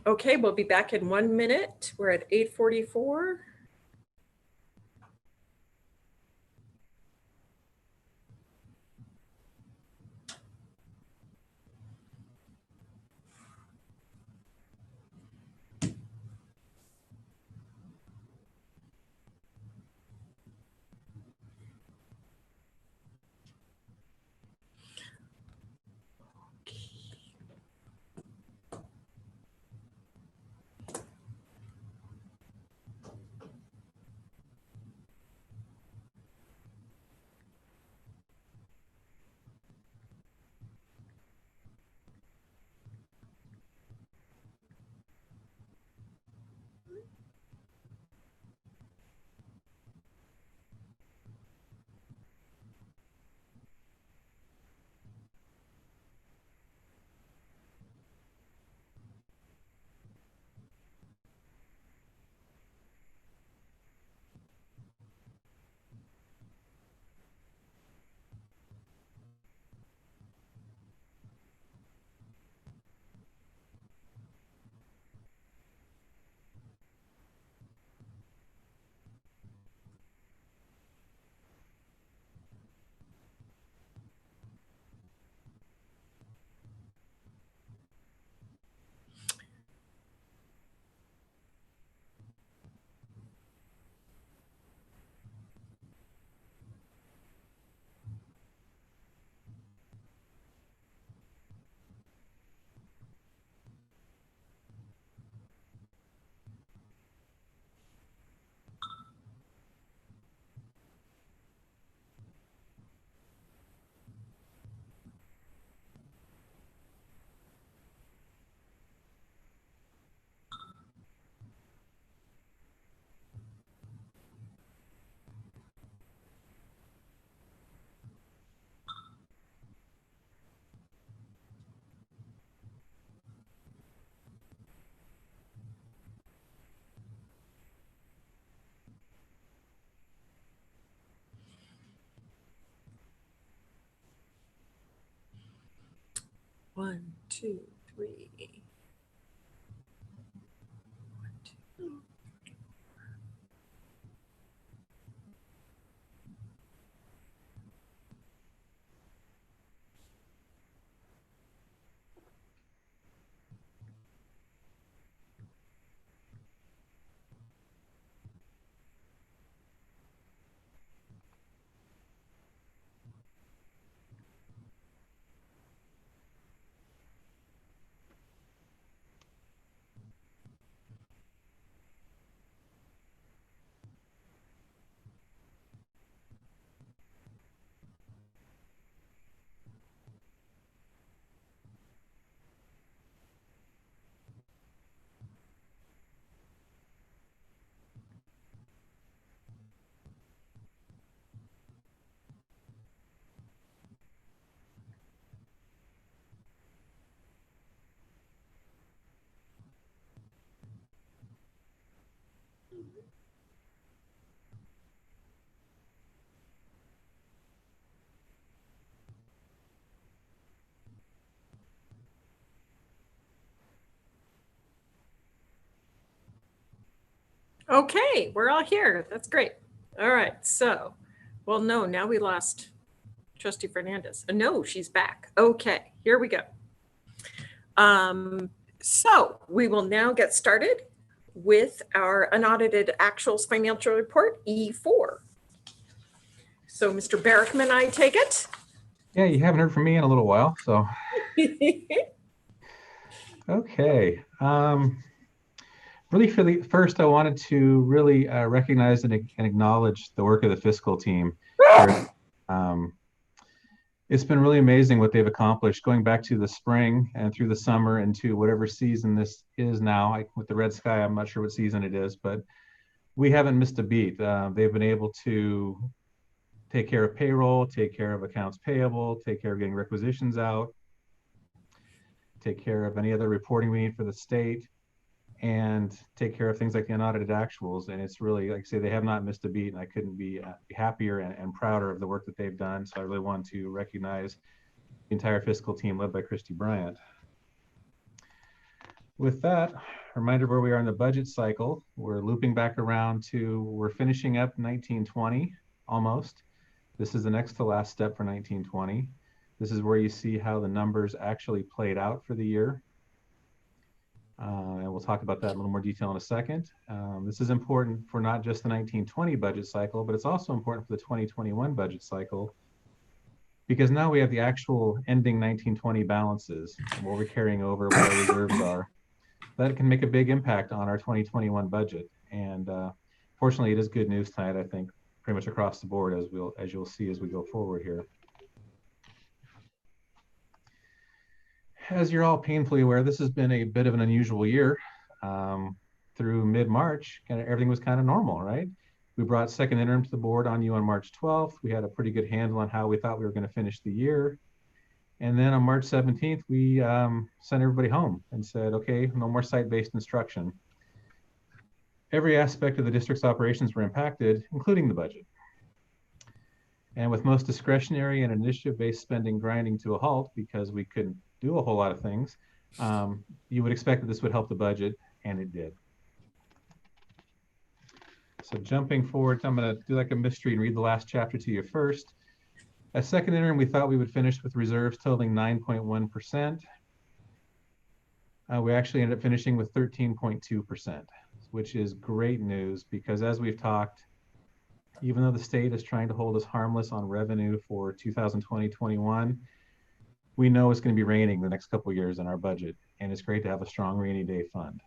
S2: Okay, we'll be back in 1 minute. We're at 8:44. 1, 2, 3. 1, 2. Okay, we're all here. That's great. All right, so, well, no, now we lost Trustee Fernandez. No, she's back. Okay, here we go. So we will now get started with our unaudited actuals financial report, E4. So Mr. Barrickman, I take it?
S15: Yeah, you haven't heard from me in a little while, so. Okay. Really, first, I wanted to really recognize and acknowledge the work of the fiscal team. It's been really amazing what they've accomplished going back to the spring and through the summer into whatever season this is now. With the red sky, I'm not sure what season it is, but we haven't missed a beat. They've been able to take care of payroll, take care of accounts payable, take care of getting requisitions out, take care of any other reporting we need for the state, and take care of things like the unaudited actuals. And it's really, like I say, they have not missed a beat, and I couldn't be happier and prouder of the work that they've done. So I really want to recognize the entire fiscal team led by Christy Bryant. With that, a reminder of where we are in the budget cycle. We're looping back around to, we're finishing up 1920 almost. This is the next to last step for 1920. This is where you see how the numbers actually played out for the year. And we'll talk about that in a little more detail in a second. This is important for not just the 1920 budget cycle, but it's also important for the 2021 budget cycle, because now we have the actual ending 1920 balances and what we're carrying over, what our reserves are. That can make a big impact on our 2021 budget. And fortunately, it is good news tonight, I think, pretty much across the board, as you'll see as we go forward here. As you're all painfully aware, this has been a bit of an unusual year. Through mid-March, everything was kind of normal, right? We brought second interim to the board on March 12th. We had a pretty good handle on how we thought we were going to finish the year. And then on March 17th, we sent everybody home and said, okay, no more site-based instruction. Every aspect of the district's operations were impacted, including the budget. And with most discretionary and initiative-based spending grinding to a halt because we couldn't do a whole lot of things, you would expect that this would help the budget, and it did. So jumping forward, I'm going to do like a mystery and read the last chapter to you first. As second interim, we thought we would finish with reserves totaling 9.1%. We actually ended up finishing with 13.2%, which is great news, because as we've talked, even though the state is trying to hold us harmless on revenue for 2020-21, we know it's going to be raining the next couple of years in our budget, and it's great to have a strong rainy day fund.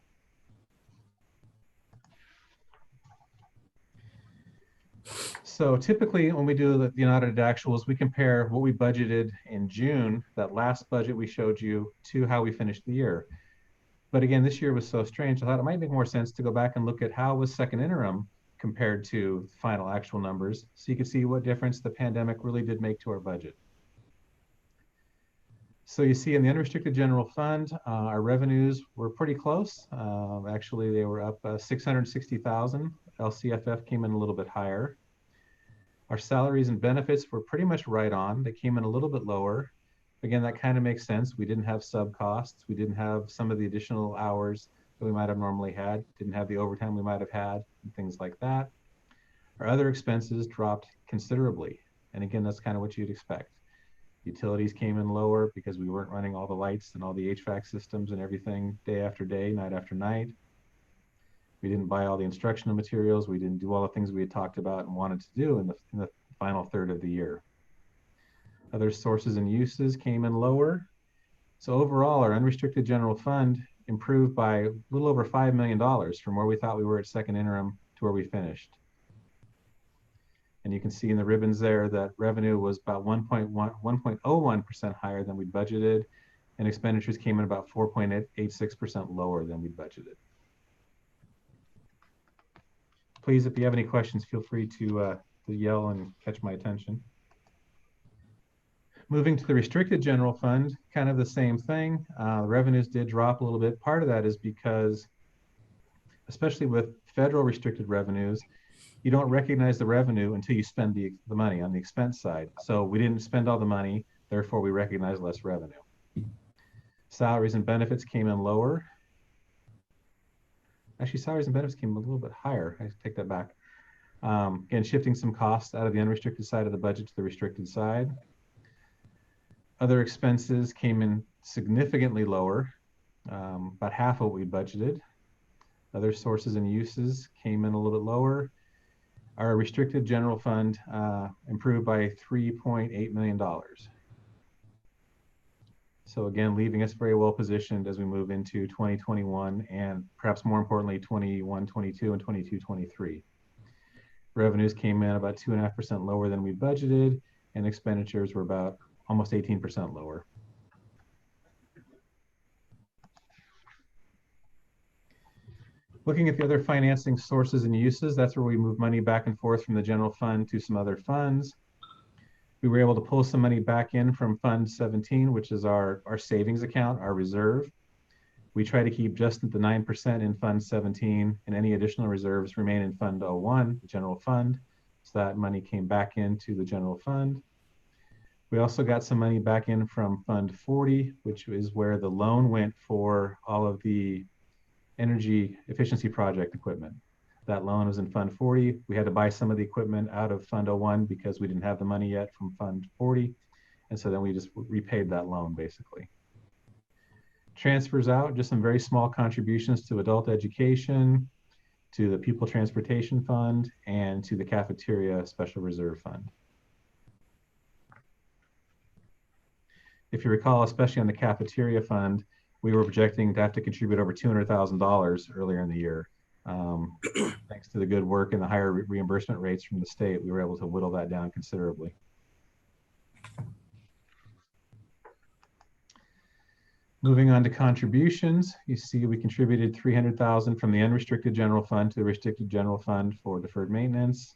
S15: So typically when we do the unaudited actuals, we compare what we budgeted in June, that last budget we showed you, to how we finished the year. But again, this year was so strange, I thought it might make more sense to go back and look at how was second interim compared to final actual numbers, so you can see what difference the pandemic really did make to our budget. So you see in the unrestricted general fund, our revenues were pretty close. Actually, they were up 660,000. LCFF came in a little bit higher. Our salaries and benefits were pretty much right on. They came in a little bit lower. Again, that kind of makes sense. We didn't have sub costs. We didn't have some of the additional hours that we might have normally had, didn't have the overtime we might have had, and things like that. Our other expenses dropped considerably. And again, that's kind of what you'd expect. Utilities came in lower because we weren't running all the lights and all the HVAC systems and everything day after day, night after night. We didn't buy all the instructional materials. We didn't do all the things we had talked about and wanted to do in the final third of the year. Other sources and uses came in lower. So overall, our unrestricted general fund improved by a little over $5 million from where we thought we were at second interim to where we finished. And you can see in the ribbons there that revenue was about 1.01% higher than we budgeted, and expenditures came in about 4.86% lower than we budgeted. Please, if you have any questions, feel free to yell and catch my attention. Moving to the restricted general fund, kind of the same thing. The revenues did drop a little bit. Part of that is because, especially with federal restricted revenues, you don't recognize the revenue until you spend the money on the expense side. So we didn't spend all the money, therefore we recognize less revenue. Salaries and benefits came in lower. Actually, salaries and benefits came a little bit higher. I take that back. Again, shifting some costs out of the unrestricted side of the budget to the restricted side. Other expenses came in significantly lower, about half what we budgeted. Other sources and uses came in a little bit lower. Our restricted general fund improved by $3.8 million. So again, leaving us very well positioned as we move into 2021 and perhaps more importantly, 21-22 and 22-23. Revenues came in about 2.5% lower than we budgeted, and expenditures were about almost 18% lower. Looking at the other financing sources and uses, that's where we move money back and forth from the general fund to some other funds. We were able to pull some money back in from Fund 17, which is our savings account, our reserve. We try to keep just at the 9% in Fund 17, and any additional reserves remain in Fund 01, the general fund. So that money came back into the general fund. We also got some money back in from Fund 40, which is where the loan went for all of the energy efficiency project equipment. That loan was in Fund 40. We had to buy some of the equipment out of Fund 01 because we didn't have the money yet from Fund 40. And so then we just repaid that loan basically. Transfers out, just some very small contributions to adult education, to the Pupil Transportation Fund, and to the Cafeteria Special Reserve Fund. If you recall, especially on the Cafeteria Fund, we were projecting to have to contribute over $200,000 earlier in the year. Thanks to the good work and the higher reimbursement rates from the state, we were able to whittle that down considerably. Moving on to contributions, you see we contributed $300,000 from the unrestricted general fund to the restricted general fund for deferred maintenance,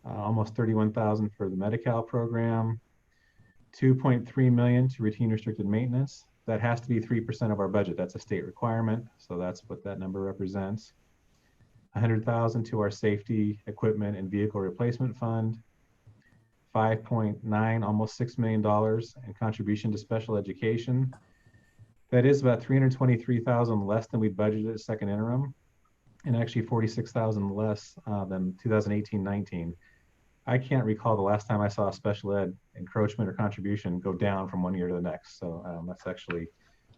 S15: almost $31,000 for the Medi-Cal program, $2.3 million to routine restricted maintenance. That has to be 3% of our budget. That's a state requirement. So that's what that number represents. $100,000 to our safety, equipment, and vehicle replacement fund. 5.9, almost $6 million in contribution to special education. That is about $323,000 less than we budgeted at second interim, and actually $46,000 less than 2018-19. I can't recall the last time I saw a special ed encroachment or contribution go down from one year to the next. So that's actually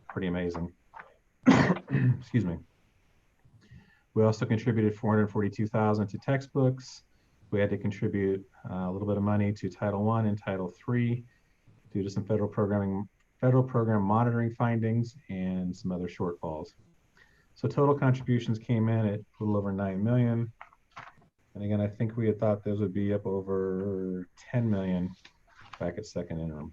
S15: pretty amazing. Excuse me. We also contributed $442,000 to textbooks. We had to contribute a little bit of money to Title I and Title III due to some federal program monitoring findings and some other shortfalls. So total contributions came in at a little over $9 million. And again, I think we had thought those would be up over $10 million back at second interim.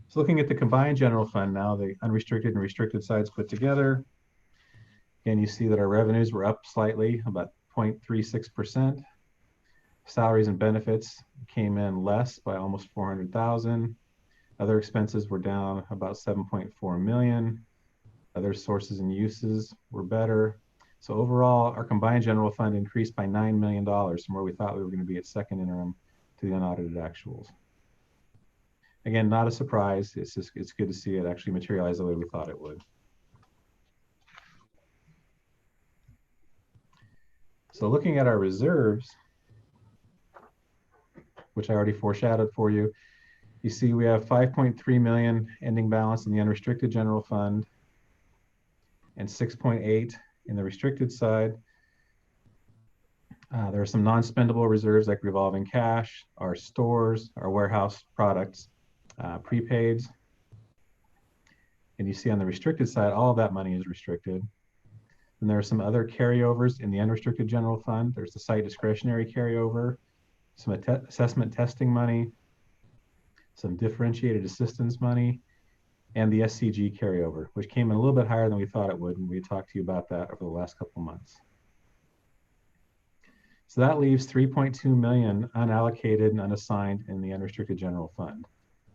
S15: So looking at the combined general fund now, the unrestricted and restricted sides put together. Again, you see that our revenues were up slightly, about 0.36%. Salaries and benefits came in less by almost $400,000. Other expenses were down about $7.4 million. Other sources and uses were better. So overall, our combined general fund increased by $9 million from where we thought we were going to be at second interim to the unaudited actuals. Again, not a surprise. It's good to see it actually materialize the way we thought it would. So looking at our reserves, which I already foreshadowed for you, you see we have 5.3 million ending balance in the unrestricted general fund and 6.8 in the restricted side. There are some non-spendable reserves like revolving cash, our stores, our warehouse products, prepaids. And you see on the restricted side, all of that money is restricted. And there are some other carryovers in the unrestricted general fund. There's the site discretionary carryover, some assessment testing money, some differentiated assistance money, and the SCG carryover, which came in a little bit higher than we thought it would, and we talked to you about that over the last couple of months. So that leaves 3.2 million unallocated and unassigned in the unrestricted general fund.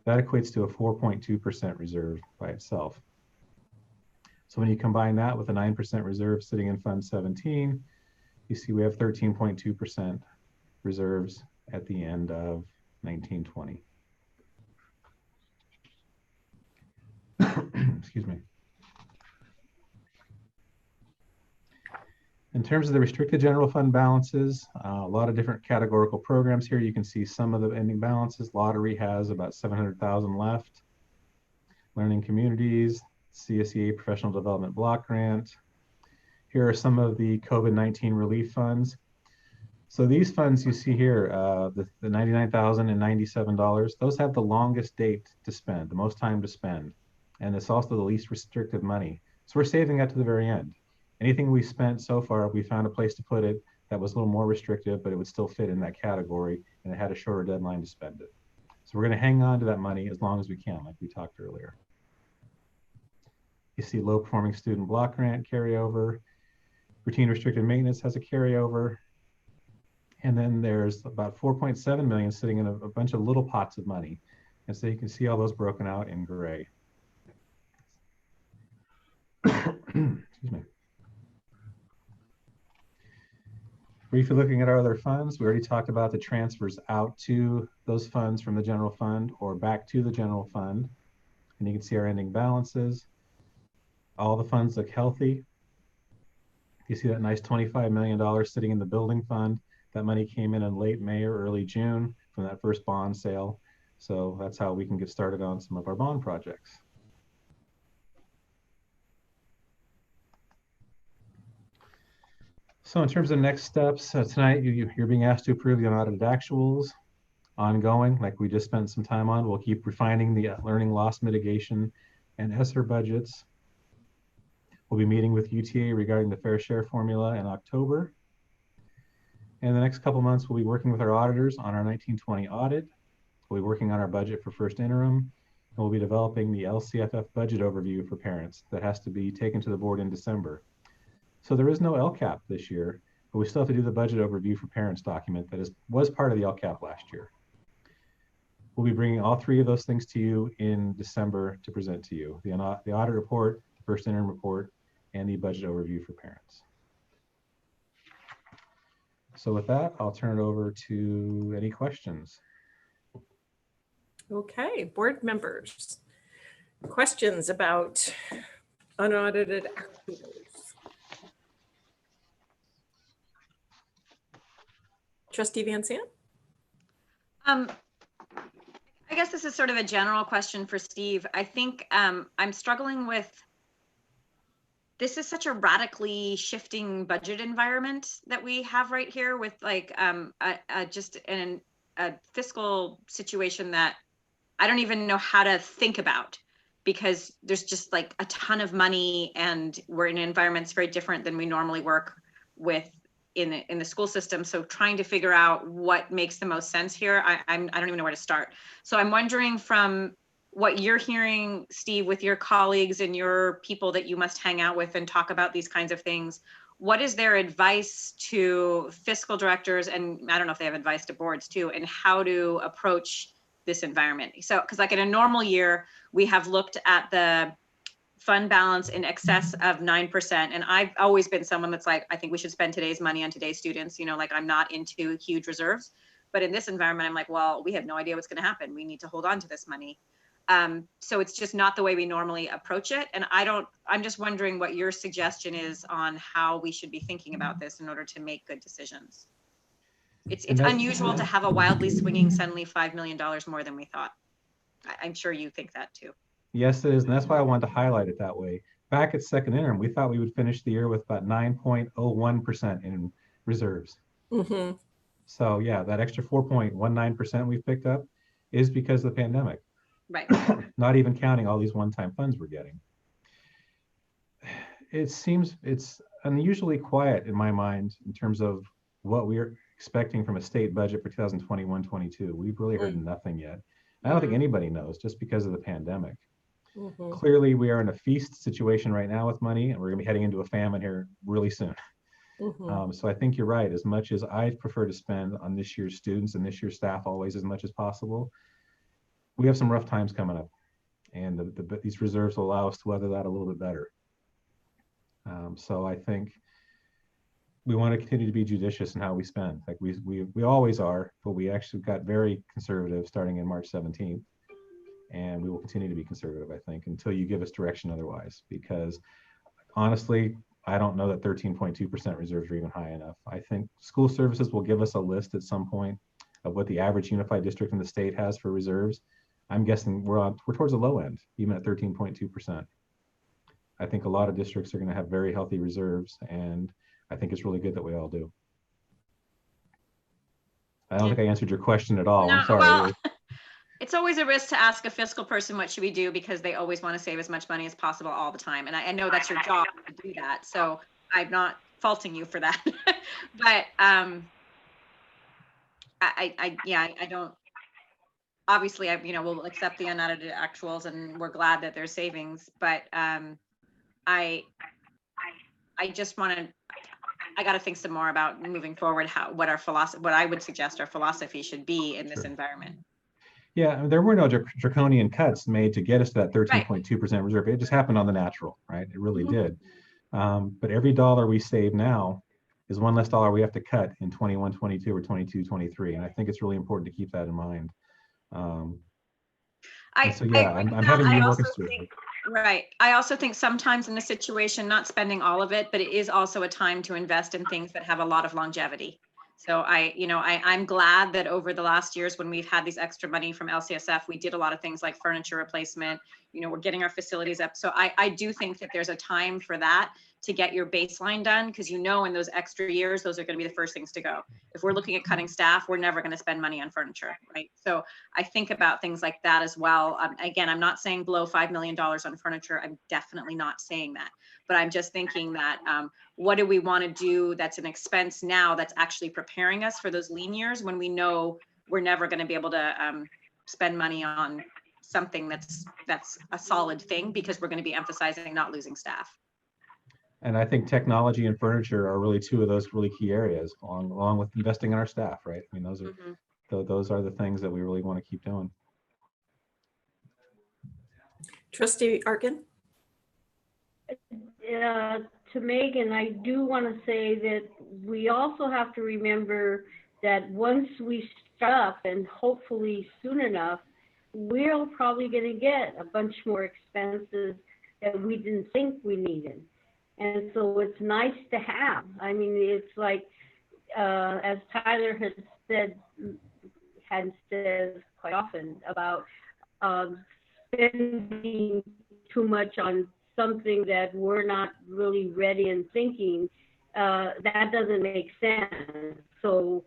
S15: That equates to a 4.2% reserve by itself. So when you combine that with a 9% reserve sitting in Fund 17, you see we have 13.2% reserves at the end of 1920. Excuse me. In terms of the restricted general fund balances, a lot of different categorical programs here. You can see some of the ending balances. Lottery has about 700,000 left. Learning Communities, CSEA Professional Development Block Grant. Here are some of the COVID-19 relief funds. So these funds you see here, the $99,097, those have the longest date to spend, the most time to spend. And it's also the least restricted money. So we're saving that to the very end. Anything we spent so far, we found a place to put it that was a little more restrictive, but it would still fit in that category, and it had a shorter deadline to spend it. So we're going to hang on to that money as long as we can, like we talked earlier. You see low performing student block grant carryover, routine restricted maintenance has a carryover, and then there's about 4.7 million sitting in a bunch of little pots of money. And so you can see all those broken out in gray. Excuse me. Briefly looking at our other funds, we already talked about the transfers out to those funds from the general fund or back to the general fund. And you can see our ending balances. All the funds look healthy. You see that nice $25 million sitting in the building fund. That money came in late May or early June from that first bond sale. So that's how we can get started on some of our bond projects. So in terms of next steps, tonight you're being asked to approve the unaudited actuals ongoing, like we just spent some time on. We'll keep refining the learning loss mitigation and ESSER budgets. We'll be meeting with UTA regarding the fair share formula in October. And the next couple months, we'll be working with our auditors on our 1920 audit. We'll be working on our budget for first interim. And we'll be developing the LCFF budget overview for parents that has to be taken to the board in December. So there is no LCAP this year, but we still have to do the budget overview for parents document that was part of the LCAP last year. We'll be bringing all three of those things to you in December to present to you, the audit report, first interim report, and the budget overview for parents. So with that, I'll turn it over to any questions.
S2: Okay, board members, questions about unaudited actuals? Trustee Van Sant?
S11: I guess this is sort of a general question for Steve. I think I'm struggling with, this is such a radically shifting budget environment that we have right here with like just in a fiscal situation that I don't even know how to think about, because there's just like a ton of money and we're in an environment that's very different than we normally work with in the school system. So trying to figure out what makes the most sense here, I don't even know where to start. So I'm wondering, from what you're hearing, Steve, with your colleagues and your people that you must hang out with and talk about these kinds of things, what is their advice to fiscal directors, and I don't know if they have advice to boards too, and how to approach this environment? So, because like in a normal year, we have looked at the fund balance in excess of 9%. And I've always been someone that's like, I think we should spend today's money on today's students, you know, like I'm not into huge reserves. But in this environment, I'm like, well, we have no idea what's going to happen. We need to hold on to this money. So it's just not the way we normally approach it. And I'm just wondering what your suggestion is on how we should be thinking about this in order to make good decisions. It's unusual to have a wildly swinging suddenly $5 million more than we thought. I'm sure you think that too.
S15: Yes, it is. And that's why I wanted to highlight it that way. Back at second interim, we thought we would finish the year with about 9.01% in reserves.
S2: Mm-hmm.
S15: So yeah, that extra 4.19% we've picked up is because of the pandemic.
S11: Right.
S15: Not even counting all these one-time funds we're getting. It seems it's unusually quiet in my mind in terms of what we're expecting from a state budget for 2021-22. We've really heard nothing yet. I don't think anybody knows just because of the pandemic.
S2: Mm-hmm.
S15: Clearly, we are in a feast situation right now with money, and we're going to be heading into a famine here really soon.
S2: Mm-hmm.
S15: So I think you're right. As much as I prefer to spend on this year's students and this year's staff always as much as possible, we have some rough times coming up, and these reserves will allow us to weather that a little bit better. So I think we want to continue to be judicious in how we spend. Like we always are, but we actually got very conservative starting in March 17th. And we will continue to be conservative, I think, until you give us direction otherwise. Because honestly, I don't know that 13.2% reserves are even high enough. I think school services will give us a list at some point of what the average unified district in the state has for reserves. I'm guessing we're towards the low end, even at 13.2%. I think a lot of districts are going to have very healthy reserves, and I think it's really good that we all do. I don't think I answered your question at all.
S11: No,
S15: I'm sorry.
S11: well, it's always a risk to ask a fiscal person, what should we do? Because they always want to save as much money as possible all the time. And I know that's your job to do that. So I'm not faulting you for that. But I don't, obviously we'll accept the unaudited actuals and we're glad that there's savings, but I just want to, I got to think some more about moving forward, what I would suggest our philosophy should be in this environment.
S15: Yeah, there were no draconian cuts made to get us to that 13.2% reserve. It just happened on the natural, right? It really did. But every dollar we save now is one less dollar we have to cut in 21, 22, or 22, 23. And I think it's really important to keep that in mind. I'm having you more conservative.
S11: Right. I also think sometimes in a situation, not spending all of it, but it is also a time to invest in things that have a lot of longevity. So I'm glad that over the last years when we've had these extra money from LCSF, we did a lot of things like furniture replacement, we're getting our facilities up. So I do think that there's a time for that to get your baseline done, because in those extra years, those are going to be the first things to go. If we're looking at cutting staff, we're never going to spend money on furniture, right? So I think about things like that as well. Again, I'm not saying blow $5 million on furniture. I'm definitely not saying that. But I'm just thinking that what do we want to do that's an expense now that's actually preparing us for those lean years when we know we're never going to be able to spend money on something that's a solid thing, because we're going to be emphasizing not losing staff.
S15: And I think technology and furniture are really two of those really key areas, along with investing in our staff, right? I mean, those are the things that we really want to keep doing.
S2: Trustee Arkin?
S10: To Megan, I do want to say that we also have to remember that once we stop, and hopefully soon enough, we're probably going to get a bunch more expenses that we didn't think we needed. And so it's nice to have. I mean, it's like, as Tyler has said quite often about spending too much on something that we're not really ready and thinking, that doesn't make sense. So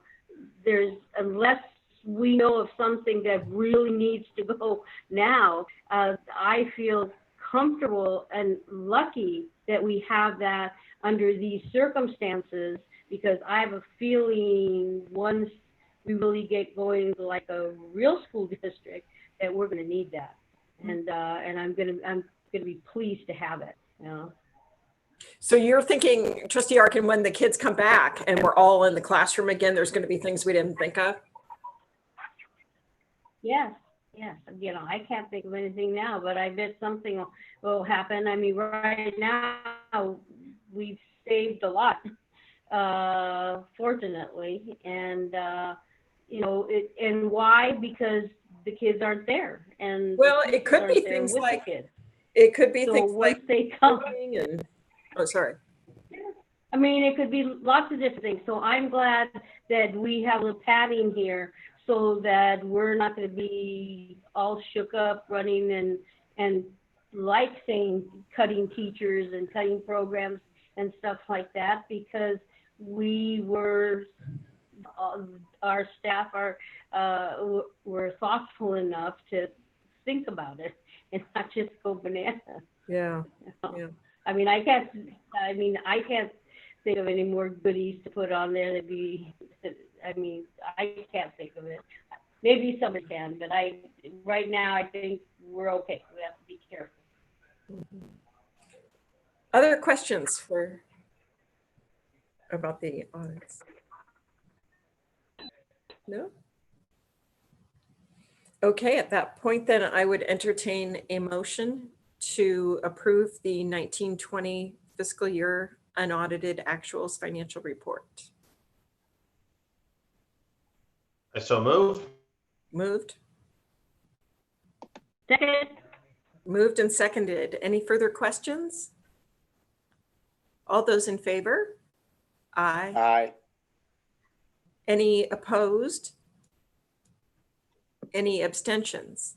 S10: unless we know of something that really needs to go now, I feel comfortable and lucky that we have that under these circumstances, because I have a feeling once we really get going to like a real school district that we're going to need that, and I'm going to be pleased to have it.
S2: So you're thinking, Trustee Arkin, when the kids come back and we're all in the classroom again, there's going to be things we didn't think of?
S10: Yes. I can't think of anything now, but I bet something will happen. I mean, right now we've saved a lot, fortunately, and you know, and why? Because the kids aren't there, and
S2: Well, it could be things like, it could be
S10: so
S2: things
S10: once
S2: like
S10: they come,
S2: and, oh, sorry.
S10: I mean, it could be lots of different things. So I'm glad that we have a padding here so that we're not going to be all shook up running and like saying cutting teachers and cutting programs and stuff like that, because we were, our staff were thoughtful enough to think about it and not just go bananas.
S2: Yeah. Yeah.
S10: I mean, I can't think of any more goodies to put on there. I can't think of it. Maybe somebody can, but right now I think we're okay. We have to be careful.
S2: Mm-hmm. Other questions about the audits? No? Okay, at that point then I would entertain a motion to approve the 1920 fiscal year unaudited actuals financial report.
S3: I so move.
S2: Moved.
S10: Second.
S2: Moved and seconded. Any further questions? All those in favor? Aye.
S17: Aye.
S2: Any opposed? Any abstentions?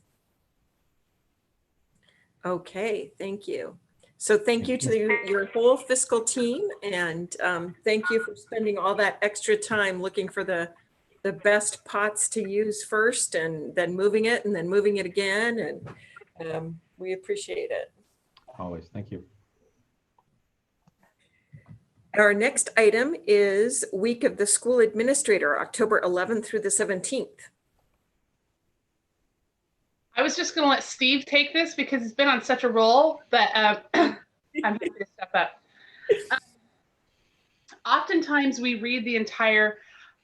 S2: Okay, thank you. So thank you to your whole fiscal team, and thank you for spending all that extra time looking for the best pots to use first, and then moving it again, and we appreciate it.
S15: Always, thank you.
S2: Our next item is Week of the School Administrator, October 11th through the 17th.
S14: I was just going to let Steve take this because he's been on such a roll, but I'm happy to step up. Oftentimes we read the entire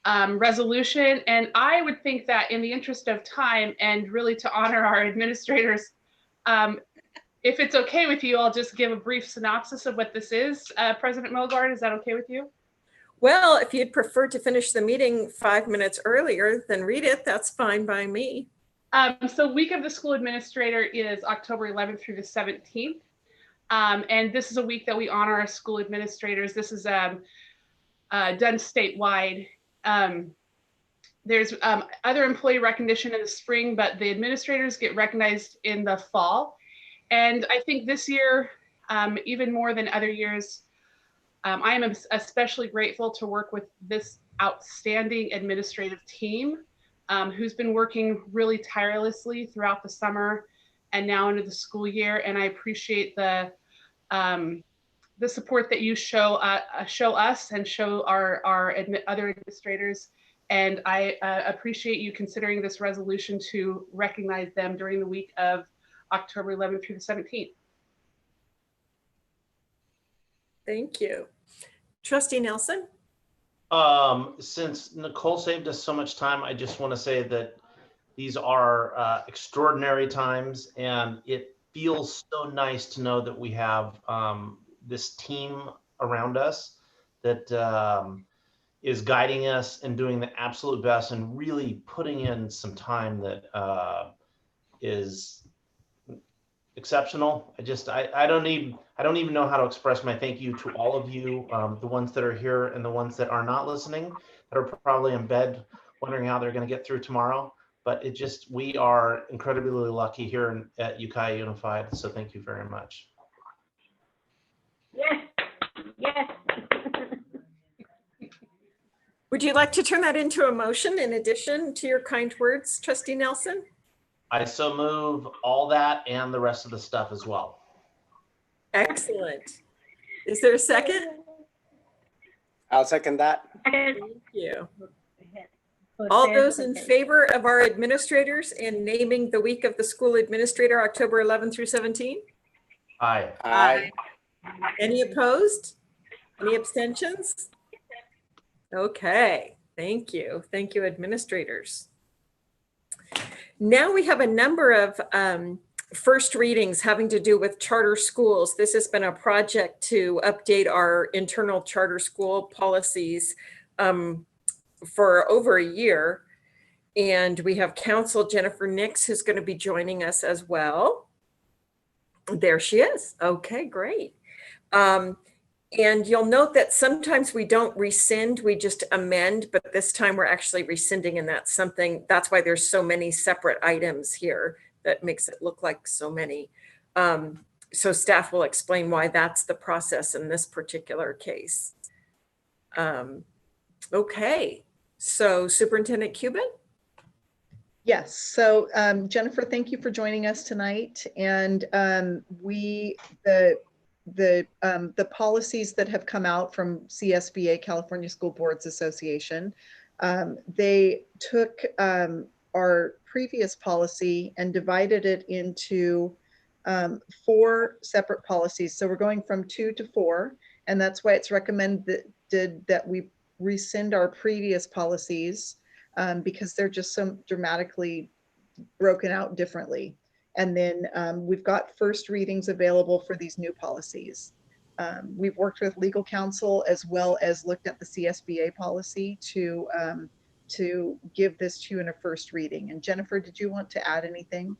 S14: resolution, and I would think that in the interest of time and really to honor our administrators, if it's okay with you, I'll just give a brief synopsis of what this is. President Mogard, is that okay with you?
S2: Well, if you'd prefer to finish the meeting 5 minutes earlier than read it, that's fine by me.
S14: So Week of the School Administrator is October 11th through the 17th. And this is a week that we honor our school administrators. This is done statewide. There's other employee recognition in the spring, but the administrators get recognized in the fall. And I think this year, even more than other years, I am especially grateful to work with this outstanding administrative team who's been working really tirelessly throughout the summer and now into the school year. And I appreciate the support that you show us and show our other administrators. And I appreciate you considering this resolution to recognize them during the week of October 11th through the 17th.
S2: Thank you. Trustee Nelson?
S3: Since Nicole saved us so much time, I just want to say that these are extraordinary times, and it feels so nice to know that we have this team around us that is guiding us and doing the absolute best and really putting in some time that is exceptional. I don't even know how to express my thank you to all of you, the ones that are here and the ones that are not listening, that are probably in bed wondering how they're going to get through tomorrow. But we are incredibly lucky here at Ukiah Unified. So thank you very much.
S10: Yes. Yes.
S2: Would you like to turn that into a motion in addition to your kind words, Trustee Nelson?
S3: I so move all that and the rest of the stuff as well.
S2: Excellent. Is there a second?
S17: I'll second that.
S2: Thank you. All those in favor of our administrators and naming the week of the school administrator, October 11th through 17th?
S3: Aye.
S17: Aye.
S2: Any opposed? Any abstentions? Okay, thank you. Thank you, administrators. Now we have a number of first readings having to do with charter schools. This has been a project to update our internal charter school policies for over a year. And we have Council Jennifer Nix, who's going to be joining us as well. There she is. Okay, great. And you'll note that sometimes we don't rescind, we just amend, but this time we're actually rescinding, and that's why there's so many separate items here that makes it look like so many. So staff will explain why that's the process in this particular case. Okay, so Superintendent Cuban?
S1: Yes, so Jennifer, thank you for joining us tonight. And the policies that have come out from CSBA, California School Boards Association, they took our previous policy and divided it into 4 separate policies. So we're going from 2 to 4, and that's why it's recommended that we rescind our previous policies because they're just so dramatically broken out differently. And then we've got first readings available for these new policies. We've worked with legal counsel as well as looked at the CSBA policy to give this to you in a first reading. And Jennifer, did you want to add anything?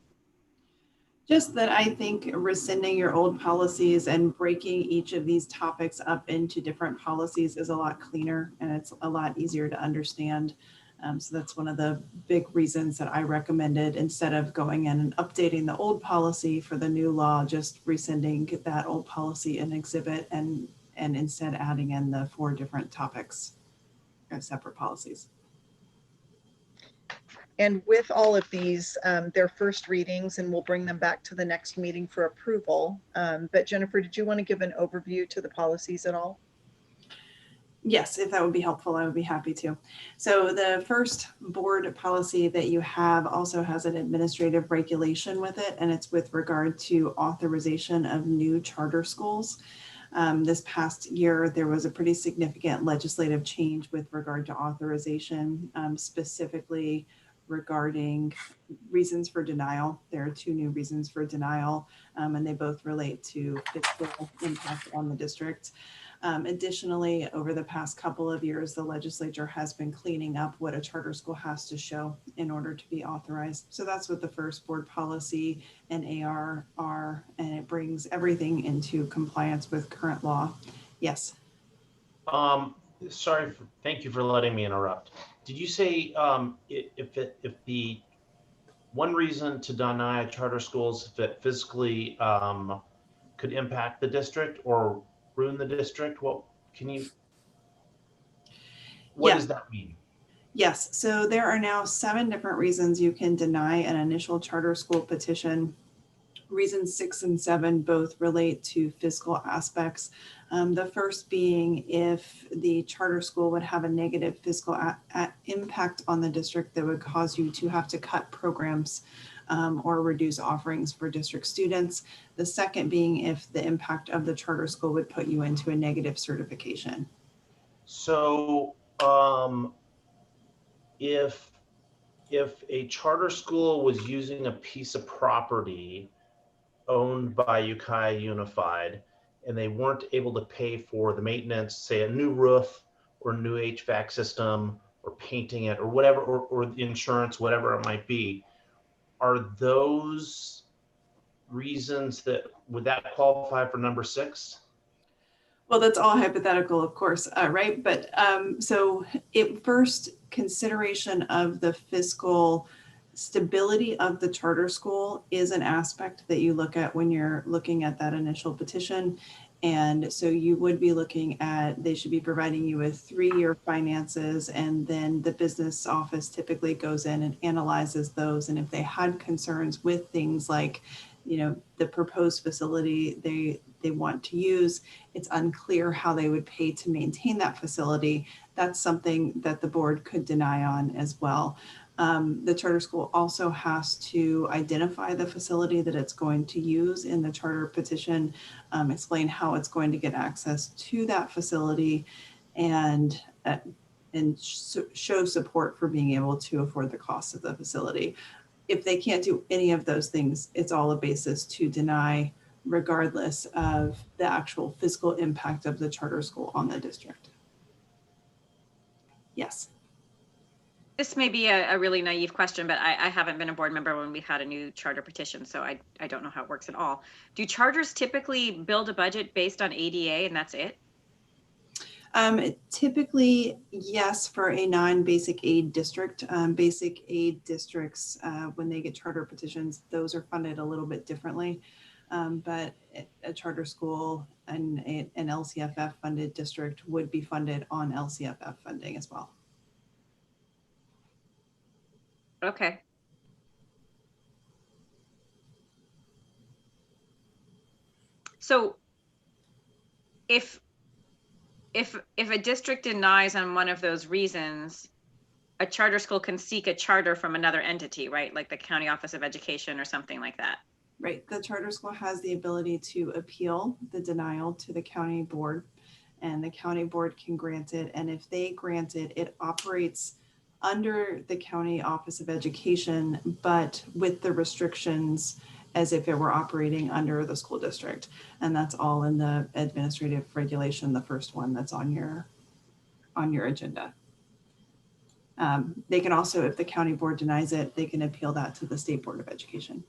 S19: Just that I think rescinding your old policies and breaking each of these topics up into different policies is a lot cleaner and it's a lot easier to understand. So that's one of the big reasons that I recommended, instead of going in and updating the old policy for the new law, just rescinding that old policy and exhibit and instead adding in the 4 different topics as separate policies.
S1: And with all of these, they're first readings and we'll bring them back to the next meeting for approval. But Jennifer, did you want to give an overview to the policies at all?
S19: Yes, if that would be helpful, I would be happy to. So the first board policy that you have also has an administrative regulation with it, and it's with regard to authorization of new charter schools. This past year, there was a pretty significant legislative change with regard to authorization, specifically regarding reasons for denial. There are 2 new reasons for denial, and they both relate to fiscal impact on the district. Additionally, over the past couple of years, the legislature has been cleaning up what a charter school has to show in order to be authorized. So that's what the first board policy and AR are, and it brings everything into compliance with current law. Yes.
S3: Thank you for letting me interrupt. Did you say if the one reason to deny charter schools, if it physically could impact the district or ruin the district? What does that mean?
S19: Yes, so there are now 7 different reasons you can deny an initial charter school petition. Reasons 6 and 7 both relate to fiscal aspects. The first being if the charter school would have a negative fiscal impact on the district that would cause you to have to cut programs or reduce offerings for district students. The second being if the impact of the charter school would put you into a negative certification.
S3: So if a charter school was using a piece of property owned by Ukiah Unified and they weren't able to pay for the maintenance, say a new roof or a new HVAC system or painting it or whatever, or insurance, whatever it might be, are those reasons would that qualify for number 6?
S19: Well, that's all hypothetical, of course, right? But so first consideration of the fiscal stability of the charter school is an aspect that you look at when you're looking at that initial petition. And so you would be looking at, they should be providing you with 3-year finances, and then the business office typically goes in and analyzes those. And if they had concerns with things like, the proposed facility they want to use, it's unclear how they would pay to maintain that facility. That's something that the board could deny on as well. The charter school also has to identify the facility that it's going to use in the charter petition, explain how it's going to get access to that facility, and show support for being able to afford the cost of the facility. If they can't do any of those things, it's all a basis to deny, regardless of the actual fiscal impact of the charter school on the district. Yes.
S11: This may be a really naive question, but I haven't been a board member when we had a new charter petition, so I don't know how it works at all. Do charters typically build a budget based on ADA and that's it?
S19: Typically, yes, for a non-basic aid district. Basic aid districts, when they get charter petitions, those are funded a little bit differently. But a charter school and an LCFF funded district would be funded on LCFF funding as well.
S11: Okay. So if a district denies on one of those reasons, a charter school can seek a charter from another entity, right? Like the County Office of Education or something like that.
S19: Right. The charter school has the ability to appeal the denial to the county board, and the county board can grant it. And if they grant it, it operates under the County Office of Education, but with the restrictions as if it were operating under the school district. And that's all in the administrative regulation, the first one that's on your agenda. They can also, if the county board denies it, they can appeal that to the State Board of Education.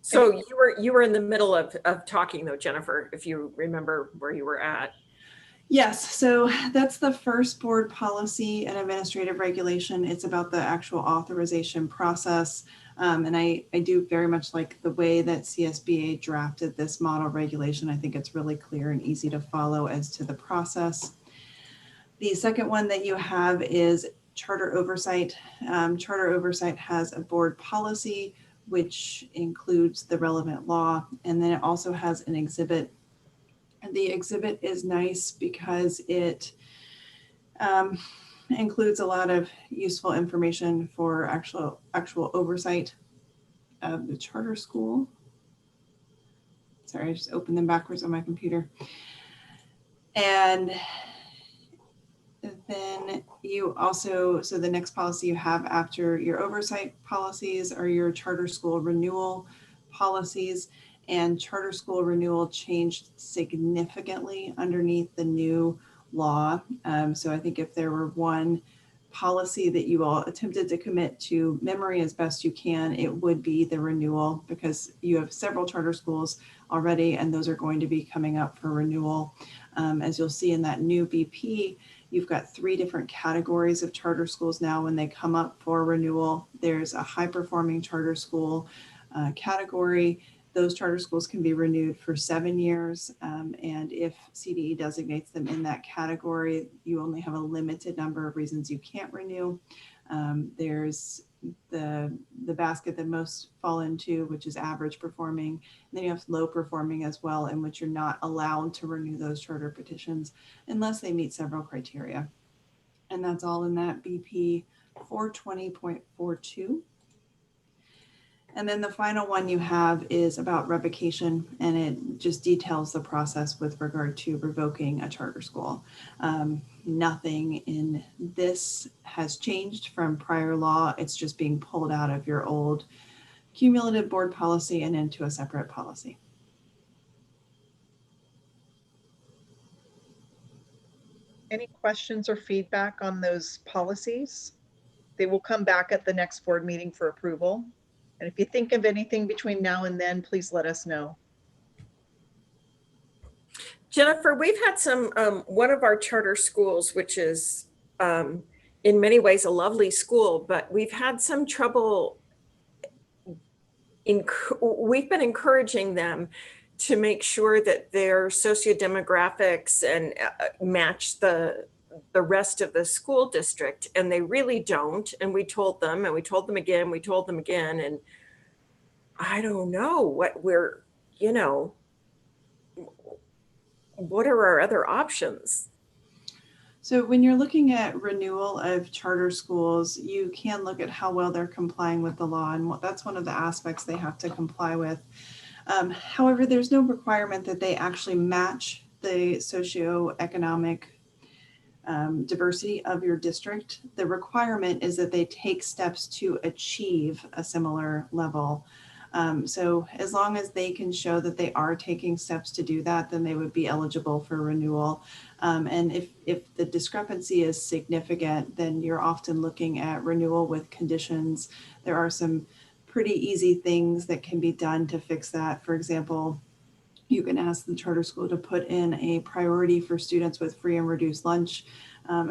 S2: So you were in the middle of talking though, Jennifer, if you remember where you were at.
S19: Yes, so that's the first board policy and administrative regulation. It's about the actual authorization process. And I do very much like the way that CSBA drafted this model regulation. I think it's really clear and easy to follow as to the process. The second one that you have is charter oversight. Charter oversight has a board policy, which includes the relevant law. And then it also has an exhibit. And the exhibit is nice because it includes a lot of useful information for actual oversight of the charter school. Sorry, I just opened them backwards on my computer. And then you also, so the next policy you have after your oversight policies are your charter school renewal policies. And charter school renewal changed significantly underneath the new law. So I think if there were one policy that you all attempted to commit to memory as best you can, it would be the renewal, because you have several charter schools already, and those are going to be coming up for renewal. As you'll see in that new BP, you've got 3 different categories of charter schools now when they come up for renewal. There's a high-performing charter school category. Those charter schools can be renewed for 7 years. And if CDE designates them in that category, you only have a limited number of reasons you can't renew. There's the basket that most fall into, which is average performing. And then you have low performing as well, in which you're not allowed to renew those charter petitions unless they meet several criteria. And that's all in that BP 420.42. And then the final one you have is about revocation, and it just details the process with regard to revoking a charter school. Nothing in this has changed from prior law. It's just being pulled out of your old cumulative board policy and into a separate policy.
S1: Any questions or feedback on those policies? They will come back at the next board meeting for approval. And if you think of anything between now and then, please let us know.
S2: Jennifer, we've had some, one of our charter schools, which is in many ways a lovely school, but we've had some trouble. We've been encouraging them to make sure that their sociodemographics and match the rest of the school district, and they really don't. And we told them, and we told them again, we told them again, and I don't know what we're, you know, what are our other options?
S19: So when you're looking at renewal of charter schools, you can look at how well they're complying with the law, and that's one of the aspects they have to comply with. However, there's no requirement that they actually match the socioeconomic diversity of your district. The requirement is that they take steps to achieve a similar level. So as long as they can show that they are taking steps to do that, then they would be eligible for renewal. And if the discrepancy is significant, then you're often looking at renewal with conditions. There are some pretty easy things that can be done to fix that. For example, you can ask the charter school to put in a priority for students with free and reduced lunch,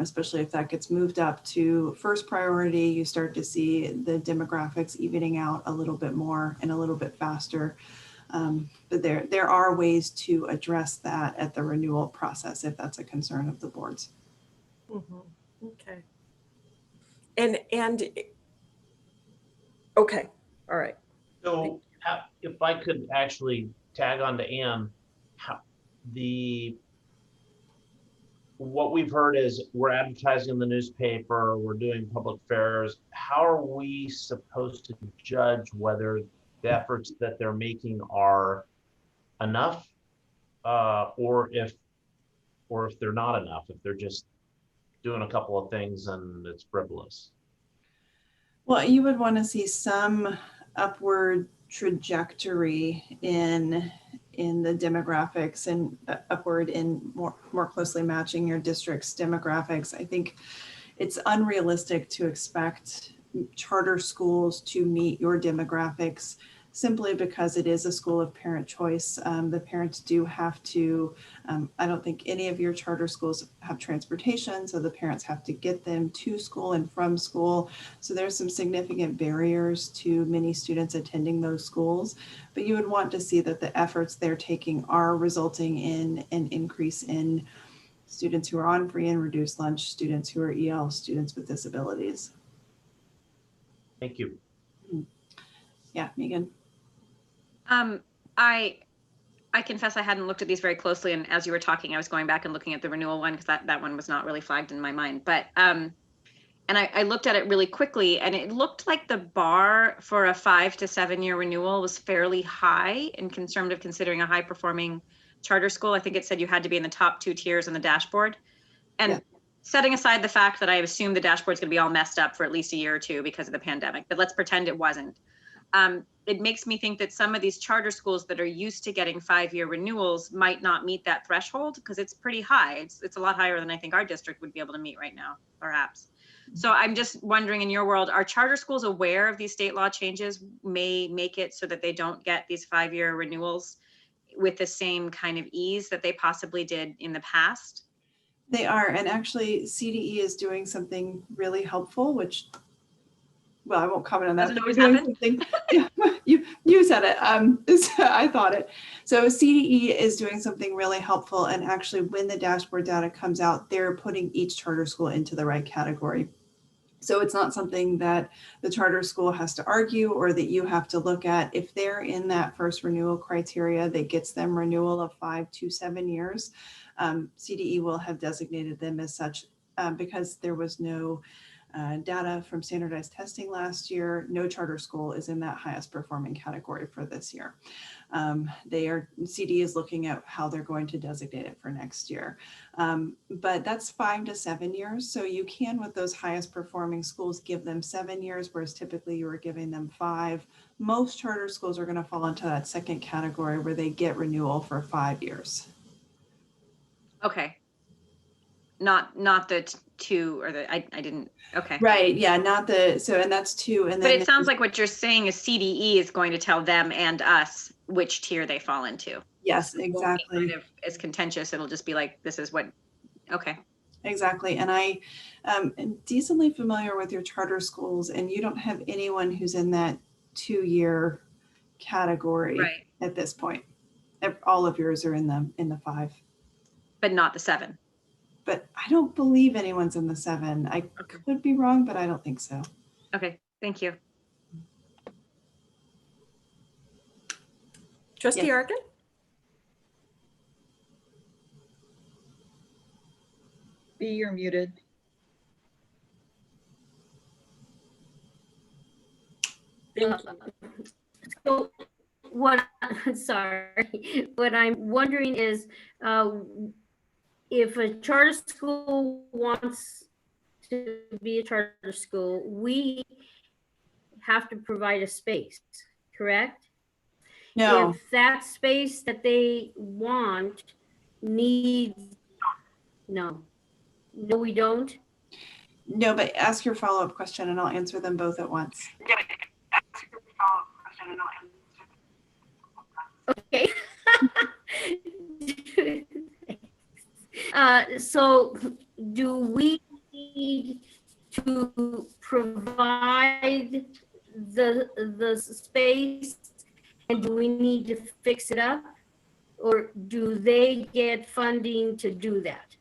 S19: especially if that gets moved up to first priority. You start to see the demographics evening out a little bit more and a little bit faster. But there are ways to address that at the renewal process if that's a concern of the boards.
S2: Mm-hmm. Okay. And okay, all right.
S3: So if I could actually tag on to Ann, what we've heard is we're advertising in the newspaper, we're doing public fairs. How are we supposed to judge whether the efforts that they're making are enough, or if they're not enough, if they're just doing a couple of things and it's frivolous?
S19: Well, you would want to see some upward trajectory in the demographics and upward in more closely matching your district's demographics. I think it's unrealistic to expect charter schools to meet your demographics simply because it is a school of parent choice. The parents do have to, I don't think any of your charter schools have transportation, so the parents have to get them to school and from school. So there's some significant barriers to many students attending those schools, but you would want to see that the efforts they're taking are resulting in an increase in students who are on free and reduced lunch, students who are EL, students with disabilities.
S3: Thank you.
S19: Yeah, Megan.
S11: I confess I hadn't looked at these very closely, and as you were talking, I was going back and looking at the renewal one because that one was not really flagged in my mind. But and I looked at it really quickly, and it looked like the bar for a 5 to 7 year renewal was fairly high in terms of considering a high performing charter school. I think it said you had to be in the top 2 tiers on the dashboard. And yeah, setting aside the fact that I assume the dashboard's going to be all messed up for at least a year or two because of the pandemic, but let's pretend it wasn't. It makes me think that some of these charter schools that are used to getting 5-year renewals might not meet that threshold because it's pretty high. It's a lot higher than I think our district would be able to meet right now, perhaps. So I'm just wondering, in your world, are charter schools aware of these state law changes may make it so that they don't get these 5-year renewals with the same kind of ease that they possibly did in the past?
S19: They are, and actually CDE is doing something really helpful, which, well, I won't comment on that. We're doing something. Yeah, you said it. I thought it. So CDE is doing something really helpful, and actually, when the dashboard data comes out, they're putting each charter school into the right category. So it's not something that the charter school has to argue or that you have to look at. If they're in that first renewal criteria that gets them renewal of 5 to 7 years, CDE will have designated them as such because there was no data from standardized testing last year. No charter school is in that highest performing category for this year. CDE is looking at how they're going to designate it for next year. But that's 5 to 7 years. So you can, with those highest performing schools, give them 7 years, whereas typically you were giving them 5. Most charter schools are going to fall into that second category where they get renewal for 5 years.
S11: Okay. Not the 2 or the, I didn't, okay.
S19: Right, yeah, not the, so, and that's 2. And then
S11: but it sounds like what you're saying is CDE is going to tell them and us which tier they fall into.
S19: Yes,
S11: so
S19: exactly.
S11: Kind of as contentious, it'll just be like, this is what, okay.
S19: Exactly, and I am decently familiar with your charter schools, and you don't have anyone who's in that 2-year category at this point. All of yours are in the 5.
S11: But not the 7.
S19: But I don't believe anyone's in the 7. I could be wrong, but I don't think so.
S11: Okay, thank you.
S2: Trustee Arkin?
S20: B, you're muted.
S10: So what I'm wondering is, if a charter school wants to be a charter school, we have to provide a space, correct? if that space that they want needs, no, we don't.
S19: No, but ask your follow-up question and I'll answer them both at once.
S10: Okay. So do we need to provide the space, and do we need to fix it up? Or do they get funding to do that?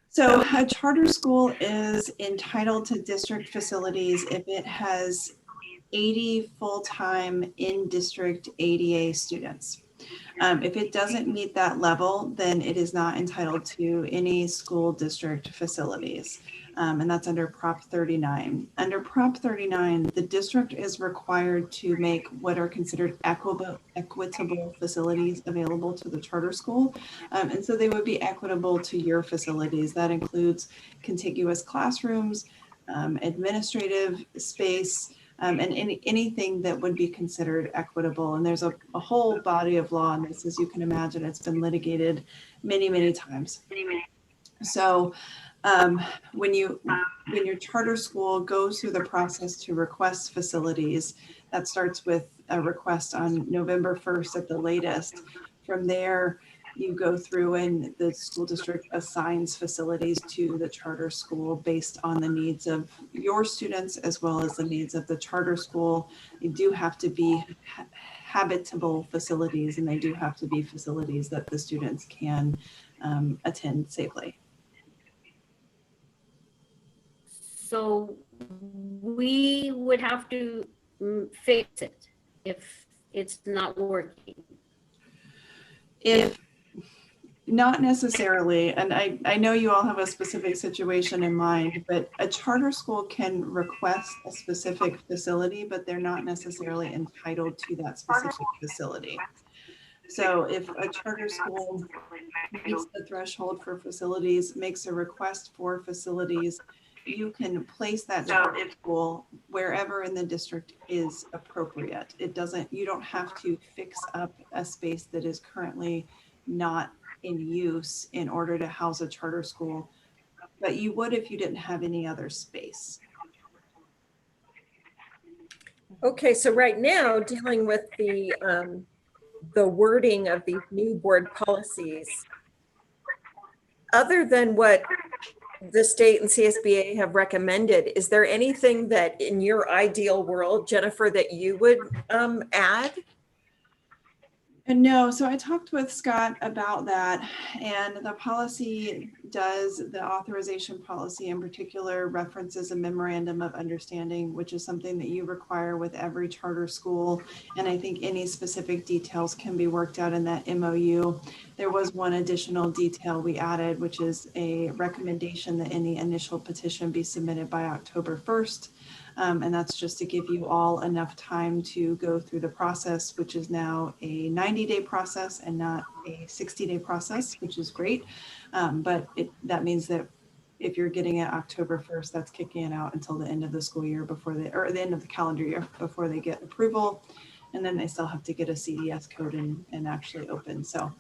S19: So a charter school is entitled to district facilities if it has 80 full-time in-district ADA students. If it doesn't meet that level, then it is not entitled to any school district facilities. And that's under Prop 39. Under Prop 39, the district is required to make what are considered equitable facilities available to the charter school. And so they would be equitable to your facilities. That includes contiguous classrooms, administrative space, and anything that would be considered equitable. And there's a whole body of law on this, as you can imagine. It's been litigated many, many times. So when your charter school goes through the process to request facilities, that starts with a request on November 1st at the latest. From there, you go through and the school district assigns facilities to the charter school based on the needs of your students as well as the needs of the charter school. They do have to be habitable facilities, and they do have to be facilities that the students can attend safely.
S10: So we would have to fix it if it's not working.
S19: If not necessarily, and I know you all have a specific situation in mind, but a charter school can request a specific facility, but they're not necessarily entitled to that specific facility. So if a charter school meets the threshold for facilities, makes a request for facilities, you can place that charter school wherever in the district is appropriate. You don't have to fix up a space that is currently not in use in order to house a charter school, but you would if you didn't have any other space.
S2: Okay, so right now, dealing with the wording of these new board policies, other than what the state and CSBA have recommended, is there anything that in your ideal world, Jennifer, that you would add?
S19: And no, so I talked with Scott about that, and the policy the authorization policy in particular references a memorandum of understanding, which is something that you require with every charter school. And I think any specific details can be worked out in that MOU. There was one additional detail we added, which is a recommendation that any initial petition be submitted by October 1st. And that's just to give you all enough time to go through the process, which is now a 90-day process and not a 60-day process, which is great. But that means that if you're getting it October 1st, that's kicking it out until the end of the school year or the end of the calendar year before they get approval. And then they still have to get a CDS code and actually open. So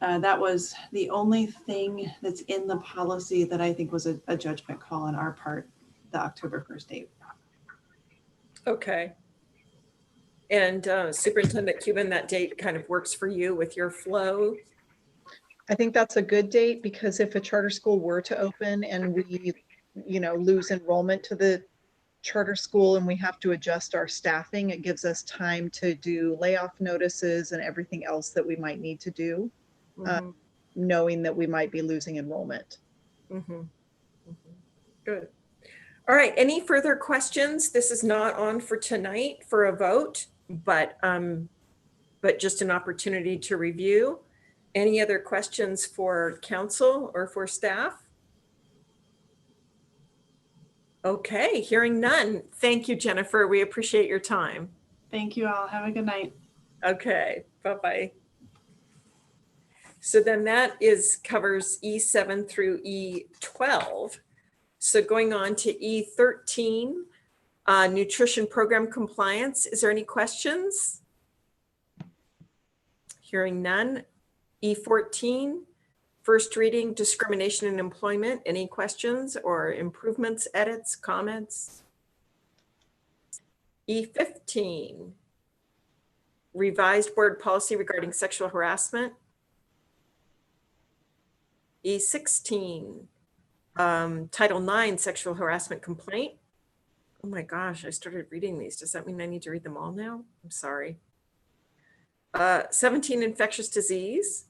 S19: that was the only thing that's in the policy that I think was a judgment call on our part, the October 1st date.
S2: Okay. And Superintendent Cuban, that date kind of works for you with your flow?
S1: I think that's a good date, because if a charter school were to open and we, lose enrollment to the charter school and we have to adjust our staffing, it gives us time to do layoff notices and everything else that we might need to do, knowing that we might be losing enrollment.
S2: Good. All right, any further questions? This is not on for tonight for a vote, but just an opportunity to review. Any other questions for council or for staff? Okay, hearing none. Thank you, Jennifer. We appreciate your time.
S19: Thank you all. Have a good night.
S2: Okay, bye-bye. So then that covers E7 through E12. So going on to E13, Nutrition program compliance. Is there any questions? Hearing none. E14, first reading, discrimination in employment. Any questions or improvements, edits, comments? E15, revised board policy regarding sexual harassment. E16, Title IX, sexual harassment complaint. Oh my gosh, I started reading these. Does that mean I need to read them all now? I'm sorry. 17, infectious disease.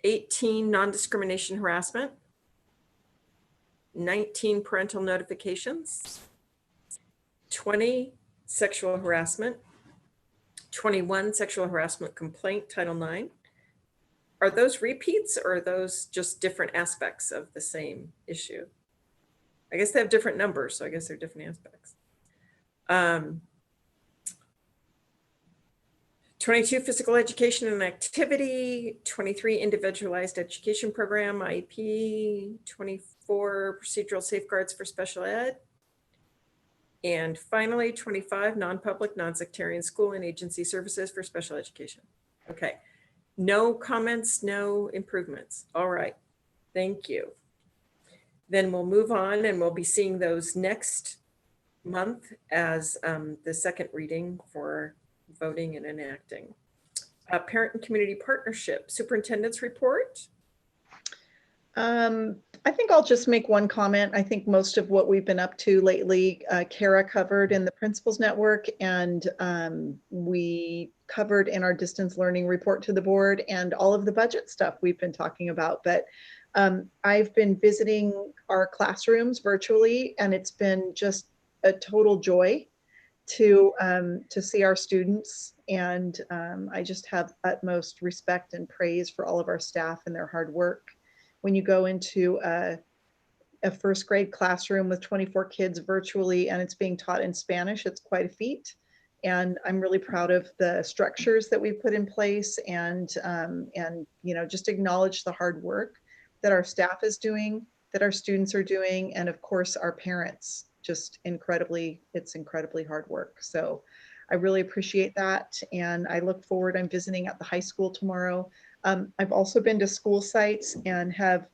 S2: 18, non-discrimination harassment. 19, parental notifications. 20, sexual harassment. 21, sexual harassment complaint, Title IX. Are those repeats or are those just different aspects of the same issue? I guess they have different numbers, so I guess they're different aspects. 22, physical education and activity. 23, individualized education program, IEP. 24, procedural safeguards for special ed. And finally, 25, non-public, non-sectarian school and agency services for special education. Okay, no comments, no improvements. All right, thank you. Then we'll move on and we'll be seeing those next month as the second reading for voting and enacting. Parent and community partnership, superintendent's report.
S1: I think I'll just make one comment. I think most of what we've been up to lately, Kara covered in the Principals Network, and we covered in our distance learning report to the board, and all of the budget stuff we've been talking about. But I've been visiting our classrooms virtually, and it's been just a total joy to see our students. And I just have utmost respect and praise for all of our staff and their hard work. When you go into a first grade classroom with 24 kids virtually and it's being taught in Spanish, it's quite a feat. And I'm really proud of the structures that we've put in place, and you know, just acknowledge the hard work that our staff is doing, that our students are doing, and of course our parents. Just incredibly, it's incredibly hard work. So I really appreciate that, and I look forward. I'm visiting at the high school tomorrow. I've also been to school sites and have,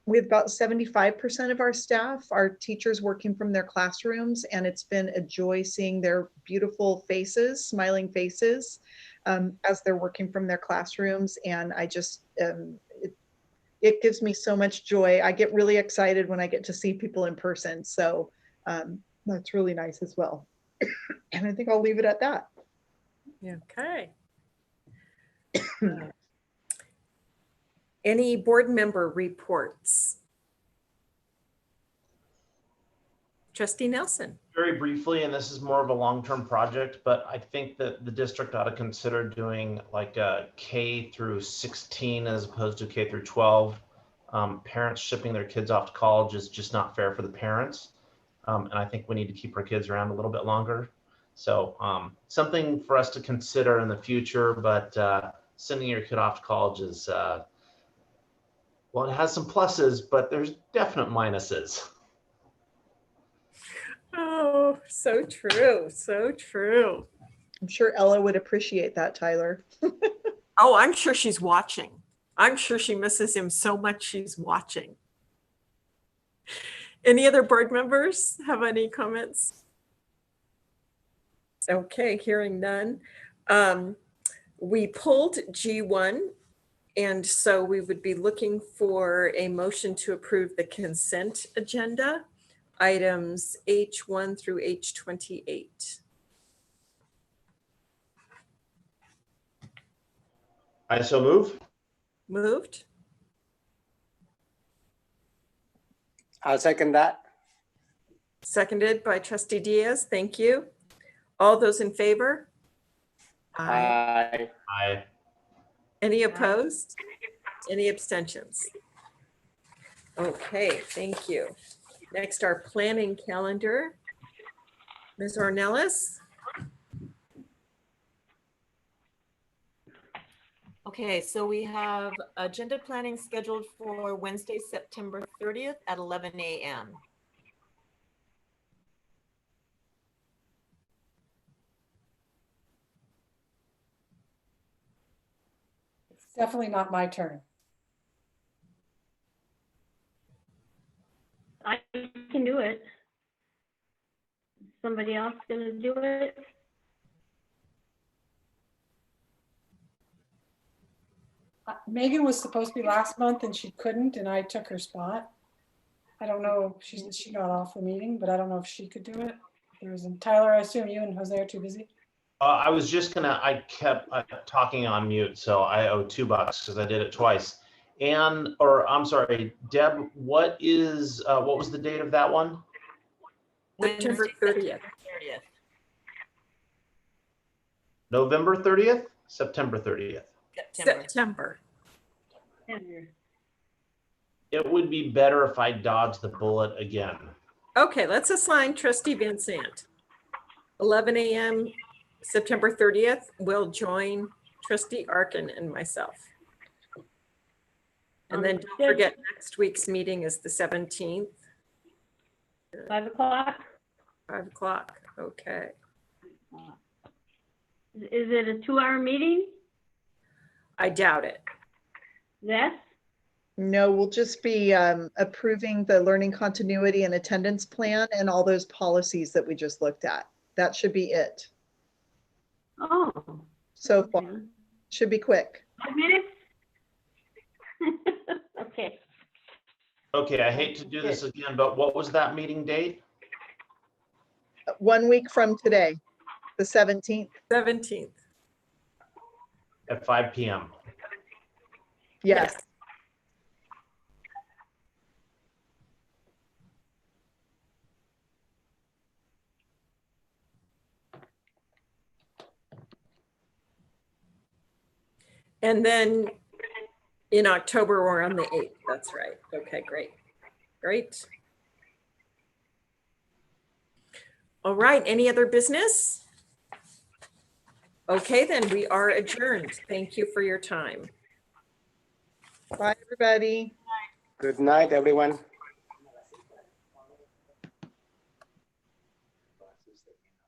S1: we have about 75% of our staff, our teachers working from their classrooms, and it's been a joy seeing their beautiful faces, smiling faces, as they're working from their classrooms. And I just, it gives me so much joy. I get really excited when I get to see people in person. So that's really nice as well. And I think I'll leave it at that.
S2: Okay. Any board member reports? Trustee Nelson.
S3: Very briefly, and this is more of a long-term project, but I think that the district ought to consider doing like a K through 16 as opposed to K through 12. Parents shipping their kids off to college is just not fair for the parents. And I think we need to keep our kids around a little bit longer. So something for us to consider in the future, but sending your kid off to college is, well, it has some pluses, but there's definite minuses.
S2: Oh, so true. So true.
S1: I'm sure Ella would appreciate that, Tyler.
S2: Oh, I'm sure she's watching. I'm sure she misses him so much she's watching. Any other board members have any comments? Okay, hearing none. We pulled G1, and so we would be looking for a motion to approve the consent agenda, items H1 through H28.
S3: I so move.
S2: Moved.
S17: I'll second that.
S2: Seconded by Trustee Diaz. Thank you. All those in favor?
S17: Aye.
S3: Aye.
S2: Any opposed? Any abstentions? Okay, thank you. Next, our planning calendar. Ms. Ornelas.
S4: Okay, so we have agenda planning scheduled for Wednesday, September 30th at 11 a.m.
S13: Definitely not my turn.
S10: I can do it. Somebody else gonna do it?
S13: Megan was supposed to be last month and she couldn't, and I took her spot. I don't know, she got off the meeting, but I don't know if she could do it. There was Tyler, I assume you and Jose are too busy.
S3: I was just gonna, I kept talking on mute, so I owe $2 because I did it twice. And, or I'm sorry, Deb, what was the date of that one?
S2: September 30th.
S3: November 30th? September 30th.
S2: September.
S3: It would be better if I dodged the bullet again.
S2: Okay, let's assign Trustee Vincent. 11 a.m. September 30th will join Trustee Arkin and myself. And then don't forget, next week's meeting is the 17th.
S10: 5 o'clock?
S2: 5 o'clock, okay.
S10: Is it a 2-hour meeting?
S2: I doubt it.
S10: Yes?
S1: No, we'll just be approving the learning continuity and attendance plan and all those policies that we just looked at. That should be it.
S10: Oh.
S1: So far, should be quick.
S10: 5 minutes? Okay.
S3: Okay, I hate to do this again, but what was that meeting date?
S1: 1 week from today, the 17th.
S2: 17th.
S3: At 5 p.m.
S1: Yes.
S2: And then in October, we're on the 8th. That's right. Okay, great. Great. All right, any other business? Okay, then we are adjourned. Thank you for your time.
S1: Bye, everybody.
S17: Good night, everyone.